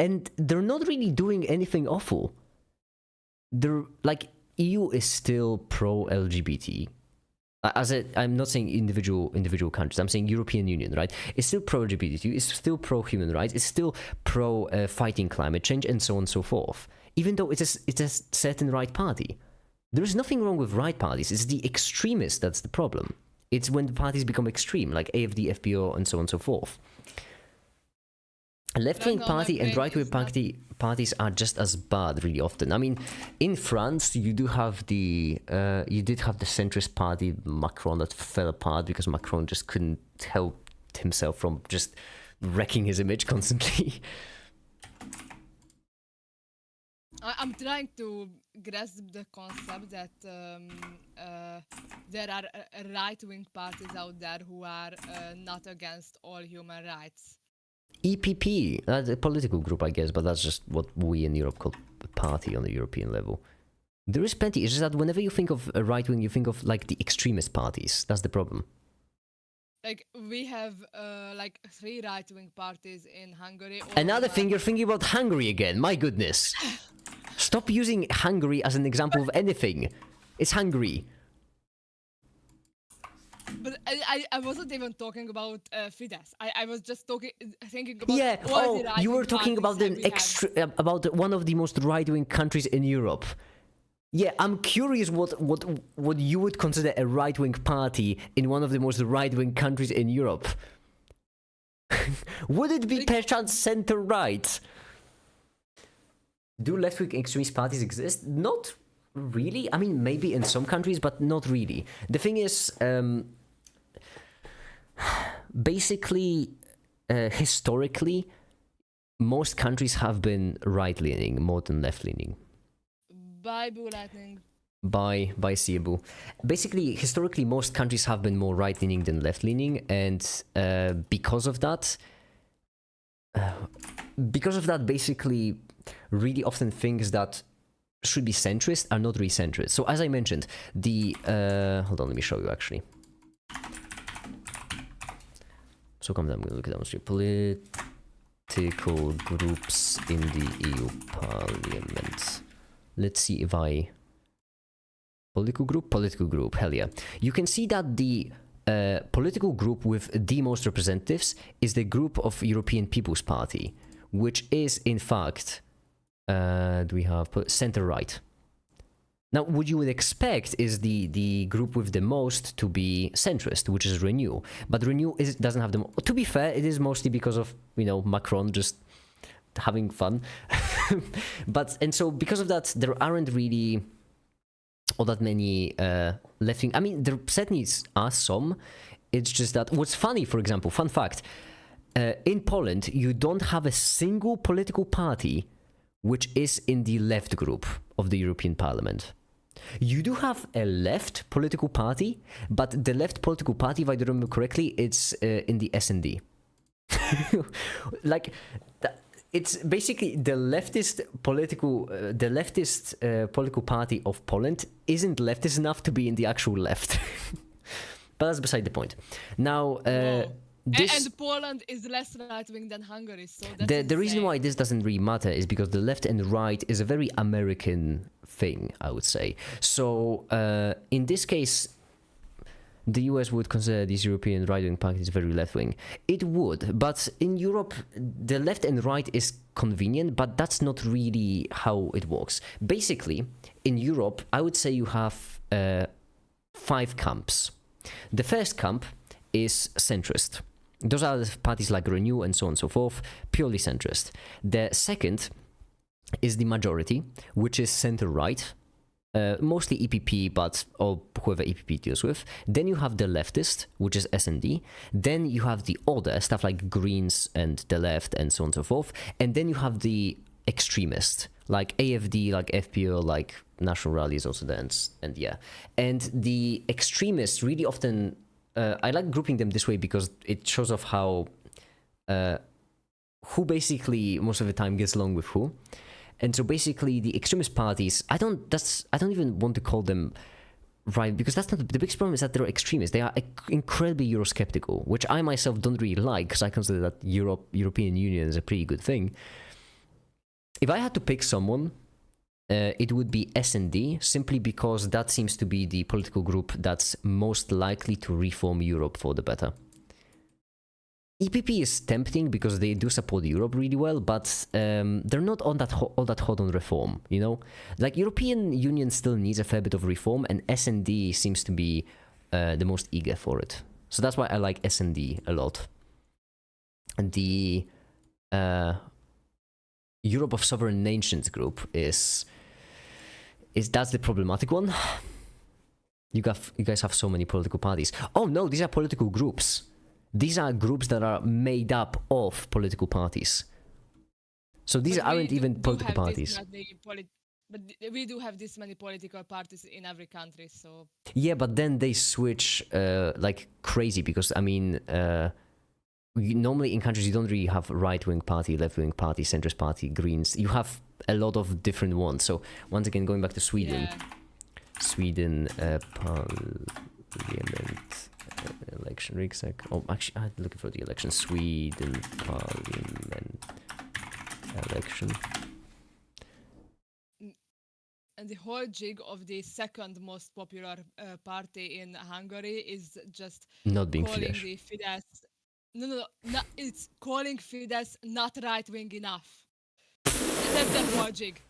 And they're not really doing anything awful. They're like, EU is still pro-LGBT. I'm not saying individual countries, I'm saying European Union, right? It's still pro-LGBT, it's still pro-human rights, it's still pro-fighting climate change, and so on and so forth. Even though it's a certain right party. There is nothing wrong with right parties, it's the extremists that's the problem. It's when the parties become extreme, like AFD, FPÖ, and so on and so forth. A left-wing party and right-wing parties are just as bad really often. I mean, in France, you did have the centrist party, Macron, that fell apart because Macron just couldn't help himself from just wrecking his image constantly. I'm trying to grasp the concept that there are right-wing parties out there who are not against all human rights. EPP, that's a political group, I guess, but that's just what we in Europe call a party on the European level. There is plenty. It's just that whenever you think of a right wing, you think of like the extremist parties. That's the problem. Like we have like 3 right-wing parties in Hungary. Another thing, you're thinking about Hungary again. My goodness. Stop using Hungary as an example of anything. It's Hungary. But I wasn't even talking about Fidesz. I was just thinking about Yeah. all the Oh, you were right-wing talking about parties that we have. about one of the most right-wing countries in Europe. Yeah, I'm curious what you would consider a right-wing party in one of the most right-wing countries in Europe. Would it be perchance center-right? Do left-wing extremist parties exist? Not really. I mean, maybe in some countries, but not really. The thing is, basically, historically, most countries have been right-leaning more than left-leaning. Bible Lightning. By Siebu. Basically, historically, most countries have been more right-leaning than left-leaning, and because of that, basically, really often things that should be centrist are not really centrist. So, as I mentioned, the hold on, let me show you actually. So, come down. I'm gonna look at that one. Political groups in the EU Parliament. Let's see if I... Political group, hell yeah. You can see that the political group with the most representatives is the group of European People's Party, which is, in fact, do we have center-right. Now, what you would expect is the group with the most to be centrist, which is Renew. But Renew doesn't have them. To be fair, it is mostly because of, Macron just having fun. And so because of that, there aren't really all that many left-wing. I mean, there certainly are some. It's just that what's funny, for example, fun fact, in Poland, you don't have a single political party which is in the left group of the European Parliament. You do have a left political party, but the left political party, if I remember correctly, it's in the S&D. It's basically the leftist political party of Poland isn't leftist enough to be in the actual left. But that's beside the point. Now, and Poland is less right-wing than Hungary, so that's the reason why this doesn't really matter is because the left and right is a very American thing, I would say. So in this case, the US would consider these European right-wing parties very left-wing. It would, but in Europe, the left and right is convenient, but that's not really how it works. Basically, in Europe, I would say you have 5 camps. The first camp is centrist. Those are the parties like Renew and so on and so forth, purely centrist. The second is the majority, which is center-right, mostly EPP, or whoever EPP deals with. Then you have the leftist, which is S&D. Then you have the other stuff like Greens and the left and so on and so forth. And then you have the extremist, like AFD, like FPÖ, like National Rally is also there, and yeah. And the extremists really often, I like grouping them this way because it shows off how, who basically most of the time gets along with who. And so basically the extremist parties, I don't even want to call them right, because that's not the biggest problem. Is that they're extremists. They are incredibly Eurosceptical, which I myself don't really like, because I consider that European Union is a pretty good thing. If I had to pick someone, it would be S&D, simply because that seems to be the political group that's most likely to reform Europe for the better. EPP is tempting because they do support Europe really well, but they're not all that hot on reform, Like, European Union still needs a fair bit of reform, and S&D seems to be the most eager for it. So that's why I like S&D a lot. And the Europe of Sovereign Nations group is that's the problematic one. You guys have so many political parties. Oh no, these are political groups. These are groups that are made up of political parties. So these aren't even political parties. But we do have this many political parties in every country, so... Yeah, but then they switch like crazy, because, I mean, normally in countries you don't really have right-wing party, left-wing party, centrist party, Greens. You have a lot of different ones. So once again, going back to Sweden. Yeah. Sweden Parliament... election rucksack. Oh, actually, I'm looking for the election. Sweden Parliament election. the whole jig of the second most popular party in Hungary is just Not being calling Fidesz. the Fidesz. No, no, no, no, it's calling Fidesz not right wing enough. That's their whole jig.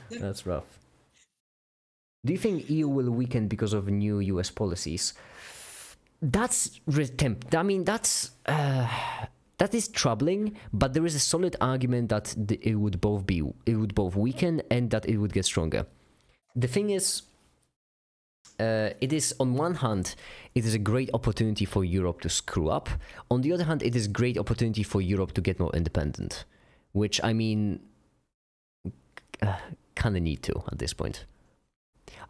That's rough. Do you think EU will weaken because of new US policies? That's I mean, that is troubling, but there is a solid argument that it would both weaken and that it would get stronger. The thing is, it is on one hand, it is a great opportunity for Europe to screw up. On the other hand, it is a great opportunity for Europe to get more independent, which I mean, kind of need to at this point.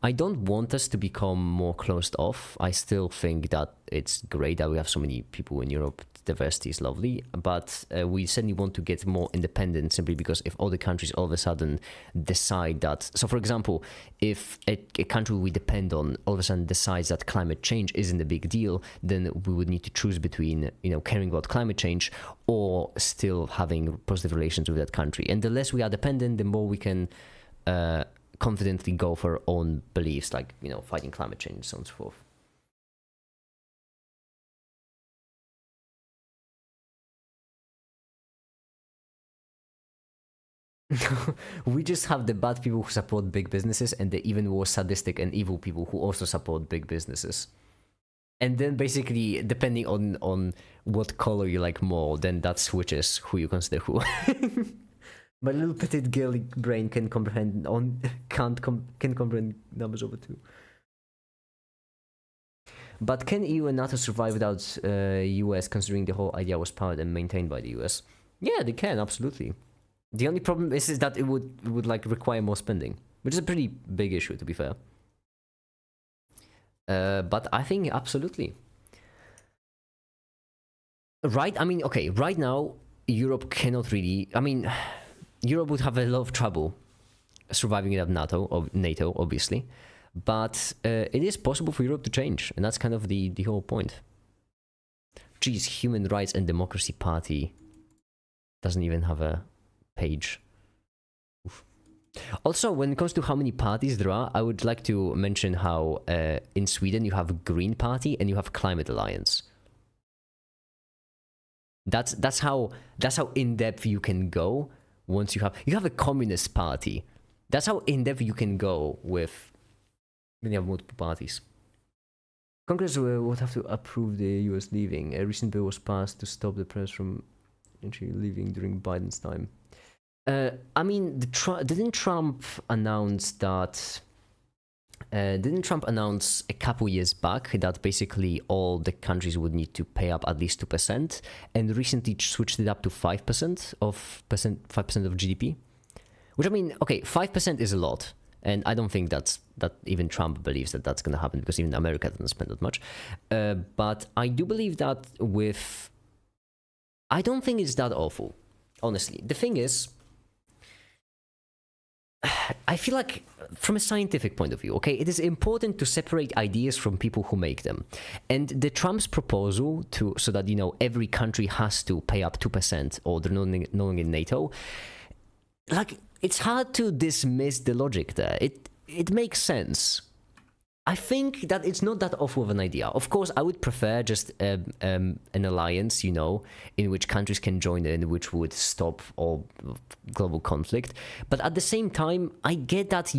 I don't want us to become more closed off. I still think that it's great that we have so many people in Europe. Diversity is lovely, but we certainly want to get more independent simply because if other countries all of a sudden decide that... So, for example, if a country we depend on all of a sudden decides that climate change isn't a big deal, then we would need to choose between, caring about climate change or still having positive relations with that country. And the less we are dependent, the more we can... confidently go for our own beliefs, like, fighting climate change and so on and so forth. We just have the bad people who support big businesses and the even more sadistic and evil people who also support big businesses. And then basically, depending on what color you like more, then that switches who you consider who. My little petite girly brain can comprehend can comprehend numbers over 2. But can EU and NATO survive without US, considering the whole idea was powered and maintained by the US? Yeah, they can, absolutely. The only problem is that it would like require more spending, which is a pretty big issue, to be fair. But I think absolutely. Right? I mean, okay, right now, Europe cannot really... I mean... Europe would have a lot of trouble surviving without NATO, obviously, but it is possible for Europe to change, and that's kind of the whole point. Geez, Human Rights and Democracy Party doesn't even have a page. Oof. Also, when it comes to how many parties there are, I would like to mention how in Sweden you have Green Party and you have Climate Alliance. That's how in depth you can go. Once you have a Communist Party. That's how in-depth you can go with when you have multiple parties. Congress would have to approve the US leaving. A recent bill was passed to stop the press from actually leaving during Biden's time. I mean, didn't Trump announce that... didn't Trump announce a couple years back that basically all the countries would need to pay up at least 2%, and recently switched it up to 5% of GDP? Which, I mean, okay, 5% is a lot, and I don't think that even Trump believes that that's going to happen, because even America doesn't spend that much. But I do believe that I don't think it's that awful, honestly. The thing is, I feel like, from a scientific point of view, okay, it is important to separate ideas from people who make them. And the Trump's proposal so that, every country has to pay up 2% or they're no longer in NATO, like, it's hard to dismiss the logic there. It makes sense. I think that it's not that awful of an idea. Of course, I would prefer just an alliance, in which countries can join in, which would stop all global conflict. But at the same time, I get that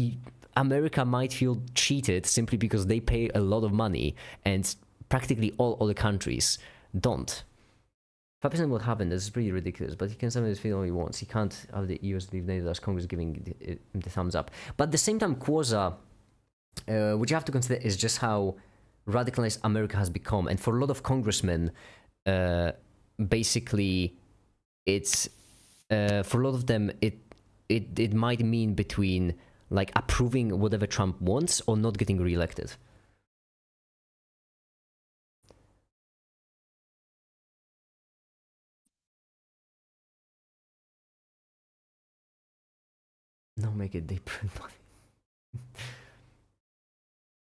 America might feel cheated simply because they pay a lot of money and practically all other countries don't. 5% would happen. This is pretty ridiculous, but he can sometimes feel only once. He can't have the US leave NATO as Congress giving the thumbs up. But at the same time, Quasar... what you have to consider is just how radicalized America has become. And for a lot of congressmen, basically, it's for a lot of them, it might mean between like approving whatever Trump wants or not getting reelected. No, make it, they print money.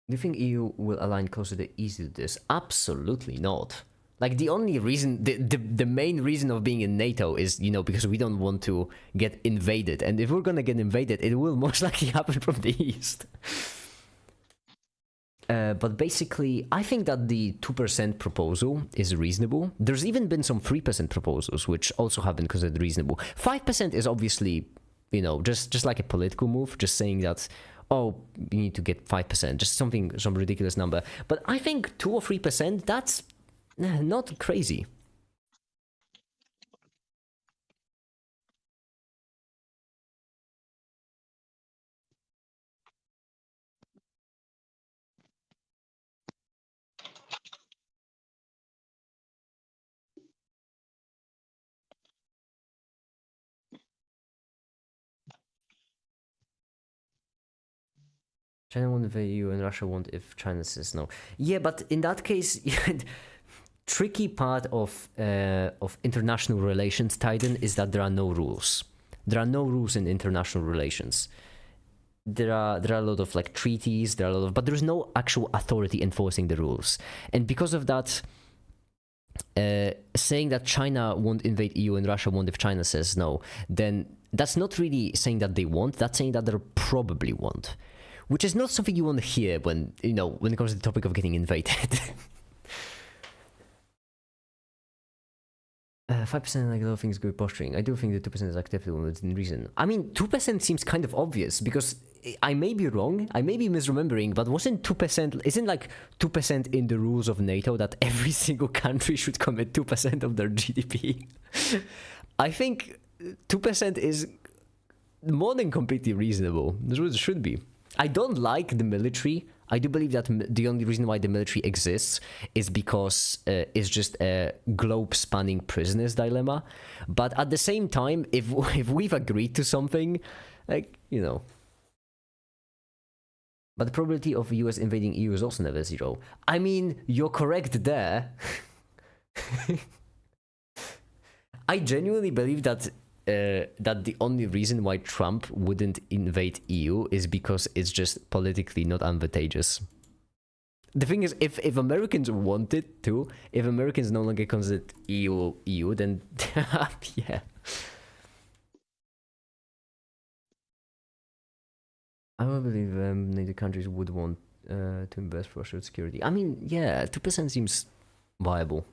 Do you think EU will align closer to the East to this? Absolutely not. Like the only reason, the main reason of being in NATO is, you know, because we don't want to get invaded. And if we're gonna get invaded, it will most likely happen from the east. But basically, I think that the 2% proposal is reasonable. There's even been some 3% proposals, which also have been considered reasonable. 5% is obviously, you know, just like a political move, just saying that, oh, you need to get 5%, just some ridiculous number. But I think 2 or 3%, that's not crazy. China won't invade EU and Russia won't if China says no. Yeah, but in that case, tricky part of international relations, Titan, is that there are no rules. There are no rules in international relations. There are a lot of like treaties. But there is no actual authority enforcing the rules. And because of that, saying that China won't invade EU and Russia won't if China says no, then that's not really saying that they won't. That's saying that they probably won't. Which is not something you want to hear when, you know, when it comes to the topic of getting invaded. 5% like a lot of things good posturing. I do think that 2% is actively within reason. I mean, 2% seems kind of obvious because I may be wrong, I may be misremembering, but isn't like 2% in the rules of NATO that every single country should commit 2% of their GDP? I think 2% is more than completely reasonable. It should be. I don't like the military. I do believe that the only reason why the military exists is because it's just a globe-spanning prisoners dilemma. But at the same time, if we've agreed to something, like, you know. But the probability of US invading EU is also never zero. I mean, you're correct there. I genuinely believe that that the only reason why Trump wouldn't invade EU is because it's just politically not advantageous. The thing is, if Americans wanted to, if Americans no longer considered EU, then yeah. I don't believe NATO countries would want to invest for shared security. I mean, yeah, 2% seems viable.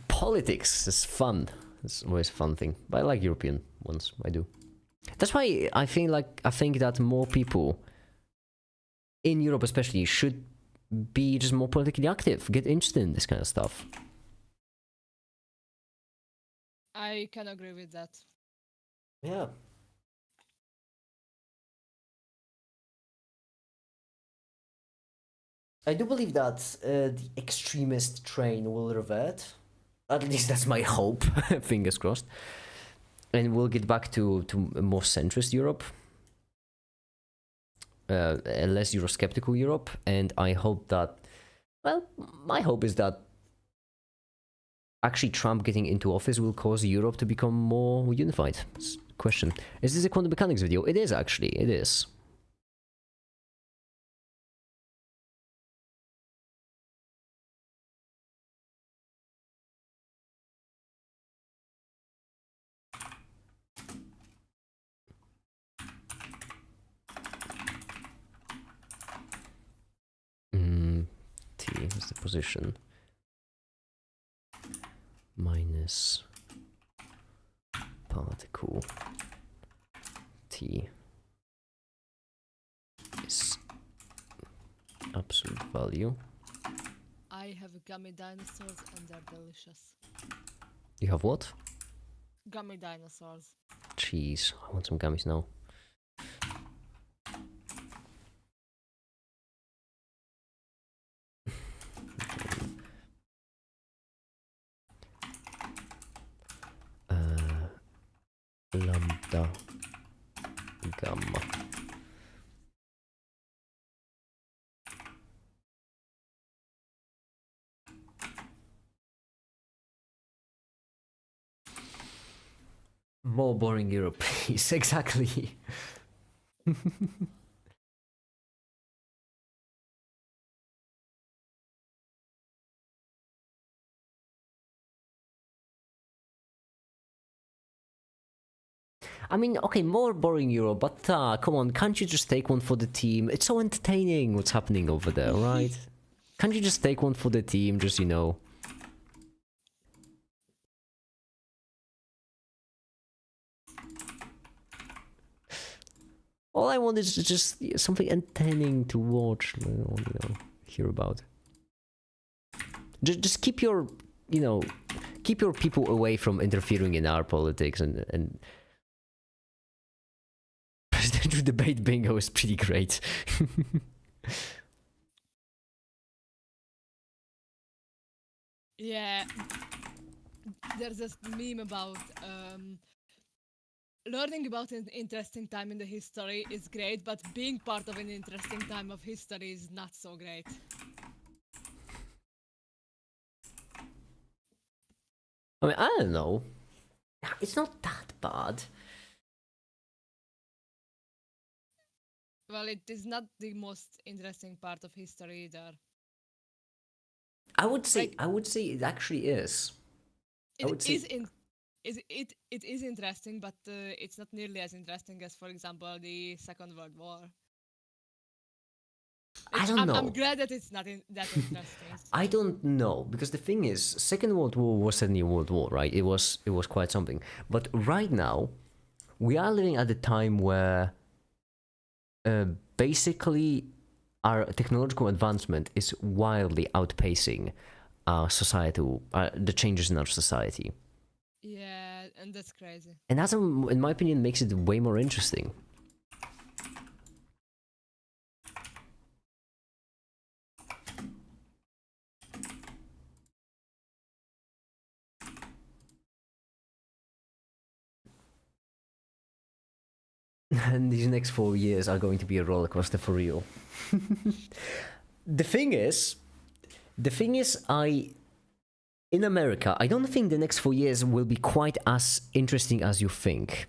Politics is fun. It's always a fun thing. But I like European ones. I do. That's why I think that more people in Europe especially should be just more politically active, get interested in this kind of stuff. I can agree with that. Yeah. I do believe that the extremist train will revert. At least that's my hope. Fingers crossed. And we'll get back to a more centrist Europe. A less Eurosceptical Europe. And I hope that, well, my hope is that actually Trump getting into office will cause Europe to become more unified. Question. Is this a quantum mechanics video? It is actually. It is. T is the position. Minus particle T is absolute value. I have gummy dinosaurs and they're delicious. You have what? Gummy dinosaurs. Jeez, I want some gummies now. Gamma. More boring Europe, please. Exactly. I mean, okay, more boring Euro, but come on, can't you just take one for the team? It's so entertaining what's happening over there, right? Can't you just take one for the team, just, you know? All I want is just something entertaining to watch, you know, hear about. Just keep your, you know, keep your people away from interfering in our politics and presidential debate bingo is pretty great. Yeah, there's this meme about learning about an interesting time in the history is great, but being part of an interesting time of history is not so great. I mean, I don't know. It's not that bad. Well, it is not the most interesting part of history either. I would say Like, it actually is. I would say it is interesting, but it's not nearly as interesting as, for example, the Second World War. I don't know. I'm glad that it's not that interesting. I don't know, because the thing is, Second World War was certainly a world war, right? It was quite something. But right now, we are living at a time where basically our technological advancement is wildly outpacing our societal the changes in our society. Yeah, and that's crazy. And that, in my opinion, makes it way more interesting. And these next 4 years are going to be a roller coaster for real. The thing is, in America, I don't think the next 4 years will be quite as interesting as you think.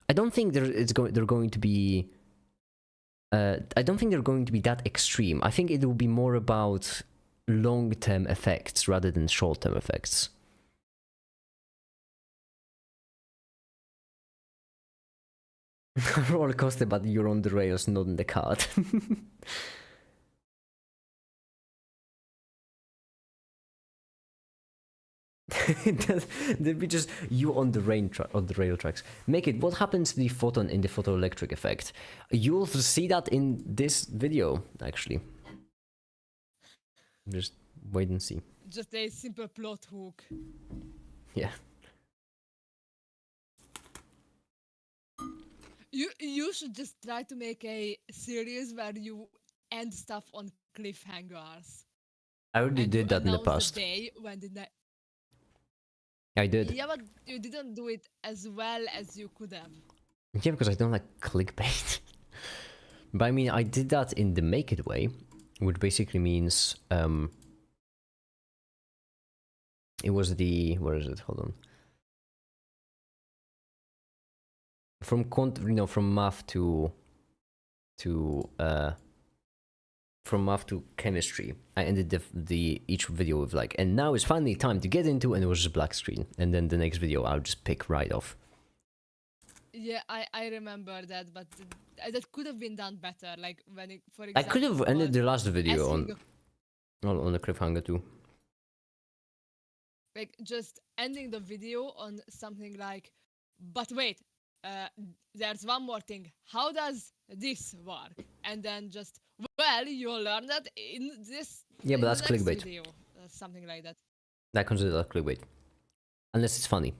I don't think they're going to be. I don't think they're going to be that extreme. I think it will be more about long-term effects rather than short-term effects. Roller coaster, but you're on the rails, not in the cart. There'd be just you on the rail tracks. Make it. What happens to the photon in the photoelectric effect? You'll see that in this video, actually. Just wait and see. Just a simple plot hook. Yeah. You should just try to make a series where you end stuff on cliffhangers. I already And did you that in the announce past. the day when the I did. Yeah, but you didn't do it as well as you could have. Yeah, because I don't like clickbait. But I mean, I did that in the make it way, which basically means it was the, where is it? Hold on. From math to from math to chemistry, I ended the each video with like, and now it's finally time to get into, and it was just black screen, and then the next video I'll just pick right off. Yeah, I remember that, but that could have been done better. Like when it, for I example, could have ended the last video asking on a cliffhanger too. like just ending the video on something like, but wait, there's one more thing. How does this work? And then just, well, you'll learn that in this. Yeah, but in that's the next clickbait. Video, something like that. I consider that clickbait, unless it's funny.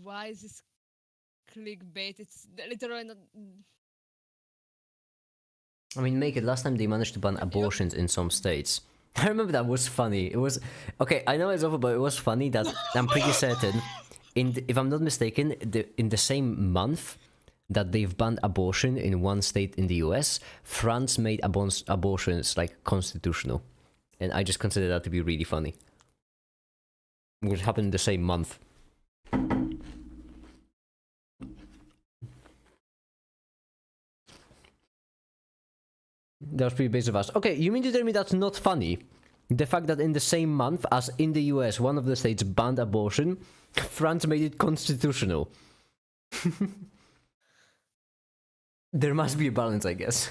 Why is this clickbait? It's literally not. I mean, make it. Last time they managed to ban You- abortions in some states, I remember that was funny. It was okay. I know it's over, but it was funny that I'm pretty certain, if I'm not mistaken, in the same month that they've banned abortion in one state in the US, France made abortions like constitutional, and I just consider that to be really funny. Which happened in the same month. That was pretty basic of us. Okay, you mean to tell me that's not funny? The fact that in the same month as in the US, one of the states banned abortion, France made it constitutional. There must be a balance, I guess.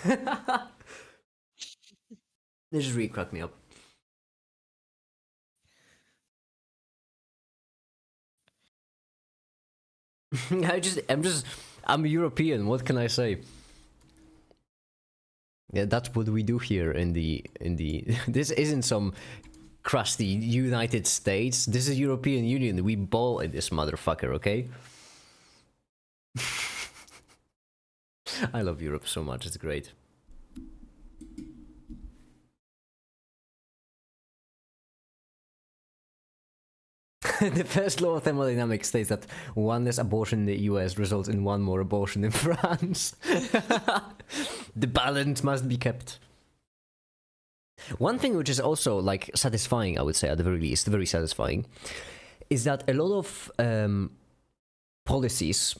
This just really cracked me up. I'm European, what can I say? Yeah, that's what we do here in the this isn't some crusty United States. This is European Union. We ball in this motherfucker, okay? I love Europe so much, it's great. The first law of thermodynamics states that one less abortion in the US results in one more abortion in France. The balance must be kept. One thing which is also like satisfying, I would say at the very least, very satisfying, is that a lot of policies,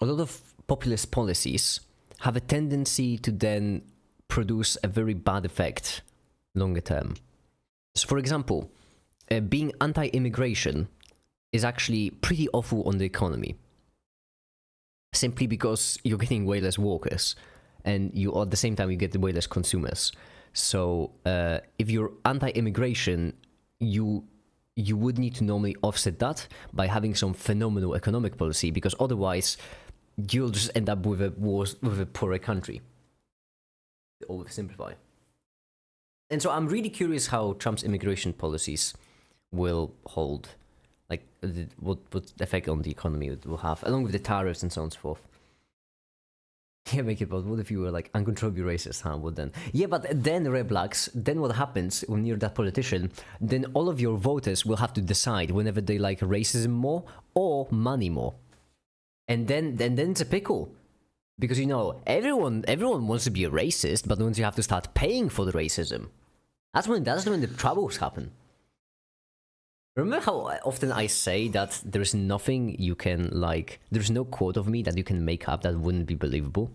a lot of populist policies have a tendency to then produce a very bad effect longer term. So for example, being anti-immigration is actually pretty awful on the economy. Simply because you're getting way less workers, and you at the same time you get way less consumers. So if you're anti-immigration, you would need to normally offset that by having some phenomenal economic policy, because otherwise you'll just end up with a poorer country. To oversimplify. And so I'm really curious how Trump's immigration policies will hold, like what effect on the economy it will have, along with the tariffs and so on and so forth. Yeah, make it about what if you were like uncontrollably racist, huh? What then? Yeah, but then red blacks, then what happens when you're that politician? Then all of your voters will have to decide whenever they like racism more or money more. And then it's a pickle. Because you know, everyone wants to be a racist, but once you have to start paying for the racism, that's when the troubles happen. Remember how often I say that there's nothing you can, like, there's no quote of me that you can make up that wouldn't be believable?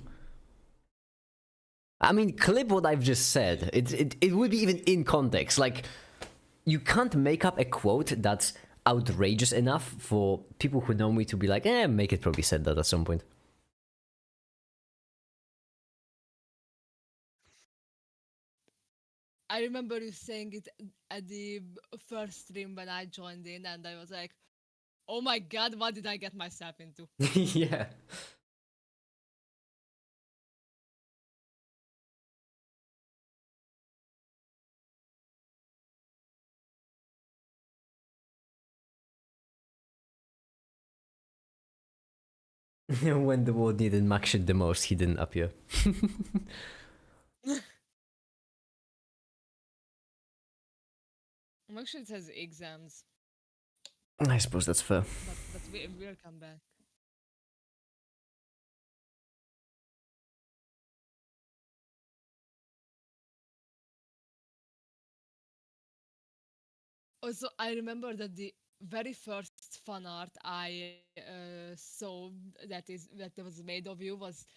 I mean, clip what I've just said. It would be even in context. Like, you can't make up a quote that's outrageous enough for people who know me to be like, make it probably said that at some point. I remember you saying it at the first stream when I joined in, and I was like, oh my god, what did I get myself into? Yeah. When the world needed Max shit the most, he didn't appear. Max shit has exams. I suppose that's fair. But we'll come back. Also, I remember that the very first fan art I saw that was made of you was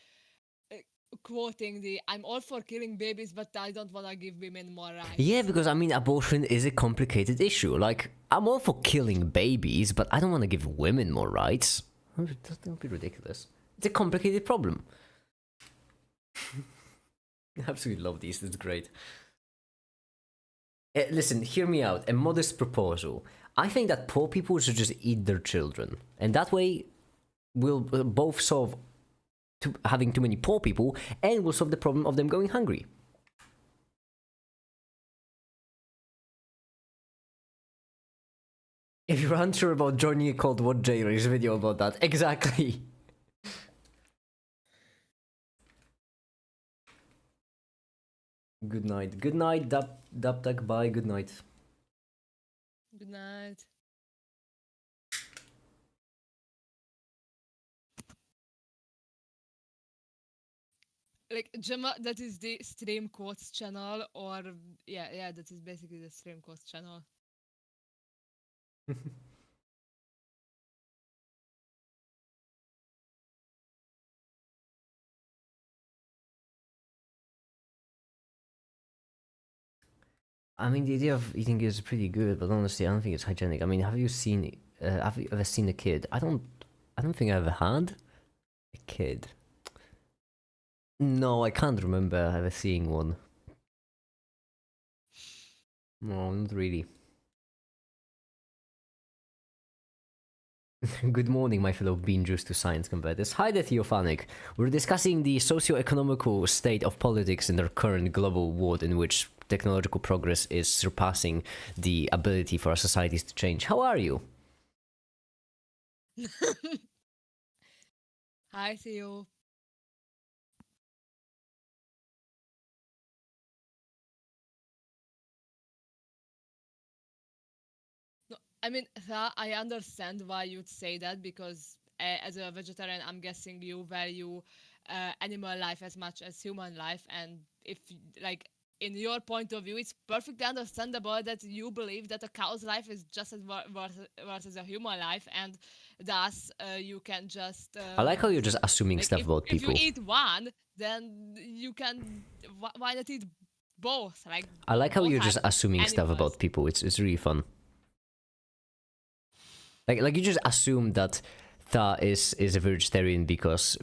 quoting the "I'm all for killing babies, but I don't want to give women more rights." Yeah, because I mean, abortion is a complicated issue. Like, I'm all for killing babies, but I don't want to give women more rights. Don't be ridiculous. It's a complicated problem. I absolutely love these. It's great. Listen, hear me out. A modest proposal. I think that poor people should just eat their children, and that way, we'll both solve having too many poor people, and we'll solve the problem of them going hungry. If you're unsure about joining a cult, watch J-Ray's video about that. Exactly. Good night. Good night, Daptak, bye, good night. Good night. Like Gemma, that is the stream quotes channel, or yeah, that is basically the stream quotes channel. I mean, the idea of eating is pretty good, but honestly, I don't think it's hygienic. I mean, have you ever seen a kid? I don't think I ever had a kid. No, I can't remember ever seeing one. No, not really. Good morning, my fellow bean juice to science converters. Hi there, Theophanic. We're discussing the socio-economical state of politics in our current global world in which technological progress is surpassing the ability for our societies to change. How are you? Hi, Theo. No, I mean, I understand why you'd say that because as a vegetarian, I'm guessing you value animal life as much as human life, and if like in your point of view, it's perfectly understandable that you believe that a cow's life is just as worth as a human life, and thus you can just I like how you're just assuming like stuff about if you people. eat one, then you can why not eat both? Like I like how both you're types just of assuming stuff animals. about people. It's really fun. Like you just assume that Tha is a vegetarian because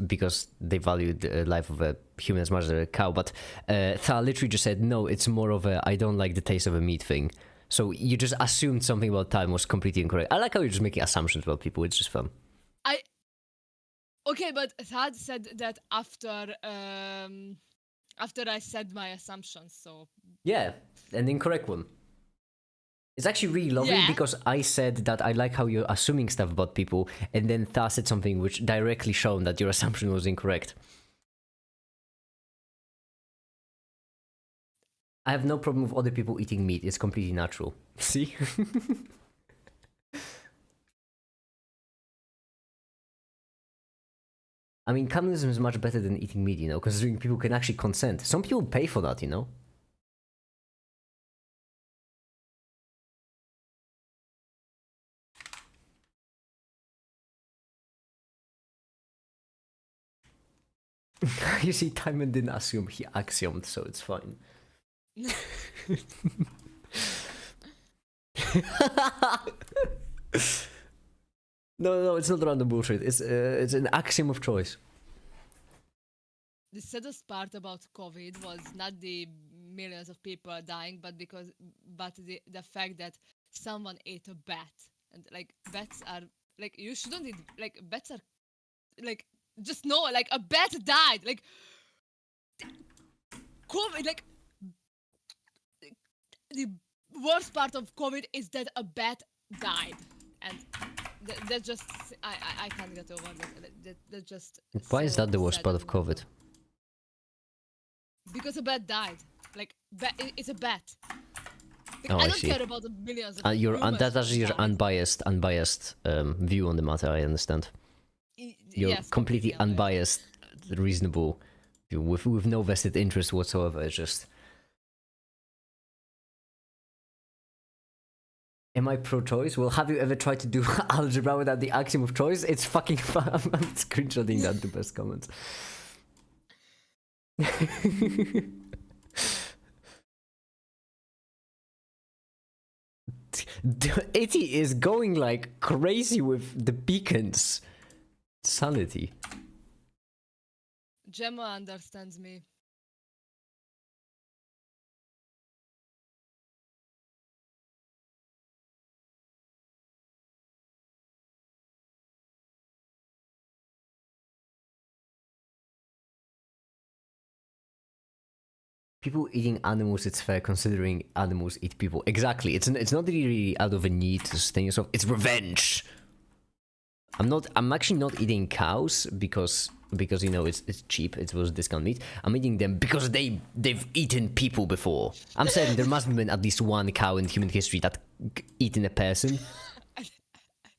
they value the life of a human as much as a cow, but Tha literally just said no. It's more of a I don't like the taste of a meat thing. So you just assumed something about time was completely incorrect. I like how you're just making assumptions about people. It's just fun. Okay, but Thad said that after I said my assumptions, so Yeah, an incorrect one. It's actually really lovely yeah. because I said that I like how you're assuming stuff about people, and then Tha said something which directly shown that your assumption was incorrect. I have no problem with other people eating meat. It's completely natural. See? I mean, communism is much better than eating meat, you know, considering people can actually consent. Some people pay for that, you know? You see, Timon didn't assume, he axiomed, so it's fine. No, it's not random bullshit. It's an axiom of choice. The saddest part about COVID was not the millions of people dying, but the fact that someone ate a bat, and like bats are like you shouldn't eat like bats are like just no like a bat died like COVID like the worst part of COVID is that a bat died, and that just I can't get over that just. Why is so that the worst sad part and of COVID? Because a bat died. Like it's a bat. Like, Oh, I I don't see. care about the millions of That's actually your humans unbiased view on the matter. I understand. You're yes, completely unbiased, reasonable, with no vested interest whatsoever. It's just. Am I pro-choice? Well, have you ever tried to do algebra without the axiom of choice? It's fucking fun. I'm screenshotting that to best comments. Itty is going like crazy with the beacons. Sanity. Gemma understands me. People eating animals, it's fair considering animals eat people. Exactly. It's not really out of a need to sustain yourself. It's revenge. I'm actually not eating cows because because you know it's cheap. It was discount meat. I'm eating them because they've eaten people before. I'm saying there must have been at least one cow in human history that eaten a person.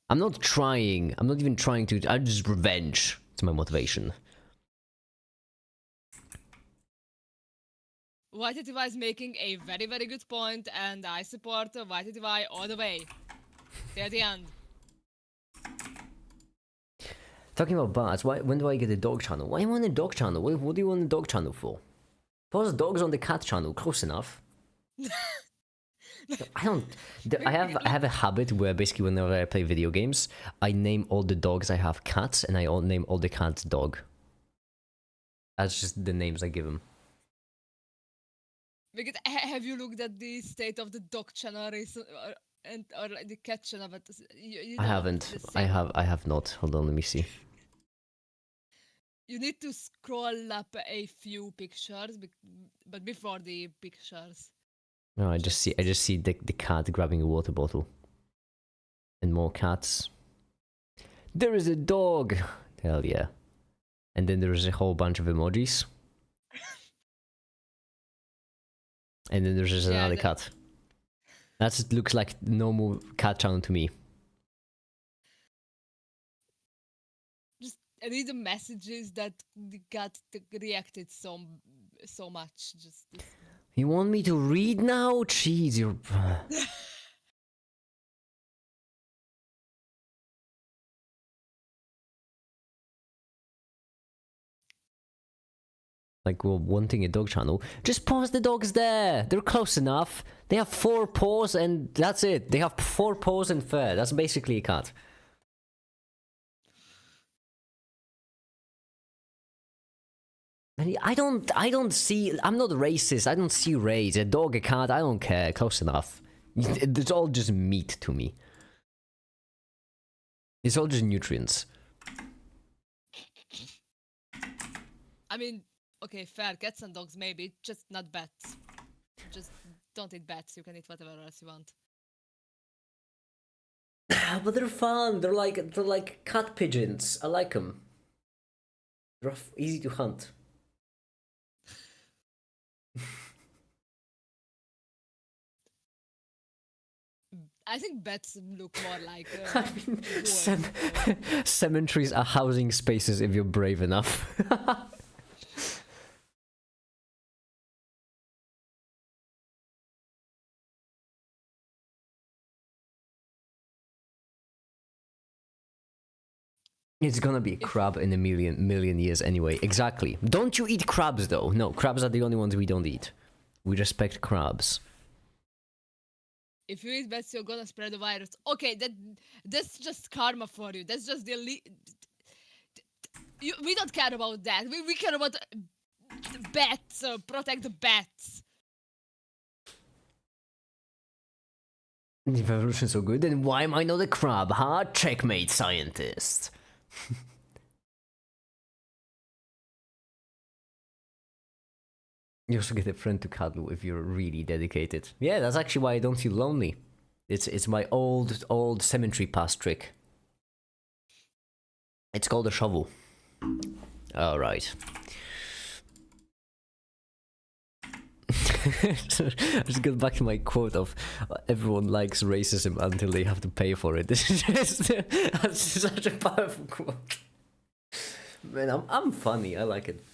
I'm not trying. I'm not even trying to. I just revenge. It's my motivation. YTTY is making a very, very good point, and I support YTTY all the way. Till the end. Talking about bats, when do I get a dog channel? Why do you want a dog channel? What do you want a dog channel for? Pause dogs on the cat channel, close enough. I have a habit where basically whenever I play video games, I name all the dogs I have cats, and I name all the cats dog. That's just the names I give them. Because have you looked at the state of the dog channel or like the cat channel? But you I haven't. I have not. Hold on, let me see. You need to scroll up a few pictures, but before the pictures. No, I just see the cat grabbing a water bottle. And more cats. There is a dog! Hell yeah. And then there is a whole bunch of emojis. And then there's just another cat. That looks like normal cat channel to me. Just read the messages that the cat reacted so much. Just You want me to read now? Jeez, you're... Like, well, wanting a dog channel. Just pause the dogs there. They're close enough. They have 4 paws and that's it. They have 4 paws and fur. That's basically a cat. And I don't see... I'm not racist. I don't see race. A dog, a cat, I don't care. Close enough. It's all just meat to me. It's all just nutrients. I mean... Okay, fair. Cats and dogs, maybe. Just not bats. Just don't eat bats. You can eat whatever else you want. But they're fun. They're like cat pigeons. I like them. They're easy to hunt. I think bats look more like... I mean, cemeteries are housing spaces if you're brave enough. It's gonna be a crab in a million years anyway. Exactly. Don't you eat crabs though? No, crabs are the only ones we don't eat. We respect crabs. If you eat bats, you're gonna spread the virus. Okay, that's just karma for you. That's just the we don't care about that. We care about bats. Protect the bats. If evolution's so good, then why am I not a crab, huh? Checkmate, scientist. You also get a friend to cuddle if you're really dedicated. Yeah, that's actually why I don't feel lonely. It's my old cemetery pass trick. It's called a shovel. Alright. Just go back to my quote of everyone likes racism until they have to pay for it. This is just that's such a powerful quote. Man, I'm funny. I like it.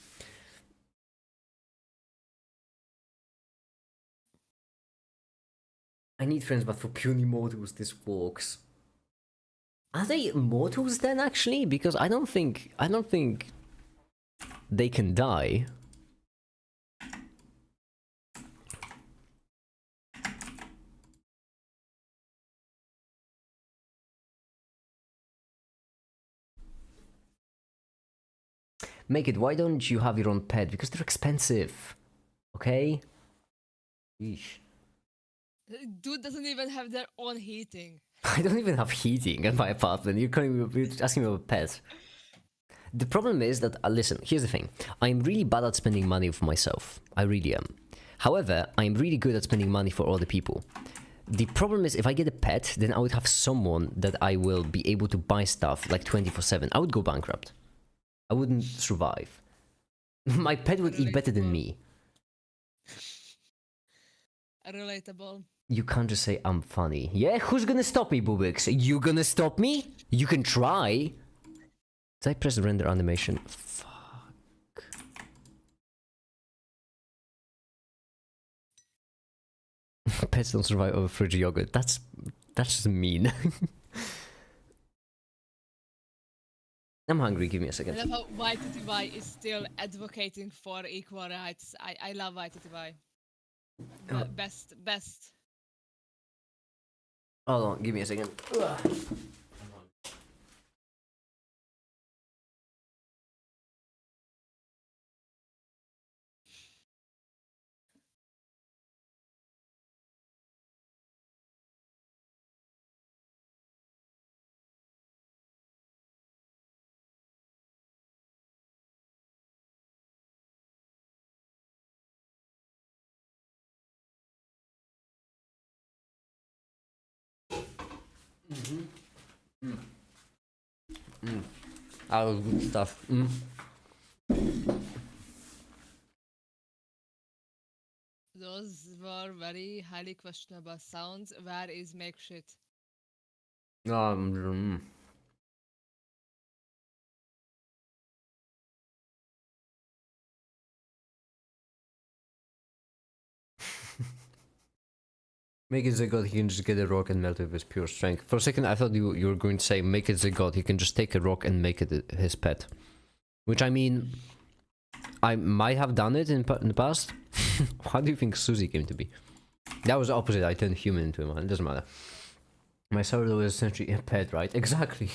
I need friends, but for puny mortals, this works. Are they mortals then, actually? Because I don't think they can die. Make it, why don't you have your own pet? Because they're expensive. Okay? Yeesh. Dude doesn't even have their own heating. I don't even have heating in my apartment. You're asking me about a pet. The problem is that, listen, here's the thing. I'm really bad at spending money for myself. I really am. However, I'm really good at spending money for other people. The problem is, if I get a pet, then I would have someone that I will be able to buy stuff like 24/7. I would go bankrupt. I wouldn't survive. My pet would eat better than me. Relatable. You can't just say I'm funny. Yeah, who's gonna stop me, Bubix? You gonna stop me? You can try. Did I press render animation? Fuck. Pets don't survive over fridge yogurt. That's just mean. I'm hungry, give me a I second. love how YTTY is still advocating for equal rights. I love YTTY. Best. Hold on, give me a second. That was good stuff. Those were very highly questionable sounds. Where is make shit? Make it the god, he can just get a rock and melt it with his pure strength. For a second, I thought you were going to say, make it the god, he can just take a rock and make it his pet. Which, I mean, I might have done it in the past. How do you think Susie came to be? That was the opposite, I turned human into him, it doesn't matter. My sourdough is essentially a pet, right? Exactly.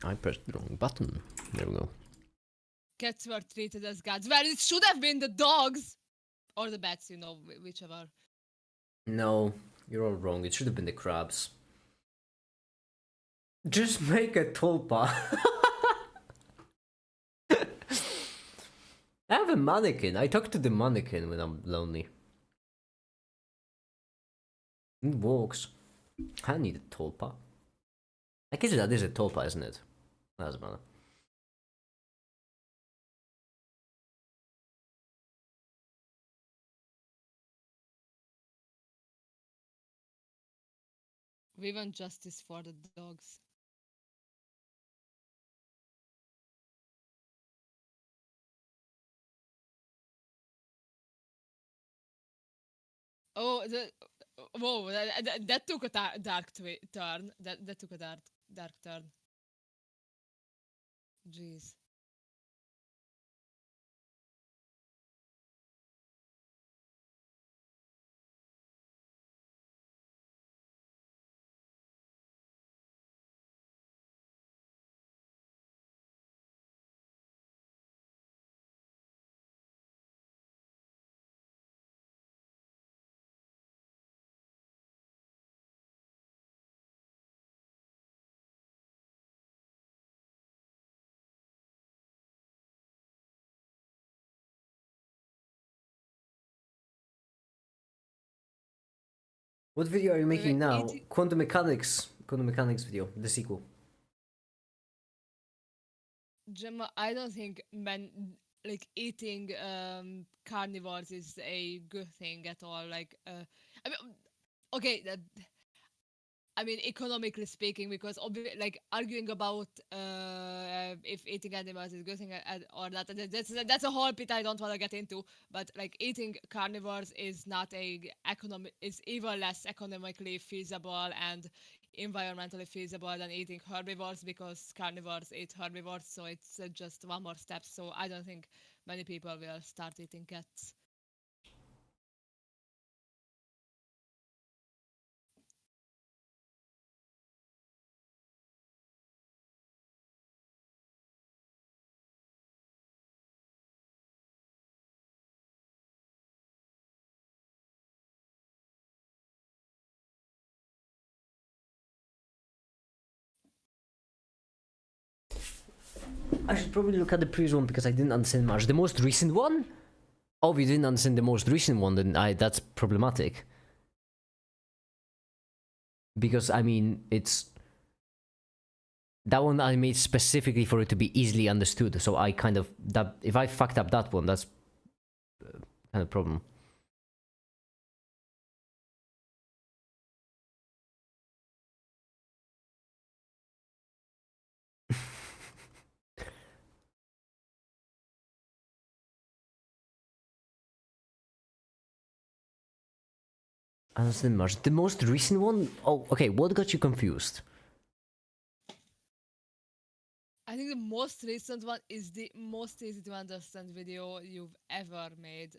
I pressed the wrong button. There we go. Cats were treated as gods. Well, it should have been the dogs! Or the bats, whichever. No, you're all wrong. It should have been the crabs. Just make a tulpa. I have a mannequin. I talk to the mannequin when I'm lonely. It walks. I need a tulpa. I guess that is a tulpa, isn't it? Doesn't matter. We want justice for the dogs. Oh, whoa! That took a dark turn. That took a dark turn. Jeez. What video are you Wait, making now? eating- Quantum Mechanics. Quantum Mechanics video. The sequel. Gemma, I don't think eating carnivores is a good thing at all. I mean, okay, I mean, economically speaking, because arguing about if eating animals is a good thing or not, that's a whole bit I don't want to get into. But like eating carnivores is not is even less economically feasible and environmentally feasible than eating herbivores, because carnivores eat herbivores, so it's just one more step. So I don't think many people will start eating cats. I should probably look at the previous one because I didn't understand much. The most recent one? Oh, if you didn't understand the most recent one, then that's problematic. Because, I mean, it's... That one I made specifically for it to be easily understood, so I kind of... If I fucked up that one, that's... kind of problem. Understand much. The most recent one? Oh, okay, what got you confused? I think the most recent one is the most easy to understand video you've ever made.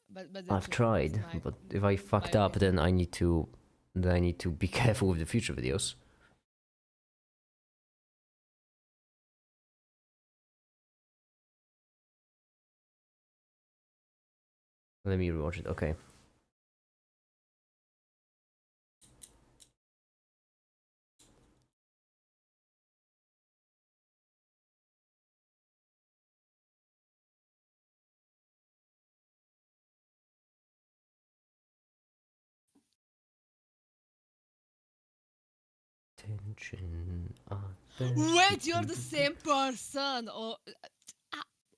But that's I've just tried, my but if I fucked up, opinion. then I need to be careful with the future videos. Let me rewatch it. Okay. Attention. Wait, you're the same person! Or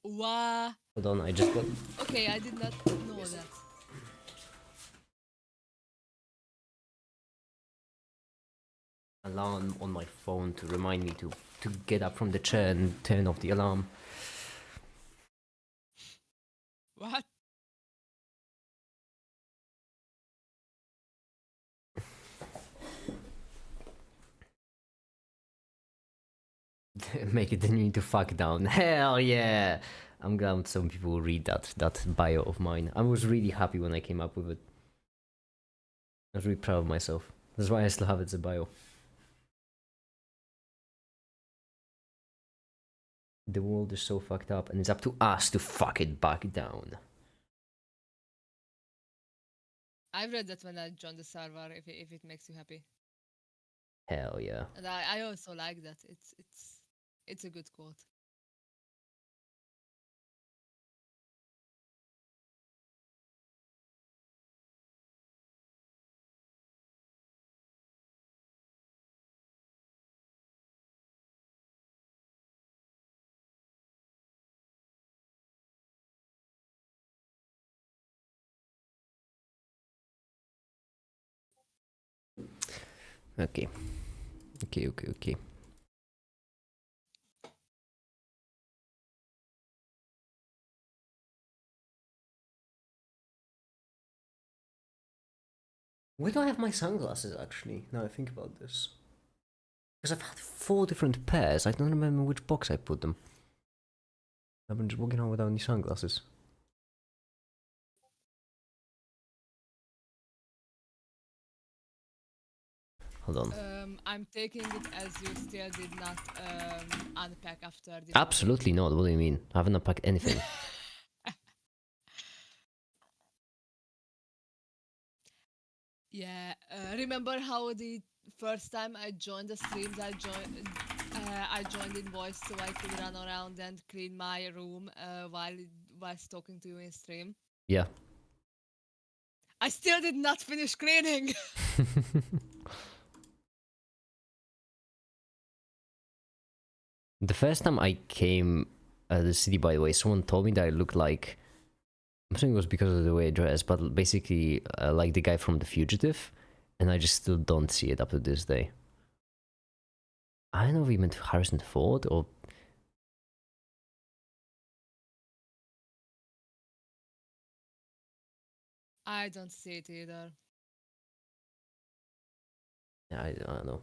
wow. Hold on, I just got Okay, I did not know that. alarm on my phone to remind me to get up from the chair and turn off the alarm. What? Make it the need to fuck down. Hell yeah! I'm glad some people will read that bio of mine. I was really happy when I came up with it. I was really proud of myself. That's why I still have it as a bio. The world is so fucked up, and it's up to us to fuck it back down. I've read that when I joined the server, if it makes you happy. Hell yeah. And I also like that. It's a good quote. Okay. Okay. Where do I have my sunglasses, actually, now I think about this? Because I've had 4 different pairs, I don't remember which box I put them. I've been just walking around without any sunglasses. Hold on. I'm taking it as you still did not unpack after the Absolutely not, what do you mean? I haven't unpacked anything. Yeah, remember how the first time I joined the streams, I joined in voice so I could run around and clean my room while talking to you in stream. Yeah. I still did not finish cleaning. The first time I came to the city, by the way, someone told me that I looked like... I'm saying it was because of the way I dress, but basically like the guy from The Fugitive, and I just still don't see it up to this day. I don't know if he meant Harrison Ford or... I don't see it either. I don't know.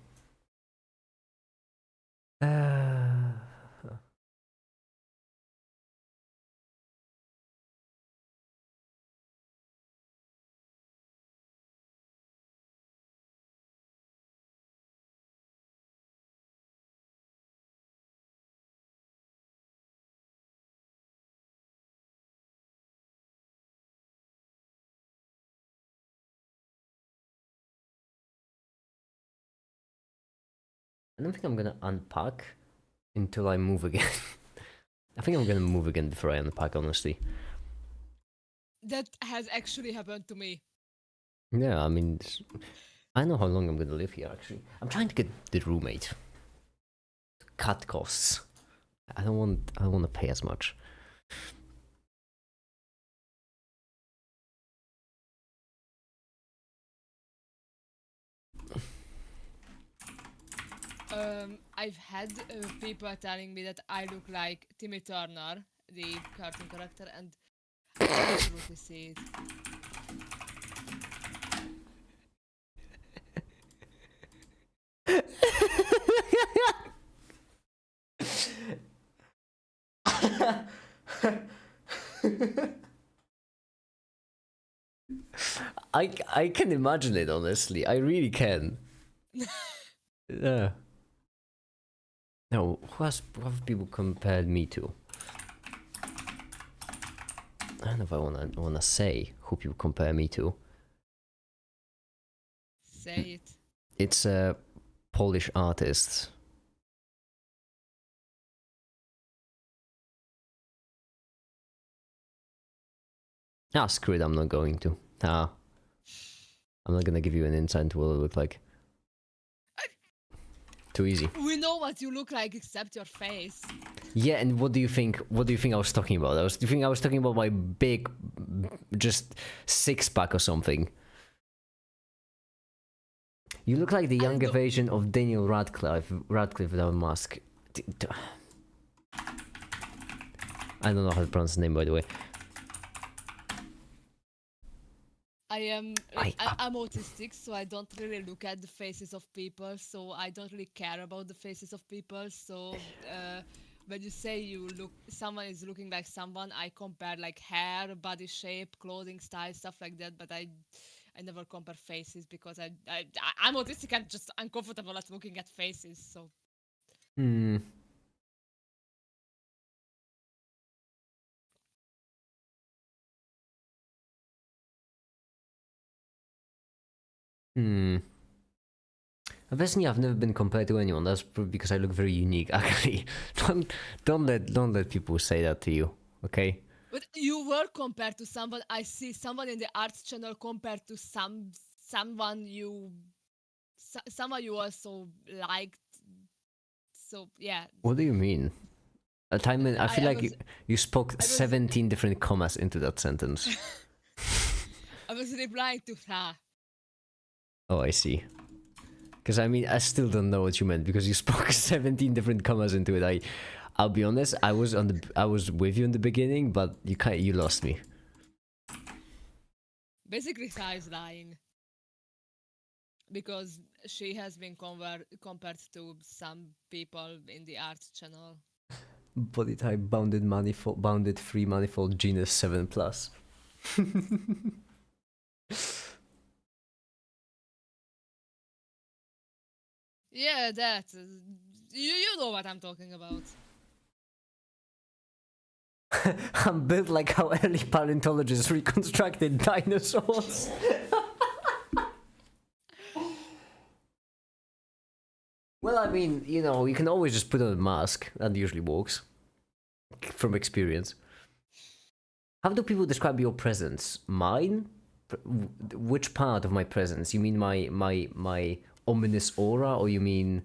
I don't think I'm gonna unpack until I move again. I think I'm gonna move again before I unpack, honestly. That has actually happened to me. Yeah, I mean, I know how long I'm gonna live here, actually. I'm trying to get the roommate. Cut costs. I don't want to pay as much. I've had people telling me that I look like Timmy Turner, the cartoon character, and I can absolutely see it. I can imagine it, honestly. I really can. Yeah. No, who have people compared me to? I don't know if I wanna say who people compare me to. Say it. It's a Polish artist. Ah, screw it, I'm not going to. Ah. I'm not gonna give you an insight into what I look like. Too easy. We know what you look like except your face. Yeah, and what do you think? What do you think I was talking about? Do you think I was talking about my big, just six-pack or something? You look like the younger version of Daniel Radcliffe without a mask. I don't know how to pronounce his name, by the way. I'm autistic, so I don't really look at the faces of people, so I don't really care about the faces of people. So when you say someone is looking like someone, I compare like hair, body shape, clothing style, stuff like that. But I never compare faces because I'm autistic and just uncomfortable at looking at faces. So. Hmm. Hmm. Personally, I've never been compared to anyone. That's probably because I look very unique. Actually, don't let people say that to you. Okay. But you were compared to someone. I see someone in the arts channel compared to someone you also liked. So yeah. What do you mean? I feel like you spoke 17 different commas into that sentence. I was replying to her. Oh, I see. Because I mean, I still don't know what you meant because you spoke 17 different commas into it. I'll be honest. I was with you in the beginning, but you lost me. Basically, Sai is lying because she has been compared to some people in the arts channel. Body type bounded free manifold genus 7+. Yeah, that. You know what I'm talking about. I'm built like how early paleontologists reconstructed dinosaurs. Well, I mean, you know, you can always just put on a mask. That usually works. From experience. How do people describe your presence? Mine? Which part of my presence? You mean my ominous aura, or you mean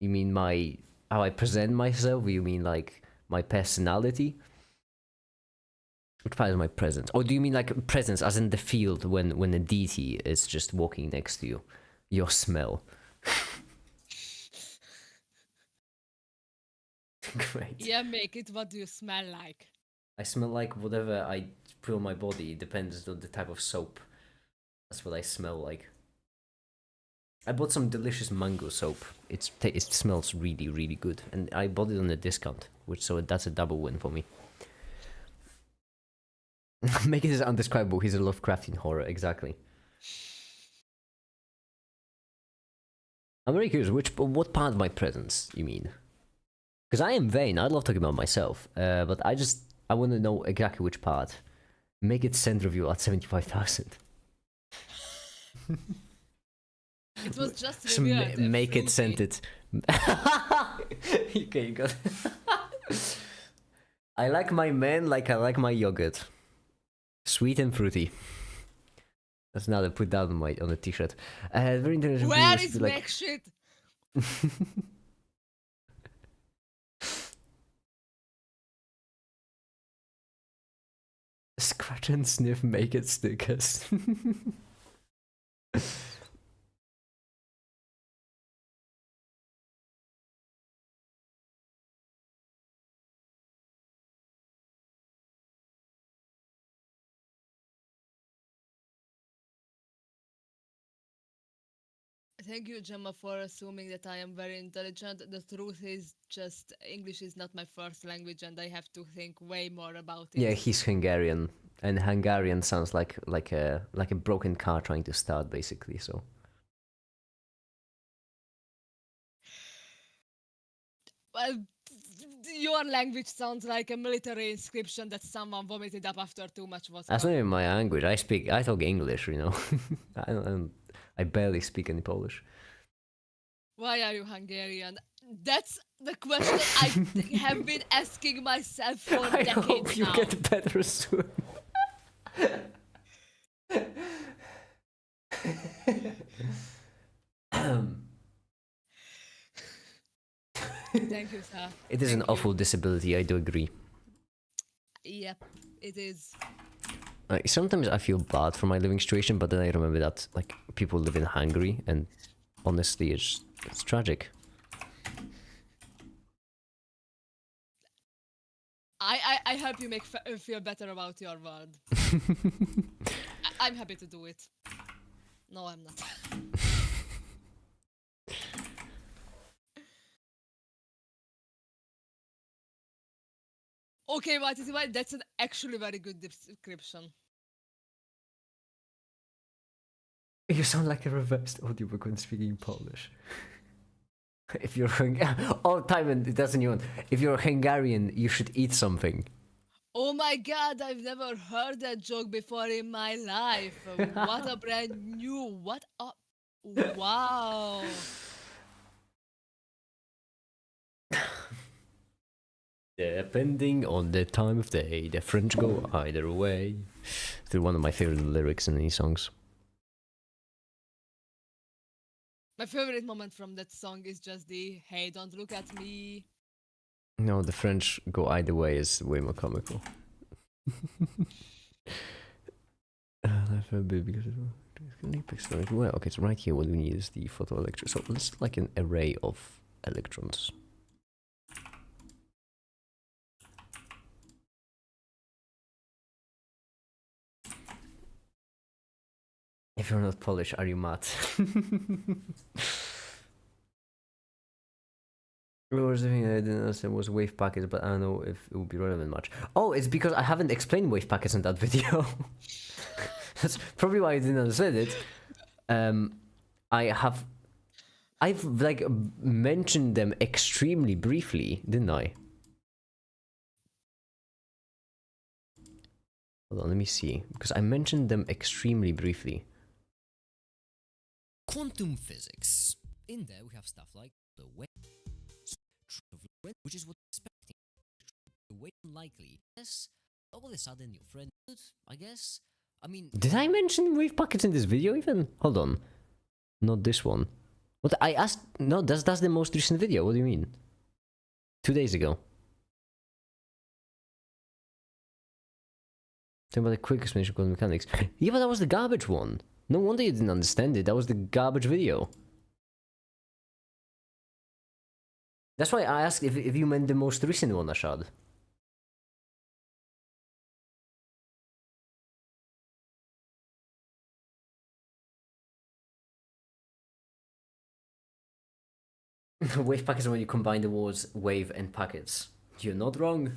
my how I present myself? Or you mean like my personality? Which part is my presence? Or do you mean like presence as in the field when a deity is just walking next to you? Your smell. Great. Yeah, make it. What do you smell like? I smell like whatever I put on my body. It depends on the type of soap. That's what I smell like. I bought some delicious mango soap. It smells really, really good. And I bought it on a discount, so that's a double win for me. Make it as undescribable. He's a Lovecraftian horror, exactly. I'm very curious, what part of my presence you mean? Because I am vain, I love talking about myself, but I want to know exactly which part. Make it center of you at 75,000. It was just revealed. Make it scented. Okay, you got it. I like my men like I like my yogurt. Sweet and fruity. That's now to put that on a t-shirt. Very interesting. Where is Mac shit? Scratch and sniff, make it stickers. Thank you, Gemma, for assuming that I am very intelligent. The truth is, just English is not my first language, and I have to think way more about it. Yeah, he's Hungarian, and Hungarian sounds like a broken car trying to start, basically. So. Well, your language sounds like a military inscription that someone vomited up after too much vodka. That's not even my language. I talk English, you know. I barely speak any Polish. Why are you Hungarian? That's the question I have been asking myself for I decades hope you now. get better soon. Thank you, sir. It is an awful disability, I do agree. Yep, it is. Sometimes I feel bad for my living situation, but then I remember that like people live in Hungary, and honestly, it's tragic. I hope you feel better about your world. I'm happy to do it. No, I'm not. Okay, what is it? That's an actually very good description. You sound like a reversed audiobook when speaking Polish. If you're oh, Timon, it doesn't even. If you're Hungarian, you should eat something. Oh my god, I've never heard that joke before in my life. What a brand new, what a, wow. Depending on the time of day, the French go either way. It's one of my favorite lyrics in any songs. My favorite moment from that song is just the "Hey, don't look at me." No, the French go either way is way more comical. Well, okay, so right here what we need is the photoelectron. So let's like an array of electrons. If you're not Polish, are you mad? Was the thing I didn't understand was wave packets, but I don't know if it would be relevant much. Oh, it's because I haven't explained wave packets in that video. That's probably why I didn't understand it. I've like mentioned them extremely briefly, didn't I? Hold on, let me see, because I mentioned them extremely briefly. Quantum physics. In there we have stuff like the wave, which is what we're expecting. The way unlikely. Yes, all of a sudden your friend would, I guess. I mean, Did I mention wave packets in this video even? Hold on. Not this one. What I asked? No, that's the most recent video. What do you mean? 2 days ago. Talking about the quick explanation of quantum mechanics. Yeah, but that was the garbage one. No wonder you didn't understand it. That was the garbage video. That's why I asked if you meant the most recent one, Ashad. Wave packets are when you combine the words wave and packets. You're not wrong.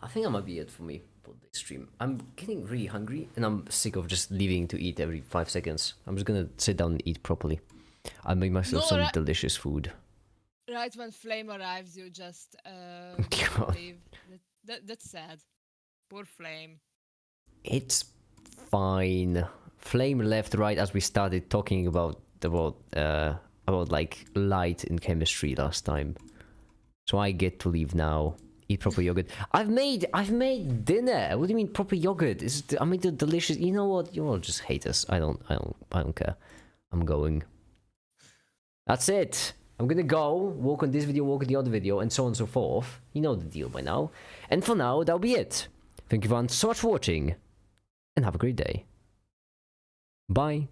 I think that might be it for me for this stream. I'm getting really hungry and I'm sick of just leaving to eat every 5 seconds. I'm just gonna sit down and eat properly. I'll make myself some delicious food. Right when Flame arrives, you just God. leave. That's sad. Poor Flame. It's fine. Flame left, right, as we started talking about like light in chemistry last time. So I get to leave now. Eat proper yogurt. I've made dinner. What do you mean proper yogurt? I made the delicious. You know what? You all just hate us. I don't care. I'm going. That's it. I'm gonna go walk on this video, walk on the other video, and so on and so forth. You know the deal by now. And for now, that'll be it. Thank you everyone so much for watching, and have a great day. Bye.